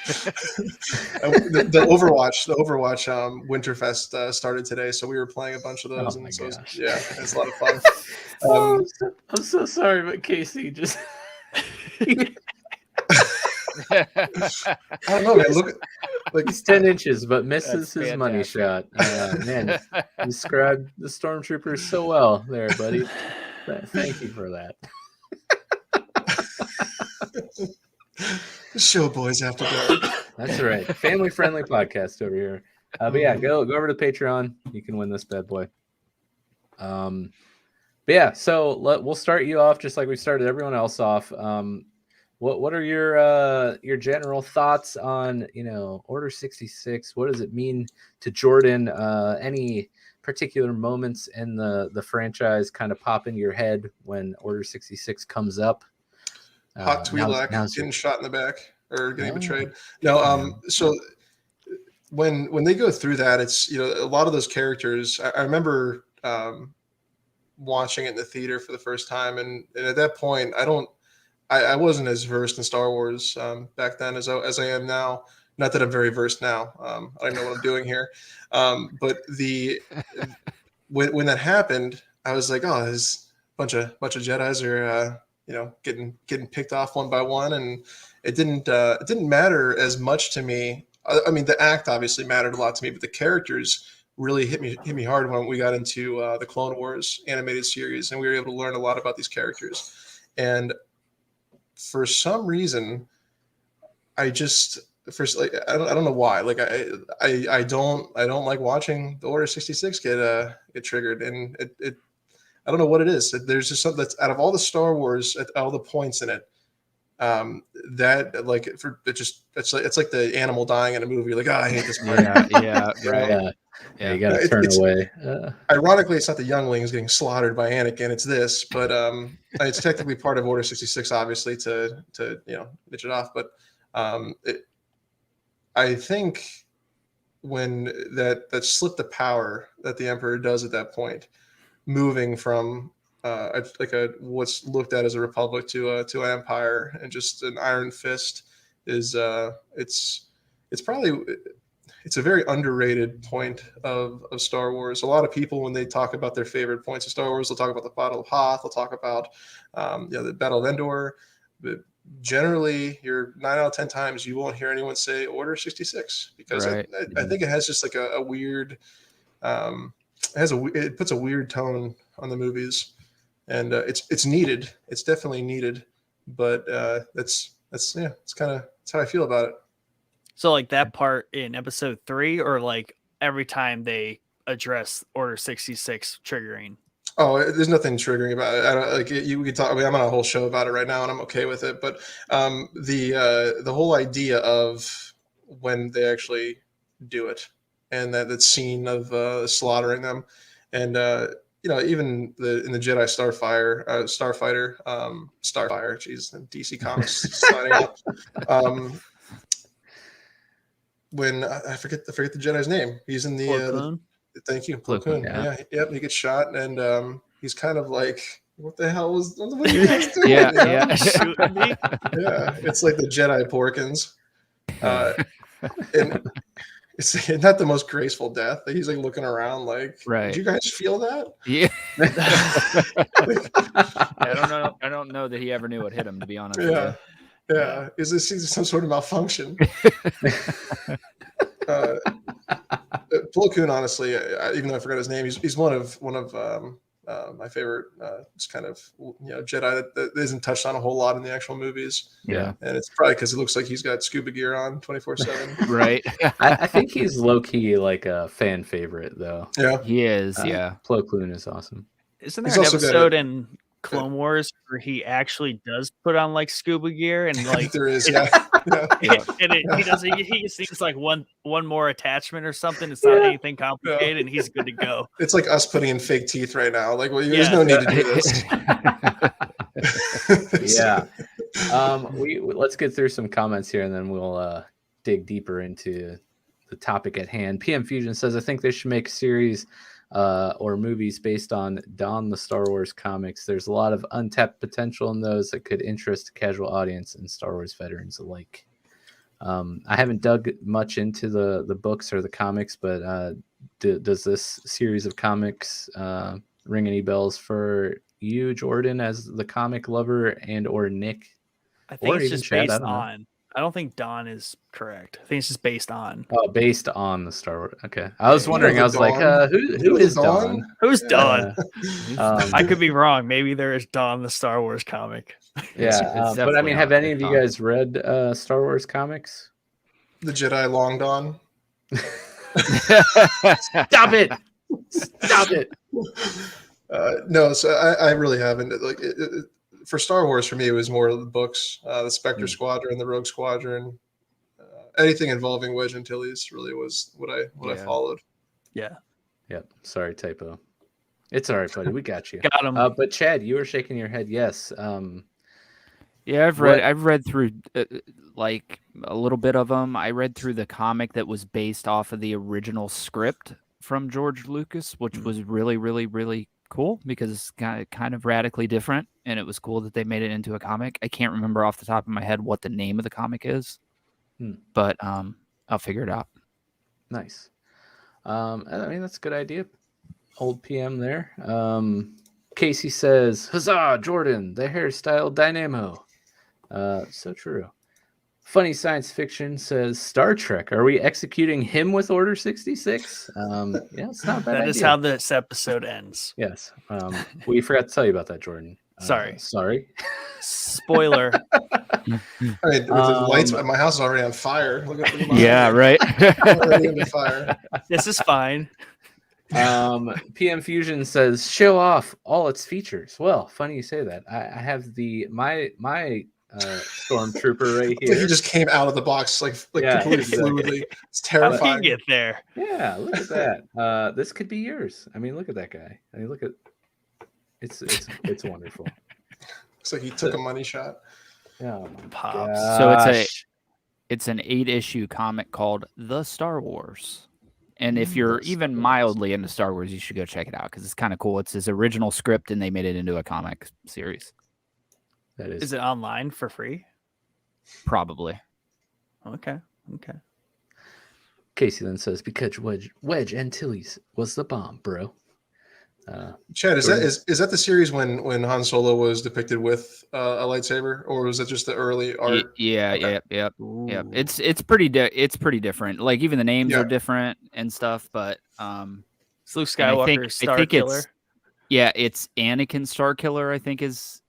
[SPEAKER 12] the Overwatch Winterfest started today, so we were playing a bunch of those, and so it's a lot of fun.
[SPEAKER 1] I'm so sorry, but Casey just.
[SPEAKER 12] I don't know, man. Look, like
[SPEAKER 1] he's 10 inches, but misses his money shot. Man, you described the Stormtroopers so well there, buddy. Thank you for that.
[SPEAKER 12] Show boys after dark.
[SPEAKER 1] That's right. Family-friendly podcast over here. But yeah, go over to Patreon. You can win this bad boy. But yeah, so we'll start you off just like we started everyone else off. What are your general thoughts on Order 66? What does it mean to Jordan? Any particular moments in the franchise kind of pop into your head when Order 66 comes up?
[SPEAKER 12] Hot Twi'lek getting shot in the back or getting betrayed. No, so when they go through that, it's a lot of those characters. I remember watching it in the theater for the first time, and at that point, I wasn't as versed in Star Wars back then as I am now. Not that I'm very versed now. I don't know what I'm doing here. But when that happened, I was like, oh, there's a bunch of Jedis are getting picked off one by one, and it didn't matter as much to me. I mean, the act obviously mattered a lot to me, but the characters really hit me hard when we got into the Clone Wars animated series, and we were able to learn a lot about these characters. And for some reason, I just first, like I don't know why. Like I don't like watching the Order 66 get triggered, and it I don't know what it is. There's just something that's out of all the Star Wars, at all the points in it. That like it's like the animal dying in a movie. You're like, I hate this part.
[SPEAKER 9] Yeah, right.
[SPEAKER 1] Yeah, you gotta turn away.
[SPEAKER 12] Ironically, it's not the younglings getting slaughtered by Anakin. It's this, but it's technically part of Order 66, obviously, to nitch it off. But I think when that slip to power that the Emperor does at that point, moving from what's looked at as a republic to an empire and just an iron fist is it's a very underrated point of Star Wars. A lot of people, when they talk about their favorite points of Star Wars, they'll talk about the Battle of Hoth, they'll talk about the Battle of Endor. But generally, 9 out of 10 times you won't hear anyone say Order 66, because I think it has just like a weird it puts a weird tone on the movies, and it's needed. It's definitely needed, but that's how I feel about it.
[SPEAKER 7] So like that part in episode 3, or like every time they address Order 66 triggering?
[SPEAKER 12] Oh, there's nothing triggering about it. I don't like it. We could talk. I mean, I'm on a whole show about it right now, and I'm okay with it. But the whole idea of when they actually do it, and that scene of slaughtering them, and even in the Jedi Starfighter, geez, DC Comics signing up. When I forget the Jedi's name, he's in the thank you, Plo Koon. Yeah, he gets shot, and he's kind of like, what the hell what are you guys doing? Yeah, shooting me. Yeah, it's like the Jedi Porkins, and it's not the most graceful death. He's like looking around, like, did you guys feel that?
[SPEAKER 9] Yeah. I don't know that he ever knew what hit him, to be honest.
[SPEAKER 12] Yeah. Is this some sort of malfunction? Plo Koon, honestly, even though I forgot his name, he's one of my favorite kind of Jedi that isn't touched on a whole lot in the actual movies.
[SPEAKER 1] Yeah,
[SPEAKER 12] and it's probably because it looks like he's got scuba gear on 24/7.
[SPEAKER 9] Right.
[SPEAKER 1] I think he's low key like a fan favorite though.
[SPEAKER 12] Yeah,
[SPEAKER 9] he is. Yeah,
[SPEAKER 1] Plo Koon is awesome.
[SPEAKER 7] Isn't there an episode in Clone Wars where he actually does put on like scuba gear and like
[SPEAKER 12] there is,
[SPEAKER 7] he just needs like one more attachment or something. It's not anything complicated, and he's good to go.
[SPEAKER 12] It's like us putting in fake teeth right now. Like, well, there's no need to do this.
[SPEAKER 1] Yeah. Let's get through some comments here, and then we'll dig deeper into the topic at hand. PMFusion says, I think they should make a series or movies based on Dawn the Star Wars comics. There's a lot of untapped potential in those that could interest a casual audience and Star Wars veterans alike. I haven't dug much into the books or the comics, but does this series of comics ring any bells for you, Jordan, as the comic lover, and or Nick?
[SPEAKER 7] I think it's just based on. I don't think Dawn is correct. I think it's just based on.
[SPEAKER 1] Oh, based on the Star Wars. Okay, I was wondering. I was like, who is Dawn?
[SPEAKER 7] Who's Dawn? I could be wrong. Maybe there is Dawn the Star Wars comic.
[SPEAKER 1] Yeah, but I mean, have any of you guys read Star Wars comics?
[SPEAKER 12] The Jedi Long Dawn.
[SPEAKER 1] Stop it! Stop it!
[SPEAKER 12] No, so I really haven't. Like for Star Wars, for me, it was more of the books, the Spectre Squadron, the Rogue Squadron, anything involving Wedge Antilles really was what I followed.
[SPEAKER 7] Yeah.
[SPEAKER 1] Yep. Sorry, typo. It's all right, buddy. We got you.
[SPEAKER 7] Got him.
[SPEAKER 1] But Chad, you were shaking your head. Yes.
[SPEAKER 9] Yeah, I've read through like a little bit of them. I read through the comic that was based off of the original script from George Lucas, which was really, really, really cool because it's kind of radically different, and it was cool that they made it into a comic. I can't remember off the top of my head what the name of the comic is, but I'll figure it out.
[SPEAKER 1] Nice. I mean, that's a good idea. Old PM there. Casey says, "Huzzah, Jordan, the hairstyle dynamo." So true. Funny Science Fiction says, Star Trek, are we executing him with Order 66? Yeah, it's not a bad
[SPEAKER 7] That is
[SPEAKER 1] idea.
[SPEAKER 7] how this episode ends.
[SPEAKER 1] Yes. We forgot to tell you about that, Jordan.
[SPEAKER 7] Sorry.
[SPEAKER 1] Sorry.
[SPEAKER 7] Spoiler.
[SPEAKER 12] mean, with the lights, my house is already on fire. Look at my
[SPEAKER 9] yeah, right.
[SPEAKER 12] already under fire.
[SPEAKER 7] This is fine.
[SPEAKER 1] PMFusion says show off all its features. Well, funny you say that. I have my Stormtrooper right
[SPEAKER 12] It's
[SPEAKER 1] here.
[SPEAKER 12] like he just came out of the box completely fluidly. It's terrifying.
[SPEAKER 7] How did he get there?
[SPEAKER 1] Yeah, look at that. This could be yours. I mean, look at that guy. I mean, look at it's wonderful.
[SPEAKER 12] Looks like he took a money shot.
[SPEAKER 1] Yeah,
[SPEAKER 7] Pops.
[SPEAKER 9] So it's an 8-issue comic called The Star Wars. And if you're even mildly into Star Wars, you should go check it out because it's kind of cool. It's his original script, and they made it into a comic series.
[SPEAKER 1] That is.
[SPEAKER 7] Is it online for free?
[SPEAKER 9] Probably.
[SPEAKER 7] Okay.
[SPEAKER 1] Casey then says, because Wedge Antilles was the bomb, bro.
[SPEAKER 12] Chad, is that the series when Han Solo was depicted with a lightsaber, or was it just the early art?
[SPEAKER 9] Yeah. It's pretty different. Like even the names are different and stuff. But
[SPEAKER 7] Luke Skywalker, Star Killer.
[SPEAKER 9] It's Anakin Starkiller. I think is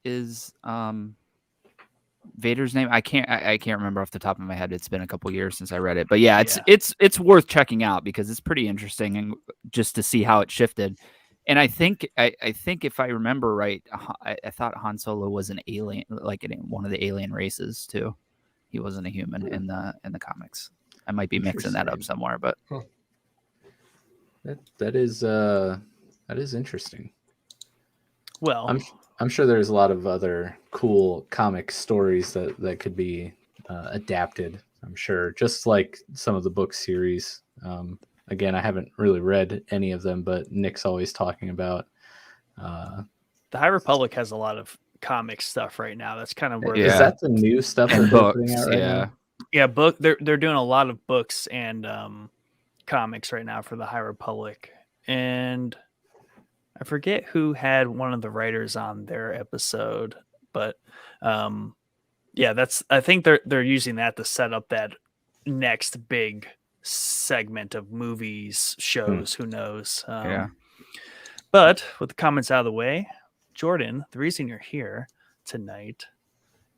[SPEAKER 9] Vader's name. I can't remember off the top of my head. It's been a couple years since I read it. But it's worth checking out because it's pretty interesting and just to see how it shifted. And I think if I remember right, I thought Han Solo was an alien, like one of the alien races too. He wasn't a human in the comics. I might be mixing that up somewhere, but
[SPEAKER 1] that is interesting.
[SPEAKER 7] Well,
[SPEAKER 1] I'm sure there's a lot of other cool comic stories that could be adapted. I'm sure, just like some of the book series. Again, I haven't really read any of them, but Nick's always talking about.
[SPEAKER 7] The High Republic has a lot of comic stuff right now. That's kind of where
[SPEAKER 1] is that the new stuff
[SPEAKER 9] and
[SPEAKER 1] that they're putting out right now?
[SPEAKER 7] Yeah, they're doing a lot of books and comics right now for the High Republic, and I forget who had one of the writers on their episode, but I think they're using that to set up that next big segment of movies, shows, who knows. But with the comments out of the way, Jordan, the reason you're here tonight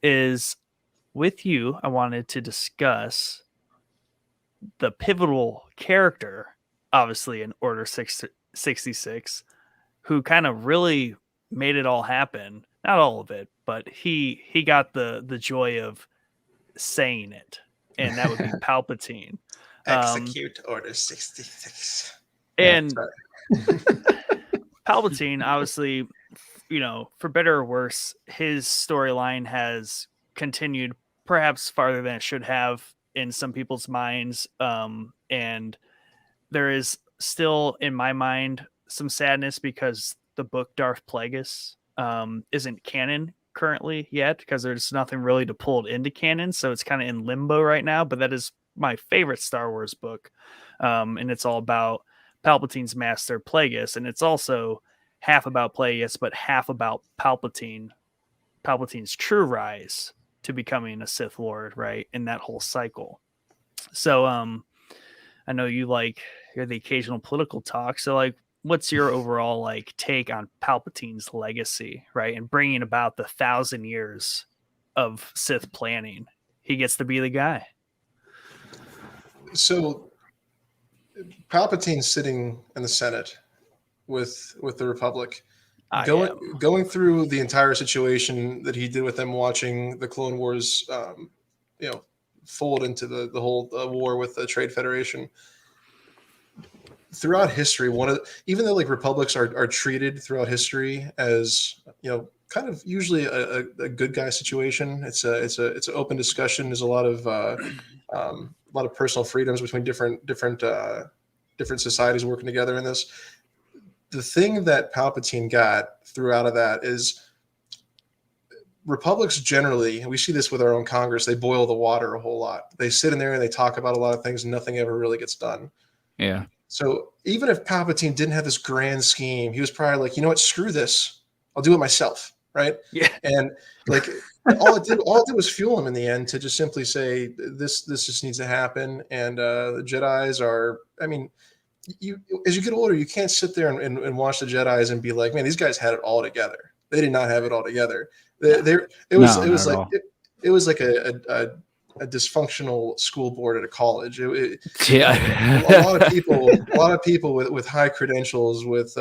[SPEAKER 7] is with you. I wanted to discuss the pivotal character, obviously in Order 66, who kind of really made it all happen. Not all of it, but he got the joy of saying it, and that would be Palpatine.
[SPEAKER 12] Execute Order 66.
[SPEAKER 7] And Palpatine, obviously, for better or worse, his storyline has continued perhaps farther than it should have in some people's minds. And there is still, in my mind, some sadness because the book Darth Plagueis isn't canon currently yet because there's nothing really to pull it into canon. So it's kind of in limbo right now, but that is my favorite Star Wars book. And it's all about Palpatine's master Plagueis. And it's also half about Plagueis, but half about Palpatine's true rise to becoming a Sith Lord, right? In that whole cycle. So I know you're the occasional political talk. So what's your overall take on Palpatine's legacy, right? And bringing about the 1,000 years of Sith planning. He gets to be the guy.
[SPEAKER 12] So Palpatine's sitting in the Senate with the Republic, going through the entire situation that he did with them, watching the Clone Wars, fold into the whole war with the Trade Federation. Throughout history, even though republics are treated throughout history as kind of usually a good guy situation. It's an open discussion. There's a lot of personal freedoms between different societies working together in this. The thing that Palpatine got throughout of that is republics generally, and we see this with our own Congress, they boil the water a whole lot. They sit in there and they talk about a lot of things and nothing ever really gets done.
[SPEAKER 9] Yeah.
[SPEAKER 12] So even if Palpatine didn't have this grand scheme, he was probably like, you know what, screw this. I'll do it myself. Right.
[SPEAKER 7] Yeah.
[SPEAKER 12] And all it did was fuel him in the end to just simply say, this just needs to happen. And the Jedis are, as you get older, you can't sit there and watch the Jedis and be like, man, these guys had it all together. They did not have it all together. It it was like a dysfunctional school board at a college.
[SPEAKER 9] Yeah.
[SPEAKER 12] A lot of people with high credentials with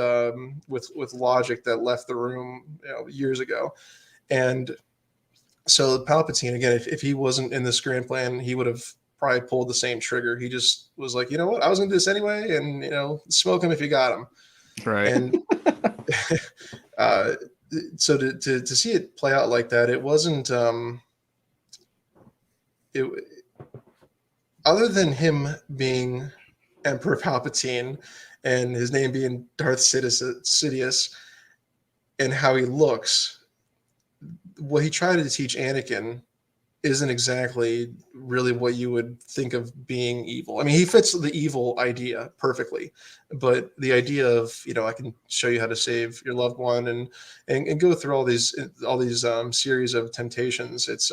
[SPEAKER 12] logic that left the room, years ago. And so Palpatine, again, if he wasn't in this grand plan, he would have probably pulled the same trigger. He just was like, you know what, I was gonna do this anyway, and smoke him if you got him.
[SPEAKER 9] Right.
[SPEAKER 12] And so to see it play out like that, it wasn't other than him being Emperor Palpatine and his name being Darth Sidious and how he looks, what he tried to teach Anakin isn't exactly really what you would think of being evil. I mean, he fits the evil idea perfectly, but the idea of, I can show you how to save your loved one and go through all these series of temptations. It's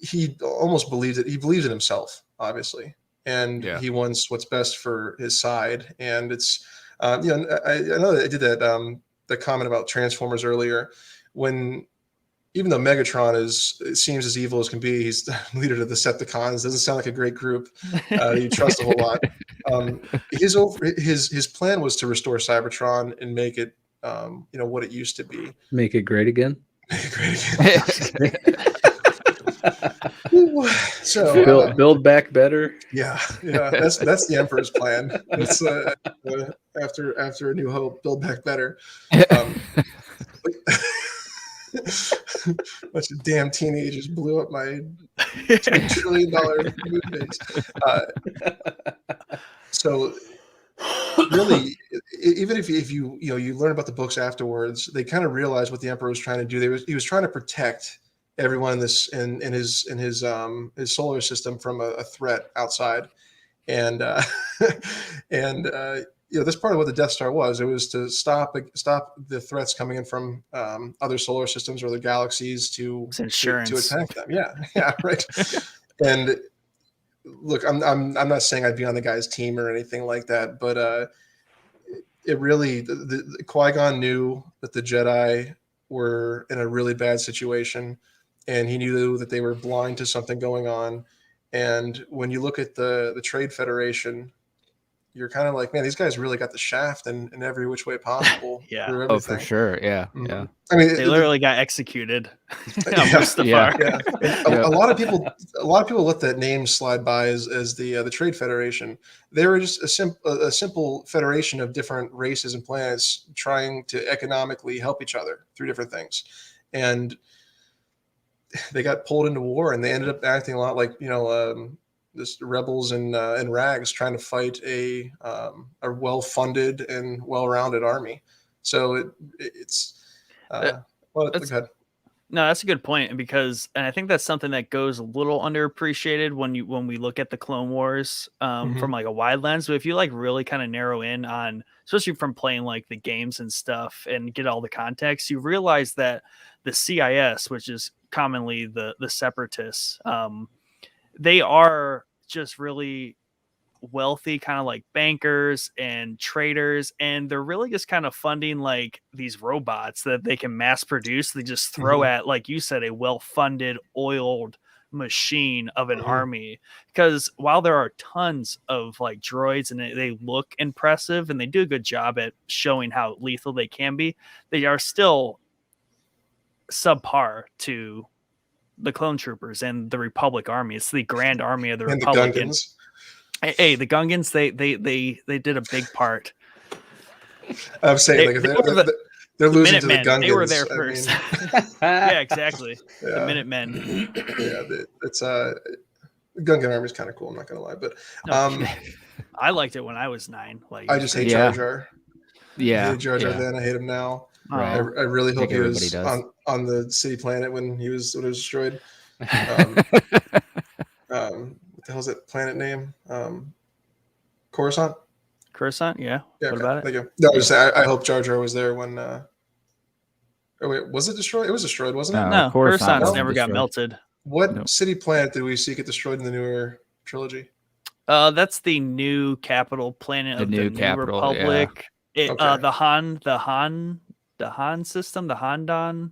[SPEAKER 12] he almost believes it. He believes in himself, obviously, and he wants what's best for his side. And it's I know that I did that comment about Transformers earlier, when even though Megatron seems as evil as can be, he's the leader of the Decepticons. Doesn't sound like a great group you trust a whole lot. His plan was to restore Cybertron and make it what it used to be.
[SPEAKER 1] Make it great again.
[SPEAKER 12] Make it great again. So
[SPEAKER 1] build back better.
[SPEAKER 12] Yeah, that's the Emperor's plan. It's after A New Hope, build back better. Bunch of damn teenagers blew up my $2 trillion moon base. So really, even if you learn about the books afterwards, they kind of realize what the Emperor was trying to do. He was trying to protect everyone in his solar system from a threat outside, and that's part of what the Death Star was. It was to stop the threats coming in from other solar systems or the galaxies to attack them. Yeah, right. And look, I'm not saying I'd be on the guy's team or anything like that, but it really the Qui-Gon knew that the Jedi were in a really bad situation, and he knew that they were blind to something going on. And when you look at the Trade Federation, you're kind of like, man, these guys really got the shaft in every which way possible.
[SPEAKER 7] Yeah.
[SPEAKER 9] Oh, for sure. Yeah.
[SPEAKER 12] Mm-hmm.
[SPEAKER 9] Yeah.
[SPEAKER 12] I mean,
[SPEAKER 7] they literally got executed.
[SPEAKER 12] A lot of people let that name slide by as the Trade Federation. They were just a simple federation of different races and planets trying to economically help each other through different things. And they got pulled into war, and they ended up acting a lot like, this rebels in rags trying to fight a well-funded and well-rounded army. So it's go ahead.
[SPEAKER 7] No, that's a good point, because I think that's something that goes a little underappreciated when we look at the Clone Wars from like a wide lens. But if you like really kind of narrow in on, especially from playing like the games and stuff and get all the context, you realize that the CIS, which is commonly the separatists, they are just really wealthy, kind of like bankers and traders, and they're really just kind of funding like these robots that they can mass produce. They just throw at, like you said, a well-funded, oiled machine of an army. Because while there are tons of like droids and they look impressive and they do a good job at showing how lethal they can be, they are still subpar to the clone troopers and the Republic Army. It's the Grand Army of the Republic. Hey, the Gungans, they did a big part.
[SPEAKER 12] I'm saying they're losing to the Gungans.
[SPEAKER 7] They were there first. Yeah, exactly. Yeah. The Minutemen.
[SPEAKER 12] Yeah, it's the Gungan Army is kind of cool. I'm not gonna lie, but
[SPEAKER 7] I liked it when I was 9. Like,
[SPEAKER 12] I just hate Jar Jar.
[SPEAKER 9] Yeah,
[SPEAKER 12] I hated Jar Jar then. I hate him now. Right. I really hope he was on the city planet when it was destroyed. What the hell is that planet name? Coruscant?
[SPEAKER 7] Coruscant, yeah. What about it?
[SPEAKER 12] Thank you. No, I hope Jar Jar was there when oh wait, was it destroyed? It was destroyed, wasn't it?
[SPEAKER 7] No, Coruscant never got melted.
[SPEAKER 12] What city planet did we see get destroyed in the newer trilogy?
[SPEAKER 7] That's the new capital planet of the new Republic.
[SPEAKER 12] Yeah.
[SPEAKER 7] The Han the Han system, the Handon.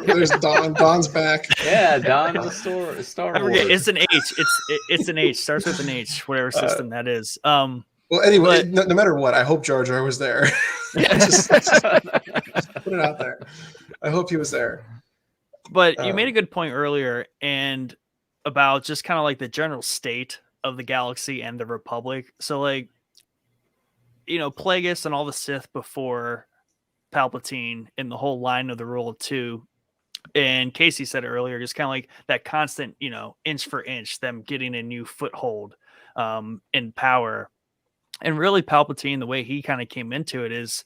[SPEAKER 12] There's Don. Don's back.
[SPEAKER 1] Yeah, Don's a Star
[SPEAKER 7] I forget.
[SPEAKER 1] Wars.
[SPEAKER 7] It's an H. It's an H. Starts with an H. Whatever system that is.
[SPEAKER 12] Well, anyway, no matter what, I hope Jar Jar was there. just put it out there. I hope he was there.
[SPEAKER 7] But you made a good point earlier, and about just kind of like the general state of the galaxy and the Republic. So, like, Plagueis and all the Sith before Palpatine and the whole line of the Rule of Two. And Casey said it earlier, just kind of like that constant, inch for inch, them getting a new foothold in power. And really, Palpatine, the way he kind of came into it is,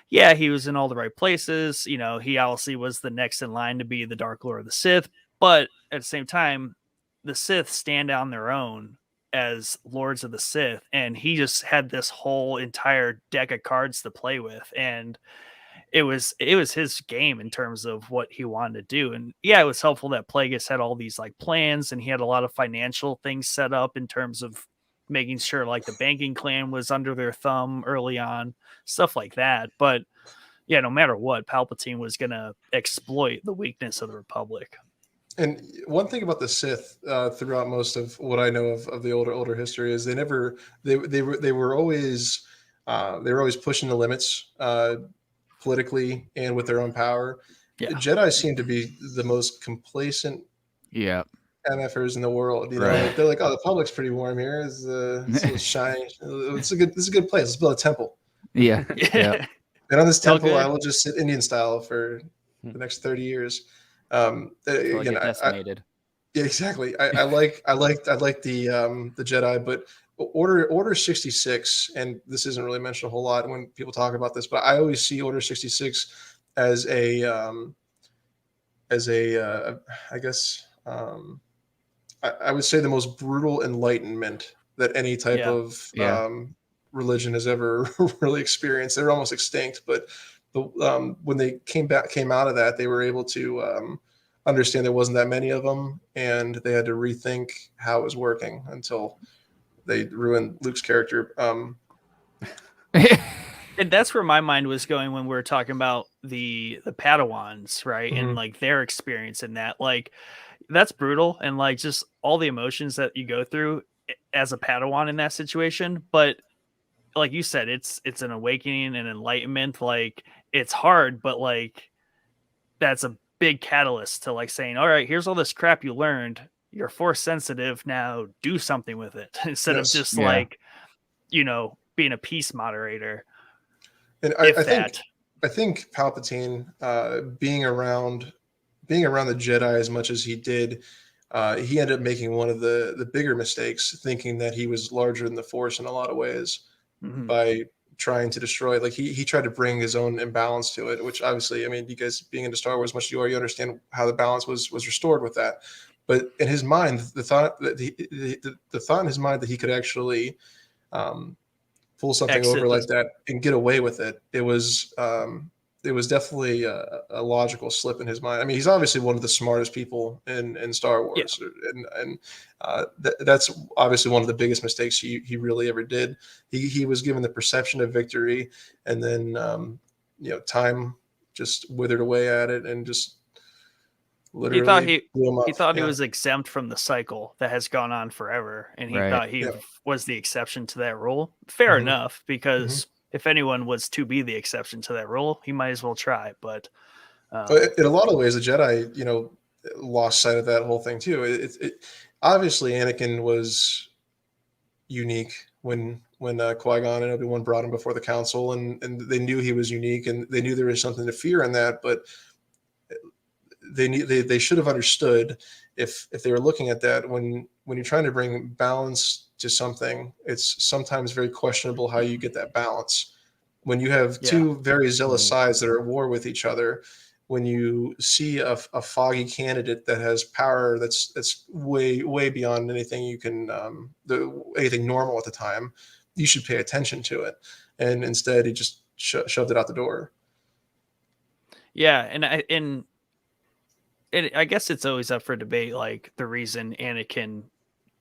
[SPEAKER 7] yeah, he was in all the right places. He obviously was the next in line to be the Dark Lord of the Sith. But at the same time, the Sith stand on their own as Lords of the Sith. And he just had this whole entire deck of cards to play with. And it was his game in terms of what he wanted to do. And yeah, it was helpful that Plagueis had all these like plans, and he had a lot of financial things set up in terms of making sure like the banking clan was under their thumb early on, stuff like that. But yeah, no matter what, Palpatine was going to exploit the weakness of the Republic.
[SPEAKER 12] And one thing about the Sith throughout most of what I know of the older history is they were always pushing the limits politically and with their own power. Yeah. Jedi seem to be the most complacent MFers in the world. Right. They're like, oh, the public's pretty warm here. It's shiny. This is a good place. Let's build a temple.
[SPEAKER 9] Yeah.
[SPEAKER 12] And on this temple, I will just sit Indian style for the next 30 years. Again, decimated. Yeah, exactly. I like the Jedi, but Order 66, and this isn't really mentioned a whole lot when people talk about this, but I always see Order 66 as I guess I would say the most brutal enlightenment that any type of religion has ever really experienced. They're almost extinct, but when they came out of that, they were able to understand there wasn't that many of them, and they had to rethink how it was working until they ruined Luke's character.
[SPEAKER 7] And that's where my mind was going when we were talking about the Padawans, right? Mm-hmm. And like their experience in that, like that's brutal, and like just all the emotions that you go through as a Padawan in that situation. But like you said, it's an awakening and enlightenment. Like it's hard, but like that's a big catalyst to like saying, all right, here's all this crap you learned. You're force sensitive now. Do something with it instead of just like, being a peace moderator.
[SPEAKER 12] And I think Palpatine, being around the Jedi as much as he did, he ended up making one of the bigger mistakes, thinking that he was larger than the Force in a lot of ways by trying to destroy it. Like he tried to bring his own imbalance to it, which obviously, I mean, you guys being into Star Wars as much as you are, you understand how the balance was restored with that. But in his mind, the thought in his mind that he could actually pull something over like that and get away with it, it was definitely a logical slip in his mind. I mean, he's obviously one of the smartest people in Star Wars, and that's obviously one of the biggest mistakes he really ever did. He was given the perception of victory, and then time just withered away at it, and just literally
[SPEAKER 7] he thought he was exempt from the cycle that has gone on forever, and he thought he was the exception to that rule. Fair enough, because if anyone was to be the exception to that rule, he might as well try. But
[SPEAKER 12] in a lot of ways, the Jedi, lost sight of that whole thing too. It obviously Anakin was unique when Qui-Gon and Obi-Wan brought him before the council, and they knew he was unique, and they knew there was something to fear in that, but they should have understood if they were looking at that when you're trying to bring balance to something, it's sometimes very questionable how you get that balance. When you have two very zealous sides that are at war with each other, when you see a foggy candidate that has power that's way beyond anything you can anything normal at the time, you should pay attention to it. And instead, he just shoved it out the door.
[SPEAKER 7] Yeah, and I guess it's always up for debate, like the reason Anakin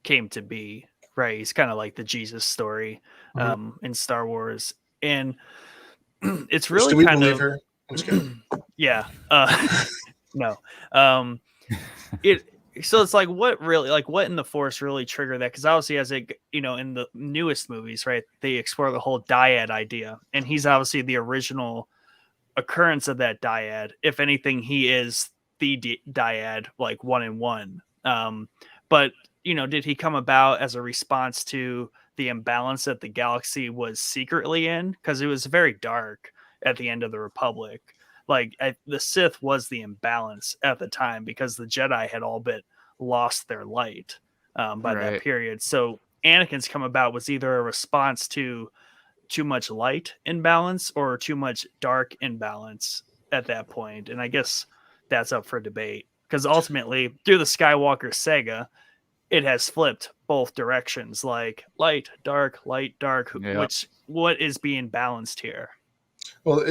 [SPEAKER 7] came to be, right? He's kind of like the Jesus story in Star Wars. And it's really
[SPEAKER 12] Do we
[SPEAKER 7] kind
[SPEAKER 12] believe
[SPEAKER 7] of
[SPEAKER 12] her? I'm just kidding.
[SPEAKER 7] Yeah. No. So it's like what in the Force really triggered that? Because obviously, as in the newest movies, right, they explore the whole dyad idea, and he's obviously the original occurrence of that dyad. If anything, he is the dyad, like 1 and 1. But did he come about as a response to the imbalance that the galaxy was secretly in? Because it was very dark at the end of the Republic. Like the Sith was the imbalance at the time because the Jedi had all but lost their light by that period. So Anakin's come about was either a response to too much light imbalance or too much dark imbalance at that point. And I guess that's up for debate because ultimately through the Skywalker saga, it has flipped both directions, like light, dark, what is being balanced here?
[SPEAKER 12] Well,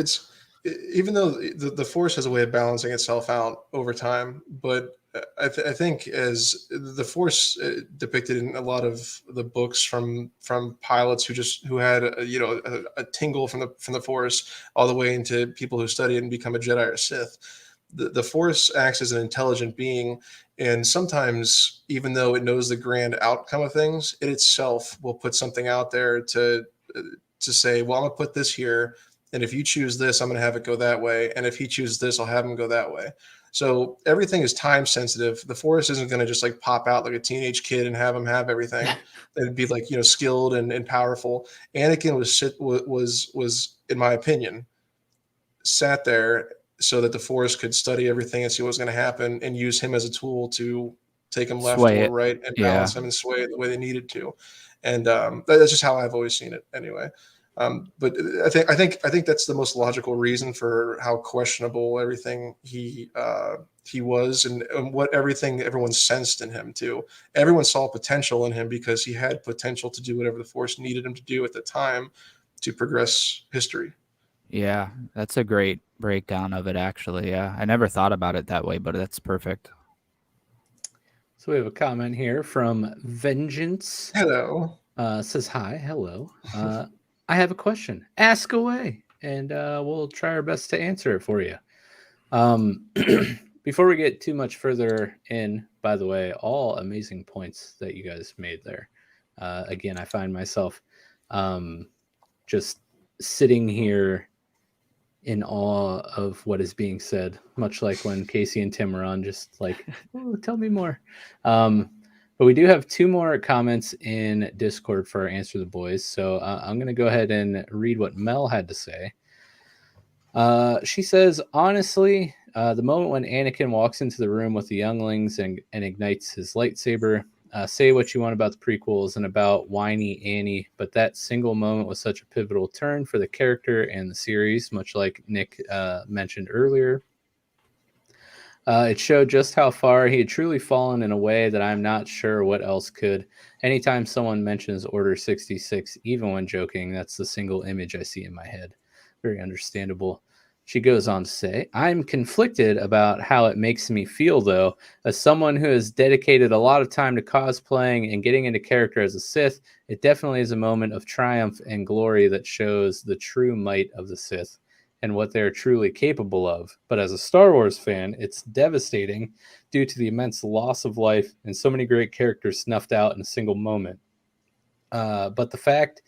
[SPEAKER 12] even though the Force has a way of balancing itself out over time, but I think as the Force depicted in a lot of the books from pilots who had a tingle from the Force all the way into people who study it and become a Jedi or Sith. The Force acts as an intelligent being, and sometimes, even though it knows the grand outcome of things, it itself will put something out there to say, well, I'm gonna put this here. And if you choose this, I'm going to have it go that way. And if he chooses this, I'll have him go that way. So everything is time sensitive. The Force isn't going to just like pop out like a teenage kid and have him have everything. It'd be like, skilled and powerful. Anakin was, in my opinion, sat there so that the Force could study everything and see what was going to happen and use him as a tool to take him left or right and balance him and sway it the way they needed to. And that's just how I've always seen it anyway. But I think that's the most logical reason for how questionable everything he was and what everyone sensed in him too. Everyone saw potential in him because he had potential to do whatever the Force needed him to do at the time to progress history.
[SPEAKER 9] Yeah, that's a great breakdown of it, actually. Yeah, I never thought about it that way, but that's perfect.
[SPEAKER 1] So we have a comment here from Vengeance.
[SPEAKER 12] Hello.
[SPEAKER 1] Says hi. Hello. I have a question. Ask away, and we'll try our best to answer it for you. Before we get too much further in, by the way, all amazing points that you guys made there. Again, I find myself just sitting here in awe of what is being said, much like when Casey and Tim were on, just like, oh, tell me more. But we do have 2 more comments in Discord for our Answer the Boys. So I'm going to go ahead and read what Mel had to say. She says, honestly, the moment when Anakin walks into the room with the younglings and ignites his lightsaber, say what you want about the prequels and about whiny Annie, but that single moment was such a pivotal turn for the character and the series, much like Nick mentioned earlier. It showed just how far he had truly fallen in a way that I'm not sure what else could. Anytime someone mentions Order 66, even when joking, that's the single image I see in my head. Very understandable. She goes on to say, I'm conflicted about how it makes me feel, though. As someone who has dedicated a lot of time to cosplaying and getting into character as a Sith, it definitely is a moment of triumph and glory that shows the true might of the Sith and what they're truly capable of. But as a Star Wars fan, it's devastating due to the immense loss of life and so many great characters snuffed out in a single moment. But the fact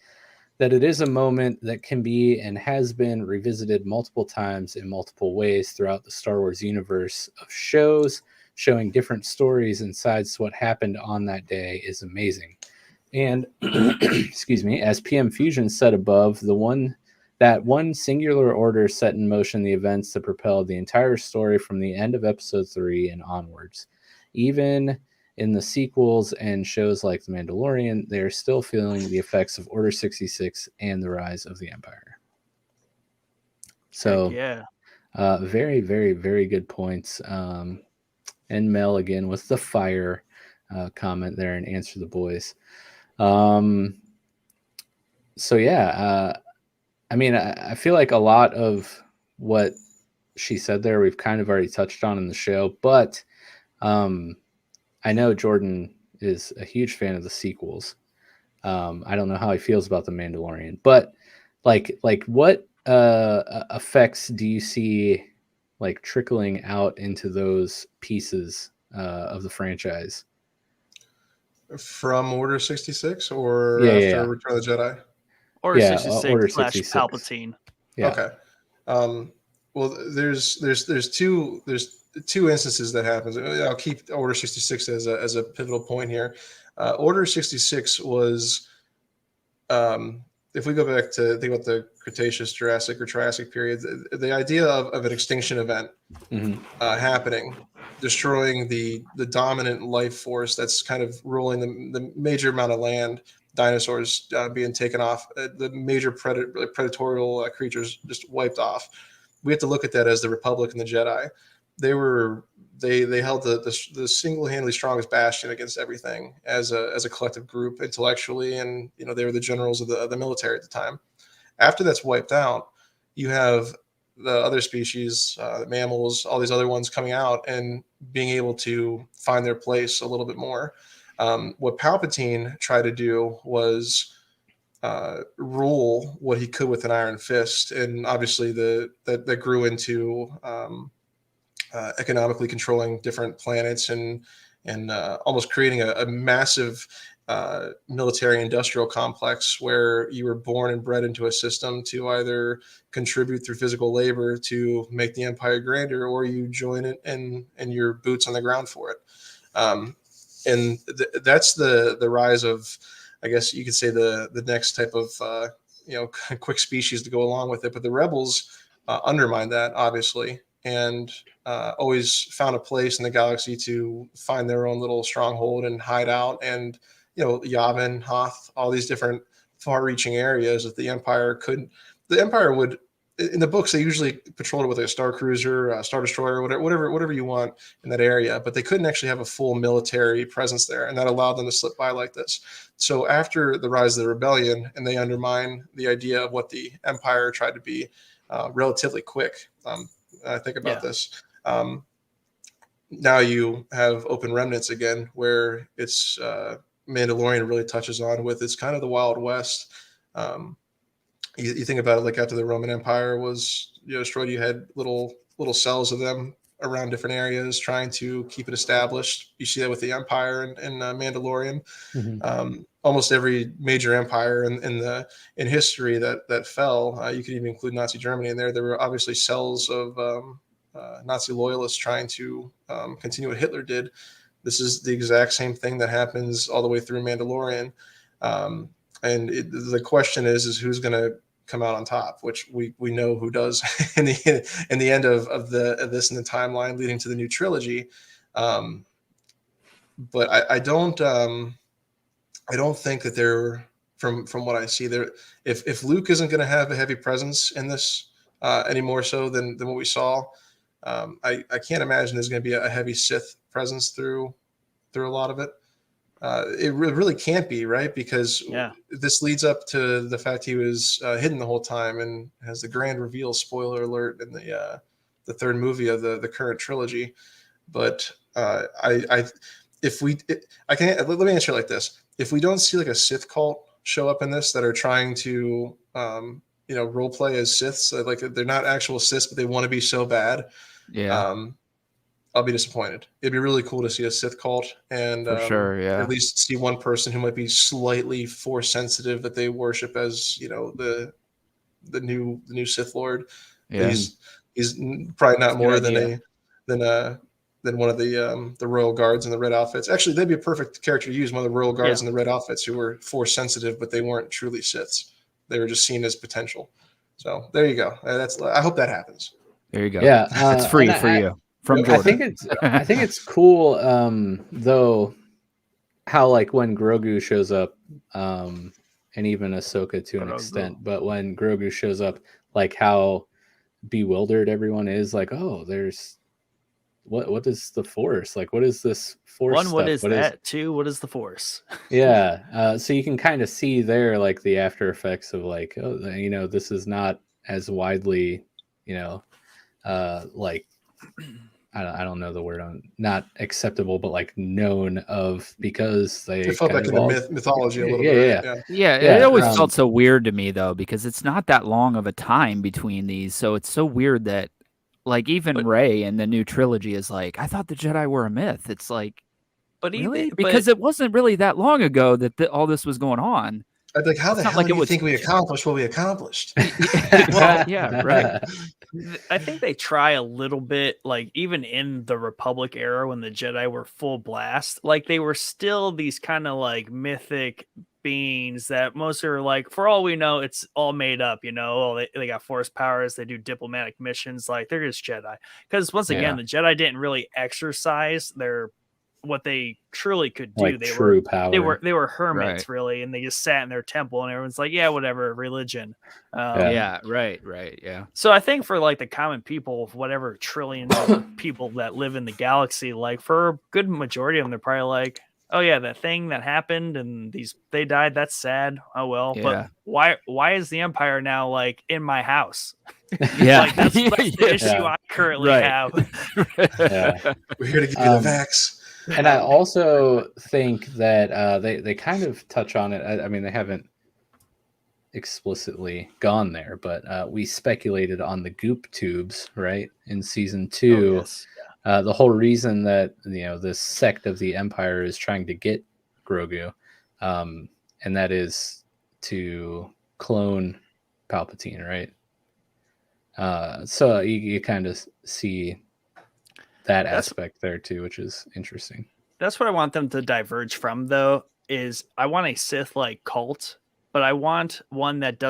[SPEAKER 1] that it is a moment that can be and has been revisited multiple times in multiple ways throughout the Star Wars universe of shows, showing different stories and sides to what happened on that day is amazing. And, excuse me, as PMFusion said above, that one singular order set in motion the events that propelled the entire story from the end of episode 3 and onwards. Even in the sequels and shows like The Mandalorian, they are still feeling the effects of Order 66 and the rise of the Empire. So, very, very, very good points. And Mel again with the fire comment there and Answer the Boys. So yeah, I mean, I feel like a lot of what she said there we've kind of already touched on in the show, but I know Jordan is a huge fan of the sequels. I don't know how he feels about The Mandalorian, but like what effects do you see like trickling out into those pieces of the franchise
[SPEAKER 12] from Order 66 or
[SPEAKER 1] yeah
[SPEAKER 12] after
[SPEAKER 1] yeah
[SPEAKER 12] Return of the Jedi?
[SPEAKER 7] Order
[SPEAKER 1] yeah
[SPEAKER 7] 66
[SPEAKER 1] Order
[SPEAKER 7] slash
[SPEAKER 1] 66
[SPEAKER 7] Palpatine.
[SPEAKER 1] yeah
[SPEAKER 12] Okay. Well, there's two instances that happens. I'll keep Order 66 as a pivotal point here. Order 66 was, if we go back to think about the Cretaceous, Jurassic, or Triassic period, the idea of an extinction event happening, destroying the dominant life force that's kind of ruling the major amount of land, dinosaurs being taken off, the major predatorial creatures just wiped off. We have to look at that as the Republic and the Jedi. They held the single-handedly strongest bastion against everything as a collective group intellectually, and they were the generals of the military at the time. After that's wiped out, you have the other species, mammals, all these other ones coming out and being able to find their place a little bit more. What Palpatine tried to do was rule what he could with an iron fist, and obviously that grew into economically controlling different planets and almost creating a massive military industrial complex where you were born and bred into a system to either contribute through physical labor to make the empire grander, or you join it and your boots on the ground for it. And that's the rise of, I guess you could say, the next type of quick species to go along with it. But the rebels undermined that, obviously, and always found a place in the galaxy to find their own little stronghold and hide out. And Yavin, Hoth, all these different far-reaching areas that the Empire would. In the books, they usually patrolled it with a star cruiser, a star destroyer, whatever you want in that area, but they couldn't actually have a full military presence there, and that allowed them to slip by like this. So after the rise of the rebellion, and they undermine the idea of what the Empire tried to be relatively quick. I think about this. Now you have Open Remnants again, where it's Mandalorian really touches on with. It's kind of the Wild West. You think about it, like after the Roman Empire was destroyed, you had little cells of them around different areas trying to keep it established. You see that with the Empire and Mandalorian. Almost every major empire in history that fell, you could even include Nazi Germany in there. There were obviously cells of Nazi loyalists trying to continue what Hitler did. This is the exact same thing that happens all the way through Mandalorian. And the question is who's going to come out on top, which we know who does in the end of this in the timeline leading to the new trilogy. But I don't think that they're from what I see there. If Luke isn't going to have a heavy presence in this any more so than what we saw, I can't imagine there's going to be a heavy Sith presence through a lot of it. It really can't be, right? Because this leads up to the fact he was hidden the whole time, and has the grand reveal, spoiler alert, in the third movie of the current trilogy. But let me answer it like this: if we don't see like a Sith cult show up in this that are trying to role play as Siths, like they're not actual Siths, but they want to be so bad, I'll be disappointed. It'd be really cool to see a Sith cult and at least see one person who might be slightly force sensitive that they worship as the new Sith Lord. Yeah. He's probably not more than one of the royal guards in the red outfits. Actually, that'd be a perfect character to use, one of the royal guards in the red outfits who were force sensitive, but they weren't truly Siths. They were just seen as potential. So there you go. I hope that happens.
[SPEAKER 9] There you go.
[SPEAKER 1] Yeah,
[SPEAKER 9] it's free for you. From Jordan.
[SPEAKER 1] I think it's cool, though, how like when Grogu shows up, and even Ahsoka to an extent, but when Grogu shows up, like how bewildered everyone is, like, oh, there's what is the Force? Like, what is this Force?
[SPEAKER 7] One,
[SPEAKER 1] stuff?
[SPEAKER 7] what is that? Two, what is the Force?
[SPEAKER 1] Yeah, so you can kind of see there, like the after effects of like, oh, this is not as widely, like I don't know the word on not acceptable, but like known of because they
[SPEAKER 12] fell back into mythology a little bit. Right?
[SPEAKER 9] Yeah. It always felt so weird to me though, because it's not that long of a time between these. So it's so weird that like even Rey in the new trilogy is like, I thought the Jedi were a myth. It's like,
[SPEAKER 7] but
[SPEAKER 9] really? Because it wasn't really that long ago that all this was going on.
[SPEAKER 12] I'd like, how the hell do you think we accomplished what we accomplished?
[SPEAKER 9] Well, yeah, right.
[SPEAKER 7] I think they try a little bit, like even in the Republic era when the Jedi were full blast, like they were still these kind of like mythic beings that most are like, for all we know, it's all made up, you know, they got force powers, they do diplomatic missions, like they're just Jedi. Because once again, the Jedi didn't really exercise what they truly could do.
[SPEAKER 1] Like
[SPEAKER 7] They were hermits, really, and they just sat in their temple, and everyone's like, yeah, whatever, religion.
[SPEAKER 9] Right.
[SPEAKER 7] So I think for like the common people, whatever trillions of people that live in the galaxy, like for a good majority of them, they're probably like, oh yeah, that thing that happened and they died. That's sad. Oh well.
[SPEAKER 9] Yeah.
[SPEAKER 7] But why is the Empire now like in my house?
[SPEAKER 9] Yeah.
[SPEAKER 7] Like that's the issue I currently have.
[SPEAKER 12] We're here to give you the vax.
[SPEAKER 1] And I also think that they kind of touch on it. I mean, they haven't explicitly gone there, but we speculated on the goop tubes, right? In season 2.
[SPEAKER 7] Oh, yes.
[SPEAKER 1] The whole reason that, you know, this sect of the Empire is trying to get Grogu, and that is to clone Palpatine, right? So you kind of see that aspect there too, which is interesting.
[SPEAKER 7] That's what I want them to diverge from, though, is I want a Sith like cult, but I want one that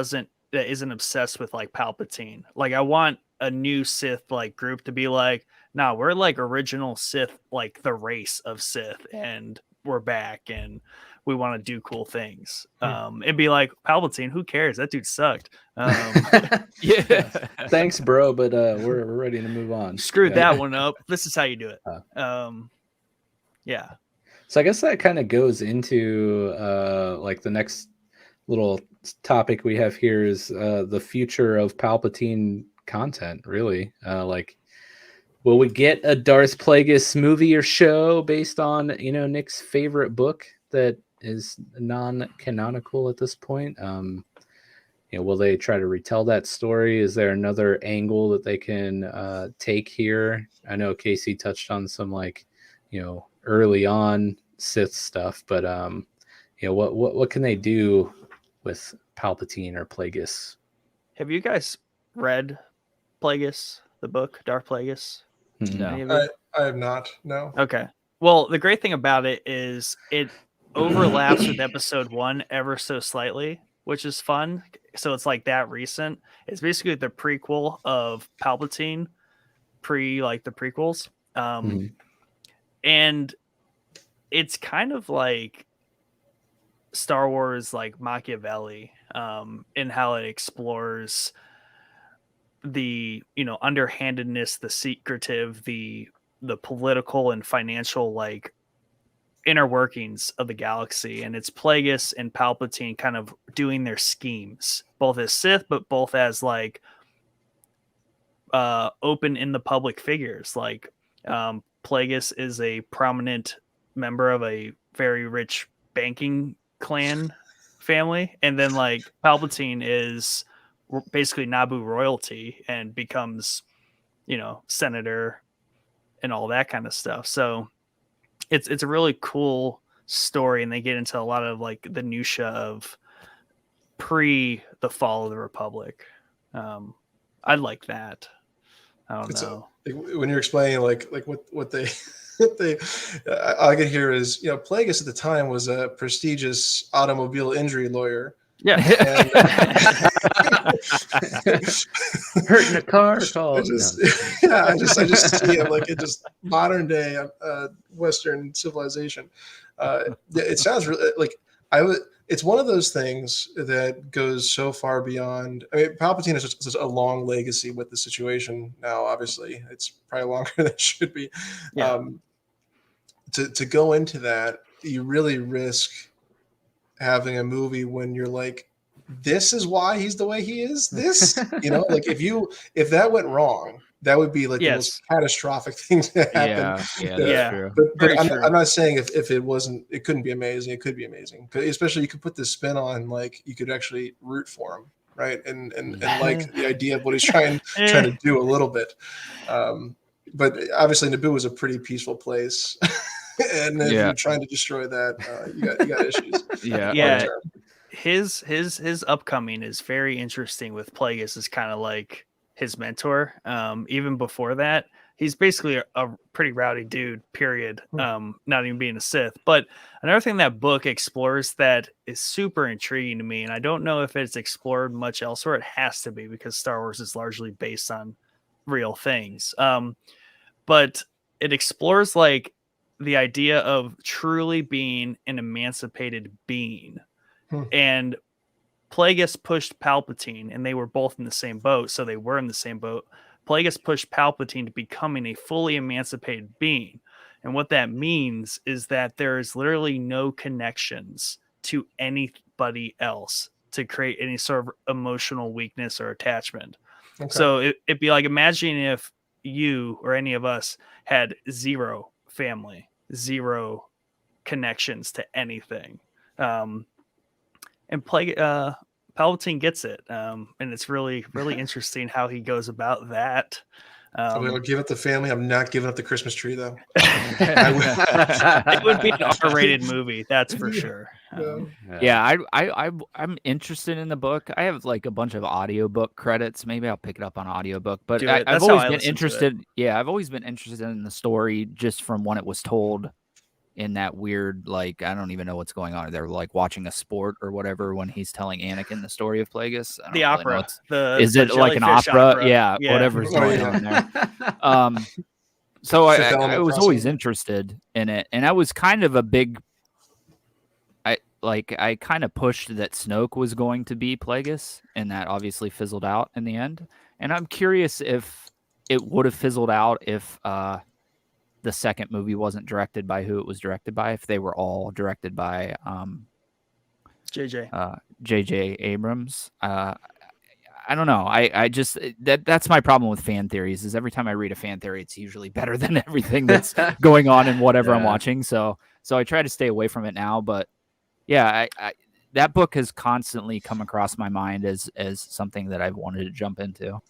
[SPEAKER 7] isn't obsessed with like Palpatine. Like I want a new Sith like group to be like, no, we're like original Sith, like the race of Sith, and we're back and we want to do cool things. It'd be like Palpatine, who cares? That dude sucked.
[SPEAKER 1] Yeah. Thanks, bro, but we're ready to move on.
[SPEAKER 7] Screwed that one up. This is how you do it. Yeah.
[SPEAKER 1] So I guess that kind of goes into like the next little topic we have here is the future of Palpatine content, really. Like, will we get a Darth Plagueis movie or show based on, you know, Nick's favorite book that is non-canonical at this point? You know, will they try to retell that story? Is there another angle that they can take here? I know Casey touched on some, like, you know, early on Sith stuff, but you know, what can they do with Palpatine or Plagueis?
[SPEAKER 7] Have you guys read Plagueis, the book Darth Plagueis?
[SPEAKER 1] No,
[SPEAKER 12] I have not. No.
[SPEAKER 7] Okay. Well, the great thing about it is it overlaps with episode 1 ever so slightly, which is fun. So it's like that recent. It's basically the prequel of Palpatine, like the prequels. And it's kind of like Star Wars, like Machiavelli, in how it explores the, you know, underhandedness, the secretive, the political and financial, like, inner workings of the galaxy. And it's Plagueis and Palpatine kind of doing their schemes, both as Sith, but both as like open in the public figures. Like Plagueis is a prominent member of a very rich banking clan family, and then like Palpatine is basically Naboo royalty and becomes, you know, senator and all that kind of stuff. So it's a really cool story, and they get into a lot of like the minutia of pre the fall of the Republic. I like that. I don't know.
[SPEAKER 12] When you're explaining like what they all I can hear is, you know, Plagueis at the time was a prestigious automobile injury lawyer.
[SPEAKER 7] Yeah.
[SPEAKER 1] Hurting a car.
[SPEAKER 12] I just see it like it just modern day Western civilization. It sounds really like it's one of those things that goes so far beyond. I mean, Palpatine has such a long legacy with the situation now. Obviously, it's probably longer than it should be.
[SPEAKER 7] Yeah.
[SPEAKER 12] To go into that, you really risk having a movie when you're like, this is why he's the way he is. This, you know, like if that went wrong, that would be like the most catastrophic thing to happen.
[SPEAKER 9] That's true.
[SPEAKER 12] But I'm not saying if it wasn't, it couldn't be amazing. It could be amazing. Especially you could put this spin on, like you could actually root for him, right? And like the idea of what he's trying to do a little bit. But obviously Naboo is a pretty peaceful place. And if you're trying to destroy that, you got issues.
[SPEAKER 7] His upcoming is very interesting with Plagueis is kind of like his mentor. Even before that, he's basically a pretty rowdy dude, period. Not even being a Sith. But another thing that book explores that is super intriguing to me, and I don't know if it's explored much elsewhere. It has to be, because Star Wars is largely based on real things. But it explores like the idea of truly being an emancipated being. And Plagueis pushed Palpatine, and they were both in the same boat, so they were in the same boat. Plagueis pushed Palpatine to becoming a fully emancipated being. And what that means is that there is literally no connections to anybody else to create any sort of emotional weakness or attachment. Okay. So it'd be like, imagine if you or any of us had zero family, zero connections to anything. And Palpatine gets it. And it's really, really interesting how he goes about that.
[SPEAKER 12] I'll give up the family. I'm not giving up the Christmas tree, though.
[SPEAKER 7] It would be an R-rated movie, that's for sure.
[SPEAKER 9] I'm interested in the book. I have like a bunch of audiobook credits. Maybe I'll pick it up on audiobook. But I've always been interested. Yeah, I've always been interested in the story just from when it was told. In that weird, like, I don't even know what's going on. They're like watching a sport or whatever when he's telling Anakin the story of Plagueis.
[SPEAKER 7] The opera.
[SPEAKER 9] Is it like an opera? Yeah, whatever's going on there. So I was always interested in it, and I was kind of a big. I kind of pushed that Snoke was going to be Plagueis, and that obviously fizzled out in the end. And I'm curious if it would have fizzled out if the second movie wasn't directed by who it was directed by, if they were all directed by J.J. Abrams. I don't know. I just that's my problem with fan theories is every time I read a fan theory, it's usually better than everything that's going on in whatever I'm watching. So I try to stay away from it now. But yeah, I that book has constantly come across my mind as something that I've wanted to jump into.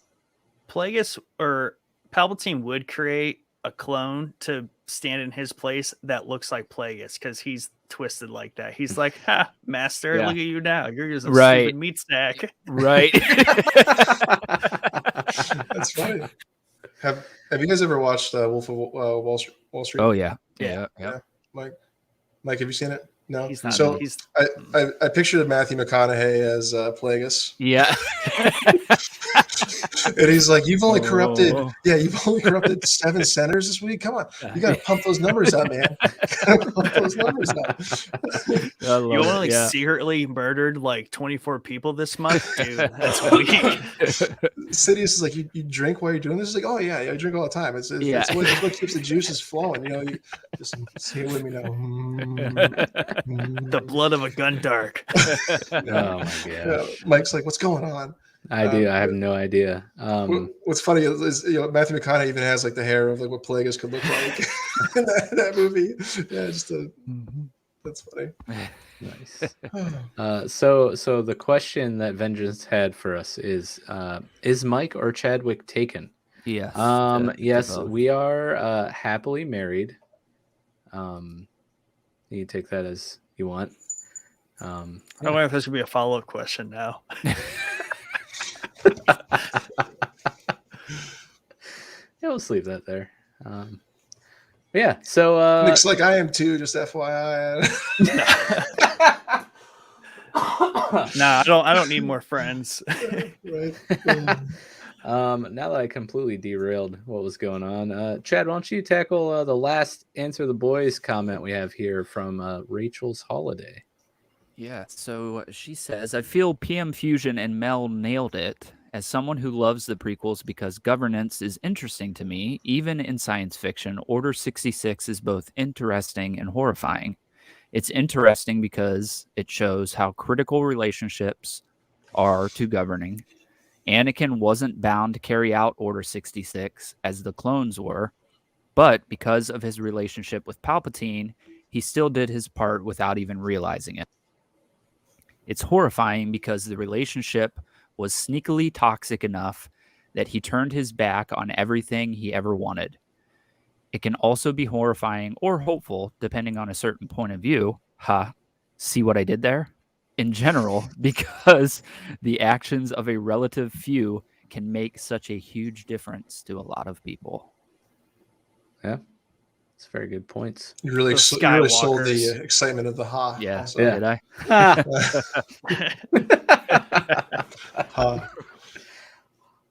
[SPEAKER 7] Plagueis or Palpatine would create a clone to stand in his place that looks like Plagueis because he's twisted like that. He's like, "Ha, master, look at you now. You're just a stupid meat snack."
[SPEAKER 9] Right.
[SPEAKER 12] That's funny. Have you guys ever watched Wolf of Wall Street?
[SPEAKER 9] Oh yeah.
[SPEAKER 12] Mike, have you seen it? No.
[SPEAKER 7] He's not.
[SPEAKER 12] So I pictured Matthew McConaughey as Plagueis.
[SPEAKER 9] Yeah.
[SPEAKER 12] And he's like, you've only corrupted 7 senators this week. Come on, you got to pump those numbers up, man.
[SPEAKER 7] You only secretly murdered like 24 people this month, dude. That's weak.
[SPEAKER 12] Sidious is like, you drink while you're doing this. It's like, oh yeah, I drink all the time. It's what keeps the juices flowing. You know, you just say it with me now.
[SPEAKER 7] The blood of a Gundark.
[SPEAKER 1] Oh my god.
[SPEAKER 12] Mike's like, what's going on?
[SPEAKER 1] I have no idea.
[SPEAKER 12] What's funny is Matthew McConaughey even has like the hair of like what Plagueis could look like in that movie. Yeah, that's funny.
[SPEAKER 1] Nice. So the question that Vengeance had for us is Mike or Chadwick taken?
[SPEAKER 9] Yes.
[SPEAKER 1] Yes, we are happily married. You can take that as you want.
[SPEAKER 7] I wonder if this should be a follow-up question now.
[SPEAKER 1] Yeah, we'll leave that there. Yeah, so
[SPEAKER 12] looks like I am too, just FYI.
[SPEAKER 7] Nah, I don't need more friends.
[SPEAKER 12] Right.
[SPEAKER 1] Now that I completely derailed what was going on, Chad, why don't you tackle the last Answer the Boys comment we have here from Rachelsholiday?
[SPEAKER 9] Yeah, so she says, I feel PMFusion and Mel nailed it. As someone who loves the prequels because governance is interesting to me, even in science fiction, Order 66 is both interesting and horrifying. It's interesting because it shows how critical relationships are to governing. Anakin wasn't bound to carry out Order 66 as the clones were, but because of his relationship with Palpatine, he still did his part without even realizing it. It's horrifying because the relationship was sneakily toxic enough that he turned his back on everything he ever wanted. It can also be horrifying or hopeful, depending on a certain point of view. See what I did there? In general, because the actions of a relative few can make such a huge difference to a lot of people.
[SPEAKER 1] Yeah, it's very good points.
[SPEAKER 12] You really sold the excitement of the ha.
[SPEAKER 9] Yeah,
[SPEAKER 12] also.
[SPEAKER 1] Yeah.
[SPEAKER 9] Did I?
[SPEAKER 12] Ha.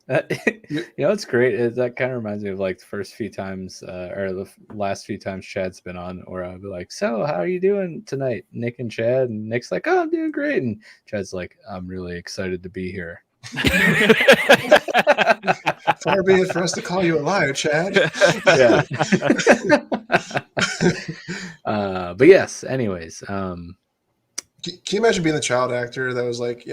[SPEAKER 1] It's great. That kind of reminds me of like the first few times, or the last few times Chad's been on, where I'll be like, "So, how are you doing tonight, Nick and Chad?" And Nick's like, "Oh, I'm doing great," and Chad's like, "I'm really excited to be here."
[SPEAKER 12] Far be it for us to call you a liar, Chad.
[SPEAKER 1] Yeah. But yes. Anyways,
[SPEAKER 12] Can you imagine being the child actor that was like,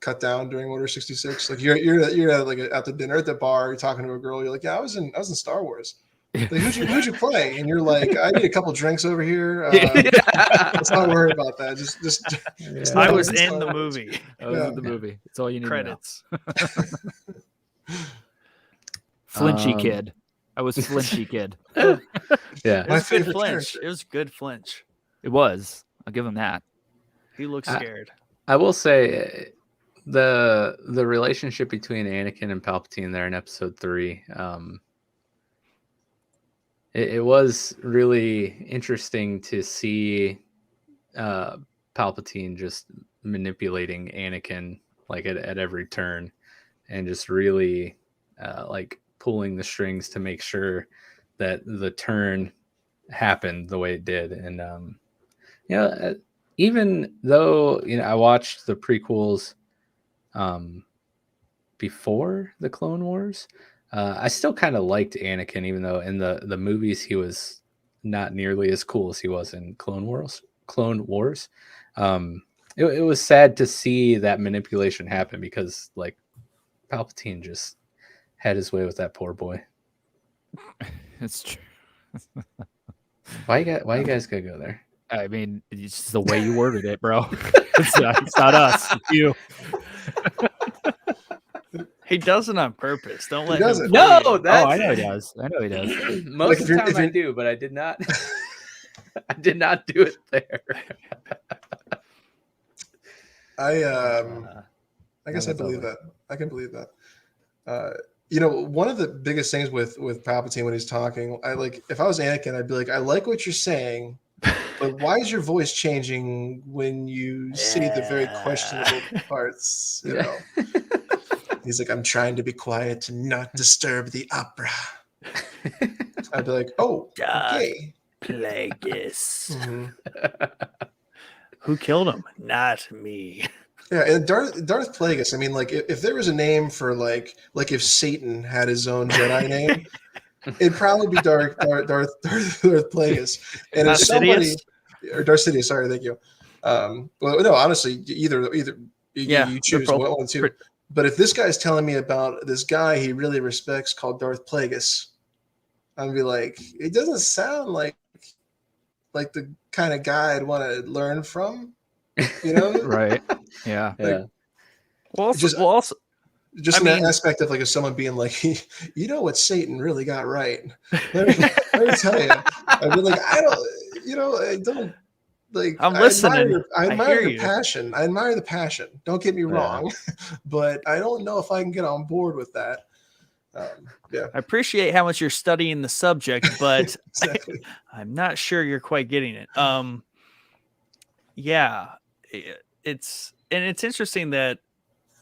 [SPEAKER 12] cut down during Order 66? Like you're at, like at the dinner at the bar, you're talking to a girl, you're like, yeah, I was in Star Wars. Like, who'd you play? And you're like, I need a couple drinks over here. Let's not worry about that. Just
[SPEAKER 7] I was in the movie.
[SPEAKER 9] I was in the movie. It's all you need.
[SPEAKER 7] Credits.
[SPEAKER 9] Flinchy kid. I was Flinchy kid.
[SPEAKER 1] Yeah.
[SPEAKER 7] It was good flinch. It was good flinch.
[SPEAKER 9] It was. I'll give him that.
[SPEAKER 7] He looks scared.
[SPEAKER 1] I will say the relationship between Anakin and Palpatine there in Episode 3, it was really interesting to see Palpatine just manipulating Anakin like at every turn, and just really like pulling the strings to make sure that the turn happened the way it did. And even though I watched the prequels before the Clone Wars, I still kind of liked Anakin, even though in the movies he was not nearly as cool as he was in Clone Wars. It was sad to see that manipulation happen, because like Palpatine just had his way with that poor boy.
[SPEAKER 9] It's true.
[SPEAKER 1] Why you guys gotta go there?
[SPEAKER 9] I mean, it's just the way you worded it, bro. It's not us. It's you.
[SPEAKER 7] He does it on purpose. Don't let him.
[SPEAKER 1] No,
[SPEAKER 9] I know he does. I know he does.
[SPEAKER 1] Most of the time I do, but I did not. I did not do it there.
[SPEAKER 12] I guess I believe that. I can believe that. One of the biggest things with Palpatine when he's talking, if I was Anakin, I'd be like, I like what you're saying, but why is your voice changing when you say the very questionable parts? You know. He's like, I'm trying to be quiet to not disturb the opera. I'd be like, oh, okay.
[SPEAKER 7] Plagueis. Mm-hmm. Who killed him? Not me.
[SPEAKER 12] Yeah, and Darth Plagueis. I mean, like, if there was a name for like if Satan had his own Jedi name, it'd probably be Darth Plagueis. And if somebody, or Darth Sidious, sorry, thank you. Well, no, honestly, either you choose one too. But if this guy's telling me about this guy he really respects called Darth Plagueis, I'd be like, it doesn't sound like the kind of guy I'd want to learn from,
[SPEAKER 9] Right. Yeah.
[SPEAKER 7] Well, also,
[SPEAKER 12] an aspect of like if someone being like, what Satan really got right. Let me tell you. I'd be like, I don't. Like,
[SPEAKER 7] I'm listening.
[SPEAKER 12] I admire your passion. I admire the passion. Don't get me wrong, but I don't know if I can get on board with that. I
[SPEAKER 7] appreciate how much you're studying the subject, but exactly. I'm not sure you're quite getting it. It's interesting that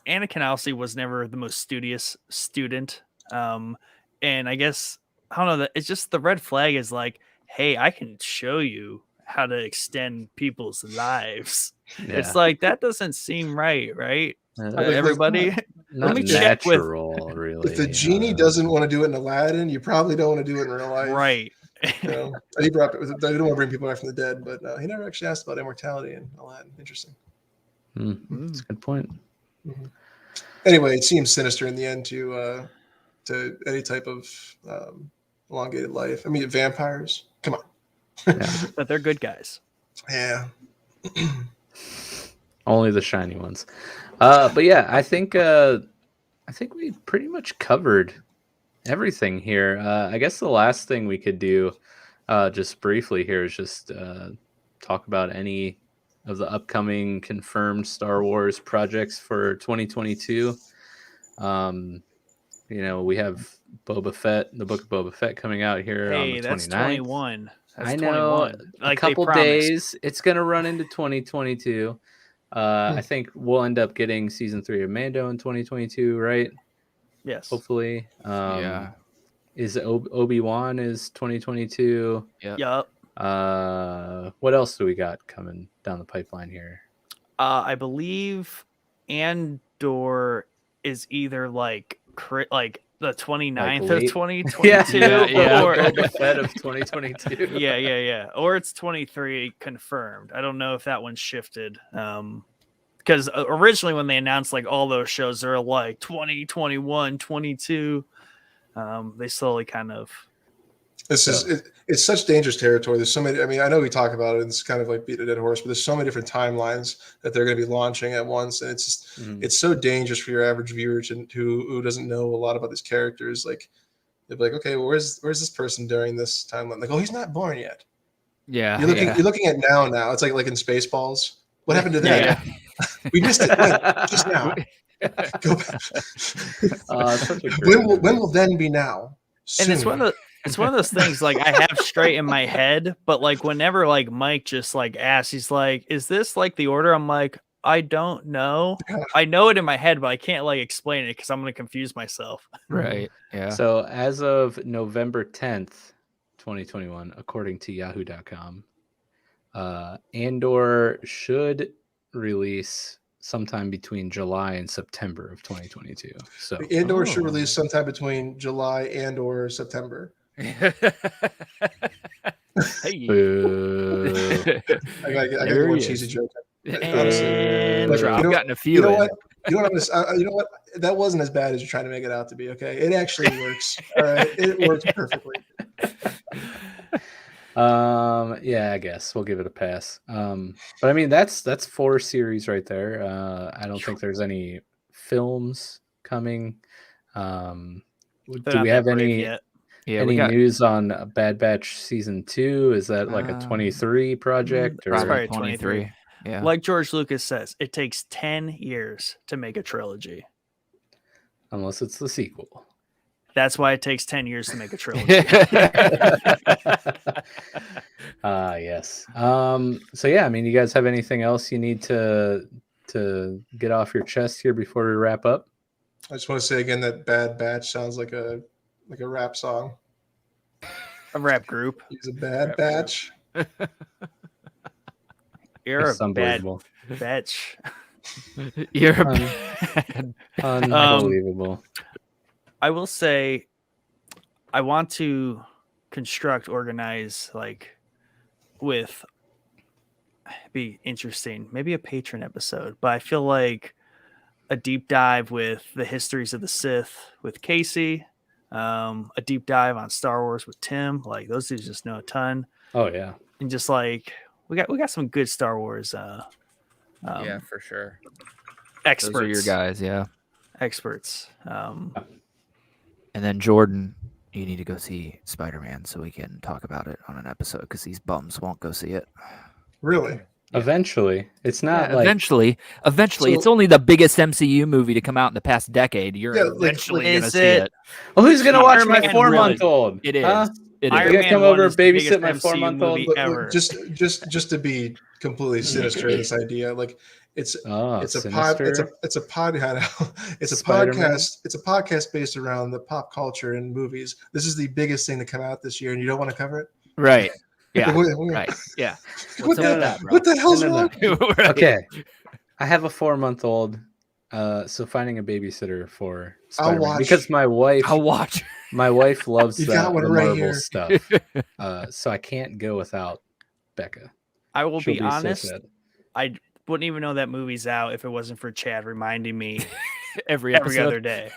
[SPEAKER 7] Anakin obviously was never the most studious student. And I guess I don't know, that it's just the red flag is like, hey, I can show you how to extend people's lives. Yeah. It's like, that doesn't seem right? Everybody,
[SPEAKER 1] let me check really.
[SPEAKER 12] If the genie doesn't want to do it in Aladdin, you probably don't want to do it in real life,
[SPEAKER 7] right?
[SPEAKER 12] He brought. I don't want to bring people back from the dead, but he never actually asked about immortality in Aladdin. Interesting.
[SPEAKER 1] That's a good point.
[SPEAKER 12] Mm-hmm. Anyway, it seems sinister in the end to any type of elongated life. I mean, vampires. Come on.
[SPEAKER 7] But they're good guys.
[SPEAKER 12] Yeah.
[SPEAKER 1] Only the shiny ones. But yeah, I think we pretty much covered everything here. I guess the last thing we could do, just briefly here, is just talk about any of the upcoming confirmed Star Wars projects for 2022. We have Boba Fett, the book of Boba Fett, coming out here on the 29th.
[SPEAKER 7] That's 21. That's
[SPEAKER 1] I know.
[SPEAKER 7] 21.
[SPEAKER 1] A couple days. It's going to run into 2022. I think we'll end up getting season 3 of Mando in 2022, right?
[SPEAKER 7] Yes.
[SPEAKER 1] Hopefully.
[SPEAKER 9] Yeah.
[SPEAKER 1] Is Obi-Wan is 2022?
[SPEAKER 7] Yep.
[SPEAKER 1] What else do we got coming down the pipeline here?
[SPEAKER 7] I believe Andor is either like the 29th of 2022
[SPEAKER 1] or Boba Fett of 2022.
[SPEAKER 7] yeah, or it's 23 confirmed. I don't know if that one shifted, because originally when they announced like all those shows, they're like 20, 21, 22. They slowly kind of
[SPEAKER 12] it's such dangerous territory. There's so many. I mean, I know we talk about it, and it's kind of like beat a dead horse, but there's so many different timelines that they're going to be launching at once, and it's just it's so dangerous for your average viewer who doesn't know a lot about these characters. Like, they'll be like, okay, well, where's this person during this timeline? Like, oh, he's not born yet.
[SPEAKER 9] Yeah,
[SPEAKER 12] you're looking at now. It's like in Spaceballs. What happened to that? We missed it. When? Just now. Go back. When will then be now? Soon.
[SPEAKER 7] And it's one of those things like I have straight in my head, but like whenever like Mike just like asks, he's like, "Is this like the order?" I'm like, I don't know. I know it in my head, but I can't like explain it because I'm going to confuse myself.
[SPEAKER 9] Right. Yeah.
[SPEAKER 1] So as of November 10th, 2021, according to Yahoo.com, Andor should release sometime between July and September of 2022. So
[SPEAKER 12] Andor should release sometime between July and or September.
[SPEAKER 7] Hey.
[SPEAKER 12] I got one cheesy joke.
[SPEAKER 9] And I've gotten a few.
[SPEAKER 12] You know what? You know what? That wasn't as bad as you're trying to make it out to be. Okay, it actually works. All right, it works perfectly.
[SPEAKER 1] Yeah, I guess we'll give it a pass. But I mean, that's 4 series right there. I don't think there's any films coming. Do we have any news on Bad Batch season 2? Is that like a 23 project or
[SPEAKER 7] probably
[SPEAKER 9] 23? Yeah.
[SPEAKER 7] Like George Lucas says, it takes 10 years to make a trilogy.
[SPEAKER 1] Unless it's the sequel.
[SPEAKER 7] That's why it takes 10 years to make a trilogy.
[SPEAKER 1] Yes. So yeah, I mean, you guys have anything else you need to get off your chest here before we wrap up?
[SPEAKER 12] I just want to say again that Bad Batch sounds like a rap song.
[SPEAKER 7] A rap group.
[SPEAKER 12] He's a bad batch.
[SPEAKER 7] You're
[SPEAKER 1] it's
[SPEAKER 7] a bad
[SPEAKER 1] batch.
[SPEAKER 7] You're a bad.
[SPEAKER 1] Unbelievable.
[SPEAKER 7] I will say, I want to organize, like, be interesting, maybe a patron episode, but I feel like a deep dive with the histories of the Sith with Casey, a deep dive on Star Wars with Tim. Like, those dudes just know a ton.
[SPEAKER 1] Oh yeah,
[SPEAKER 7] and just like we got some good Star Wars.
[SPEAKER 9] Yeah, for sure.
[SPEAKER 7] Experts.
[SPEAKER 9] Those are your guys, yeah.
[SPEAKER 7] Experts.
[SPEAKER 9] And then Jordan, you need to go see Spider-Man so we can talk about it on an episode because these bums won't go see it.
[SPEAKER 12] Really?
[SPEAKER 1] Yeah. Eventually. It's not like...
[SPEAKER 9] Eventually. So, it's only the biggest MCU movie to come out in the past decade. You're eventually going to see it.
[SPEAKER 1] Well, who's going to watch my 4-month-old?
[SPEAKER 9] It is.
[SPEAKER 1] Huh?
[SPEAKER 9] It
[SPEAKER 1] is. You're come over and babysit my 4-month-old?
[SPEAKER 12] Just to be completely sinister in this idea, like it's a podcast. It's a podcast based around the pop culture and movies. This is the biggest thing to come out this year, and you don't want to cover it,
[SPEAKER 9] right? Yeah, right. Yeah.
[SPEAKER 12] What the hell's wrong?
[SPEAKER 1] Right. Okay, I have a 4-month-old. So finding a babysitter for Spider-Man, because my wife, my wife loves the Marvel stuff. So I can't go without Becca.
[SPEAKER 7] I will be honest. wouldn't even know that movie's out if it wasn't for Chad reminding me
[SPEAKER 9] every
[SPEAKER 7] other day.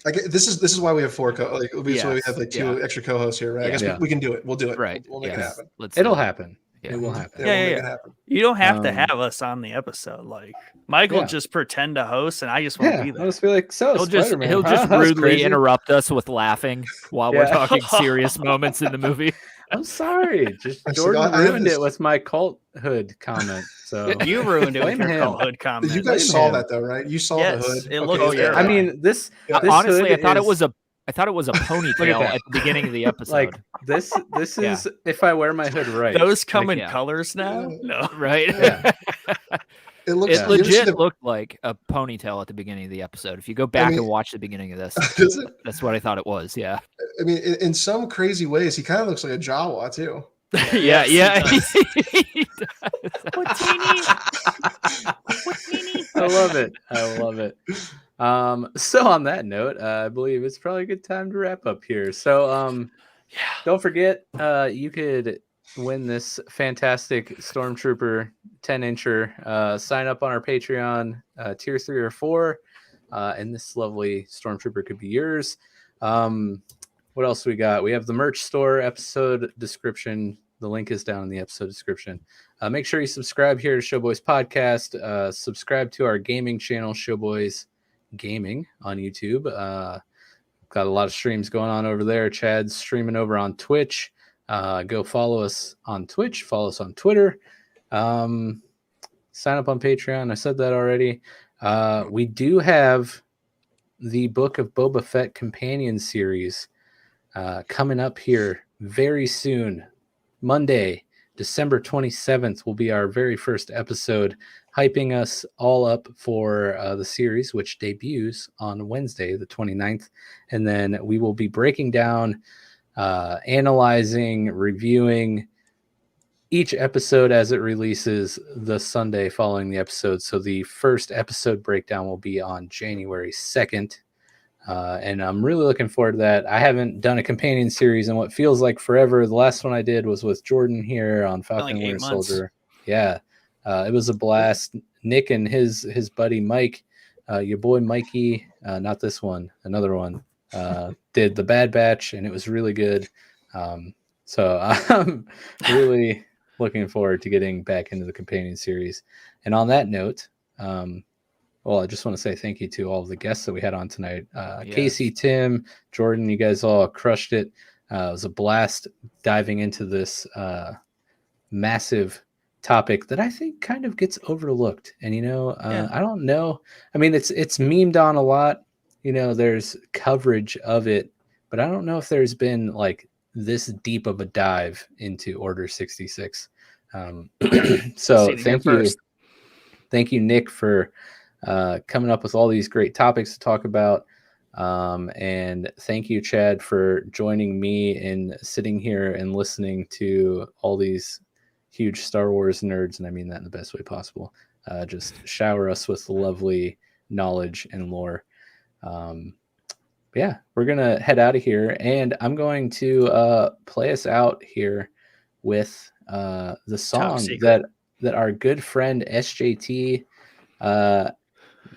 [SPEAKER 12] This is why we have four why we have like two extra co-hosts here, right? I guess we can do it. We'll do it.
[SPEAKER 9] Right.
[SPEAKER 12] We'll make it happen.
[SPEAKER 1] It'll happen. It will happen.
[SPEAKER 12] We'll make it happen.
[SPEAKER 7] You don't have to have us on the episode. Like Michael just pretend to host, and I just won't be there.
[SPEAKER 1] I'll just be like, so
[SPEAKER 9] he'll just rudely interrupt us with laughing while we're talking serious moments in the movie.
[SPEAKER 1] I'm sorry. Jordan ruined it with my culthood comment. So
[SPEAKER 7] you ruined it with your culthood comment.
[SPEAKER 12] You guys saw that though, right? You saw the hood.
[SPEAKER 7] It looks terrible.
[SPEAKER 1] I mean, this
[SPEAKER 9] honestly, I thought it was a ponytail at the beginning of the episode.
[SPEAKER 1] Like this is if I wear my hood right.
[SPEAKER 7] Those come in colors now? No.
[SPEAKER 9] Right?
[SPEAKER 1] Yeah.
[SPEAKER 9] It legit looked like a ponytail at the beginning of the episode. If you go back and watch the beginning of this, that's what I thought it was. Yeah.
[SPEAKER 12] I mean, in some crazy ways, he kind of looks like a Jawa too.
[SPEAKER 9] Yeah.
[SPEAKER 1] I love it. So on that note, I believe it's probably a good time to wrap up here. So don't forget, you could win this fantastic Stormtrooper 10-incher. Sign up on our Patreon, tier 3 or 4, and this lovely Stormtrooper could be yours. What else we got? We have the merch store episode description. The link is down in the episode description. Make sure you subscribe here to Showboys Podcast. Subscribe to our gaming channel, Showboys Gaming on YouTube. Got a lot of streams going on over there. Chad's streaming over on Twitch. Go follow us on Twitch. Follow us on Twitter. Sign up on Patreon. I said that already. We do have the Book of Boba Fett companion series coming up here very soon. Monday, December 27th will be our very first episode, hyping us all up for the series, which debuts on Wednesday, the 29th. And then we will be breaking down, analyzing, reviewing each episode as it releases the Sunday following the episode. So the first episode breakdown will be on January 2nd. And I'm really looking forward to that. I haven't done a companion series in what feels like forever. The last one I did was with Jordan here on Falcon Winter Soldier. Yeah. It was a blast. Nick and his buddy Mike, your boy Mikey, not this one, another one, did the Bad Batch, and it was really good. So I'm really looking forward to getting back into the companion series. And on that note, well, I just want to say thank you to all of the guests that we had on tonight. Casey, Tim, Jordan, you guys all crushed it. It was a blast diving into this massive topic that I think kind of gets overlooked. And, I don't know. I mean, it's memed on a lot. There's coverage of it, but I don't know if there's been like this deep of a dive into Order 66. So thank you, Nick, for coming up with all these great topics to talk about. And thank you, Chad, for joining me in sitting here and listening to all these huge Star Wars nerds. And I mean that in the best way possible. Just shower us with lovely knowledge and lore. Yeah, we're going to head out of here, and I'm going to play us out here with the song that our good friend SJT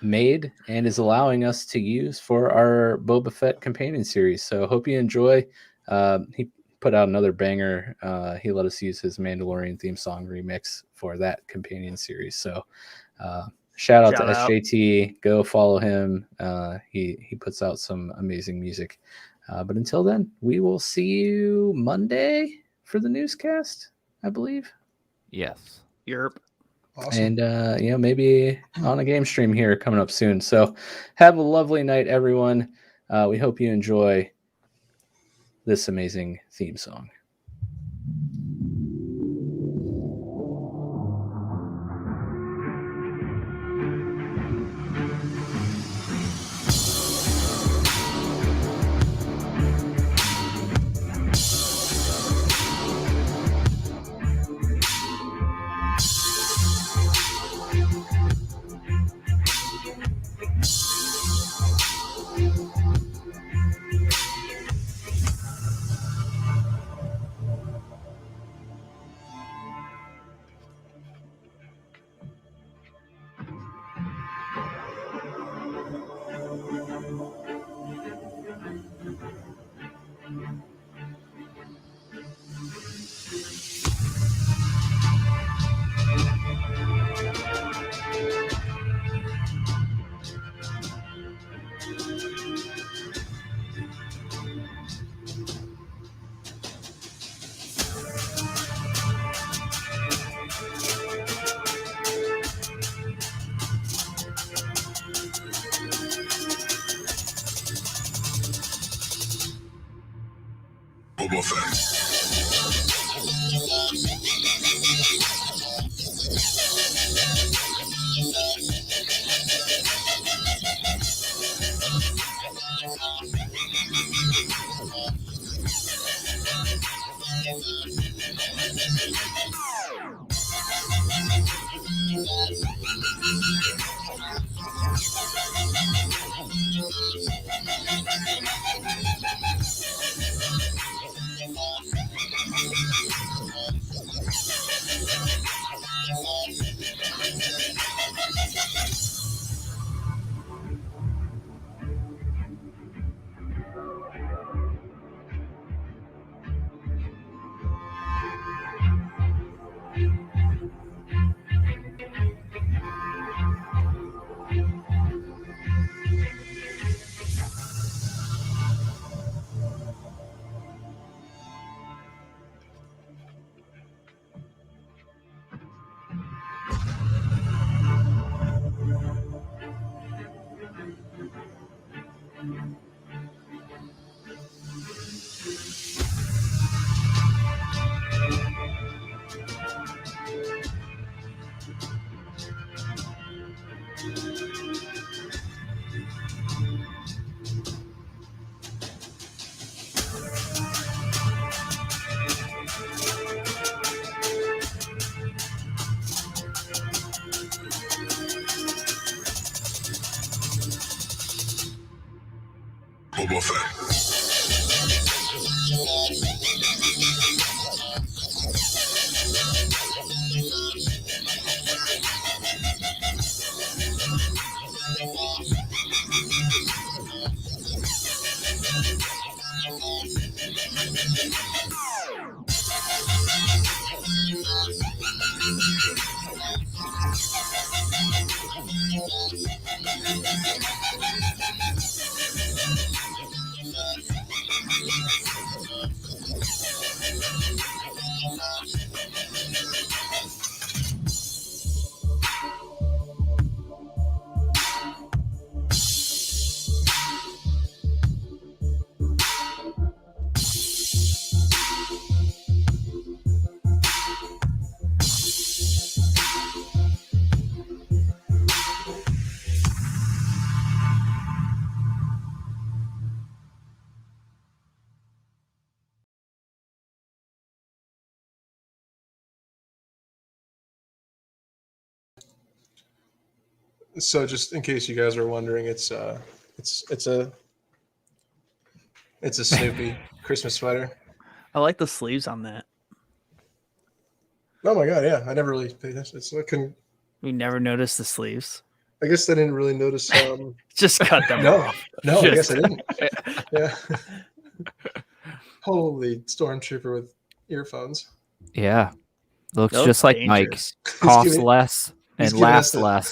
[SPEAKER 1] made and is allowing us to use for our Boba Fett companion series. So hope you enjoy. He put out another banger. He let us use his Mandalorian theme song remix for that companion series. So shout out to SJT. Go follow him. He puts out some amazing music. But until then, we will see you Monday for the newscast, I believe.
[SPEAKER 9] Yes.
[SPEAKER 7] Europe.
[SPEAKER 12] Awesome.
[SPEAKER 1] And maybe on a game stream here coming up soon. So have a lovely night, everyone. We hope you enjoy this amazing theme song.
[SPEAKER 2] Boba Fett. Boba Fett.
[SPEAKER 12] So just in case you guys are wondering, it's a Snoopy Christmas sweater.
[SPEAKER 7] I like the sleeves on that.
[SPEAKER 12] Oh my god, yeah. I never really paid attention. I couldn't.
[SPEAKER 7] We never noticed the sleeves.
[SPEAKER 12] I guess I didn't really notice.
[SPEAKER 7] Just cut them
[SPEAKER 12] no,
[SPEAKER 7] off.
[SPEAKER 12] No, I guess
[SPEAKER 7] Just-
[SPEAKER 12] I didn't. Yeah. Holy Stormtrooper with earphones.
[SPEAKER 9] Yeah. Looks
[SPEAKER 7] That
[SPEAKER 9] just
[SPEAKER 7] looks
[SPEAKER 9] like Mike.
[SPEAKER 7] dangerous.
[SPEAKER 9] Costs
[SPEAKER 12] giving-
[SPEAKER 9] less
[SPEAKER 12] he's
[SPEAKER 9] and
[SPEAKER 12] giving us
[SPEAKER 9] lasts
[SPEAKER 12] the-
[SPEAKER 9] less.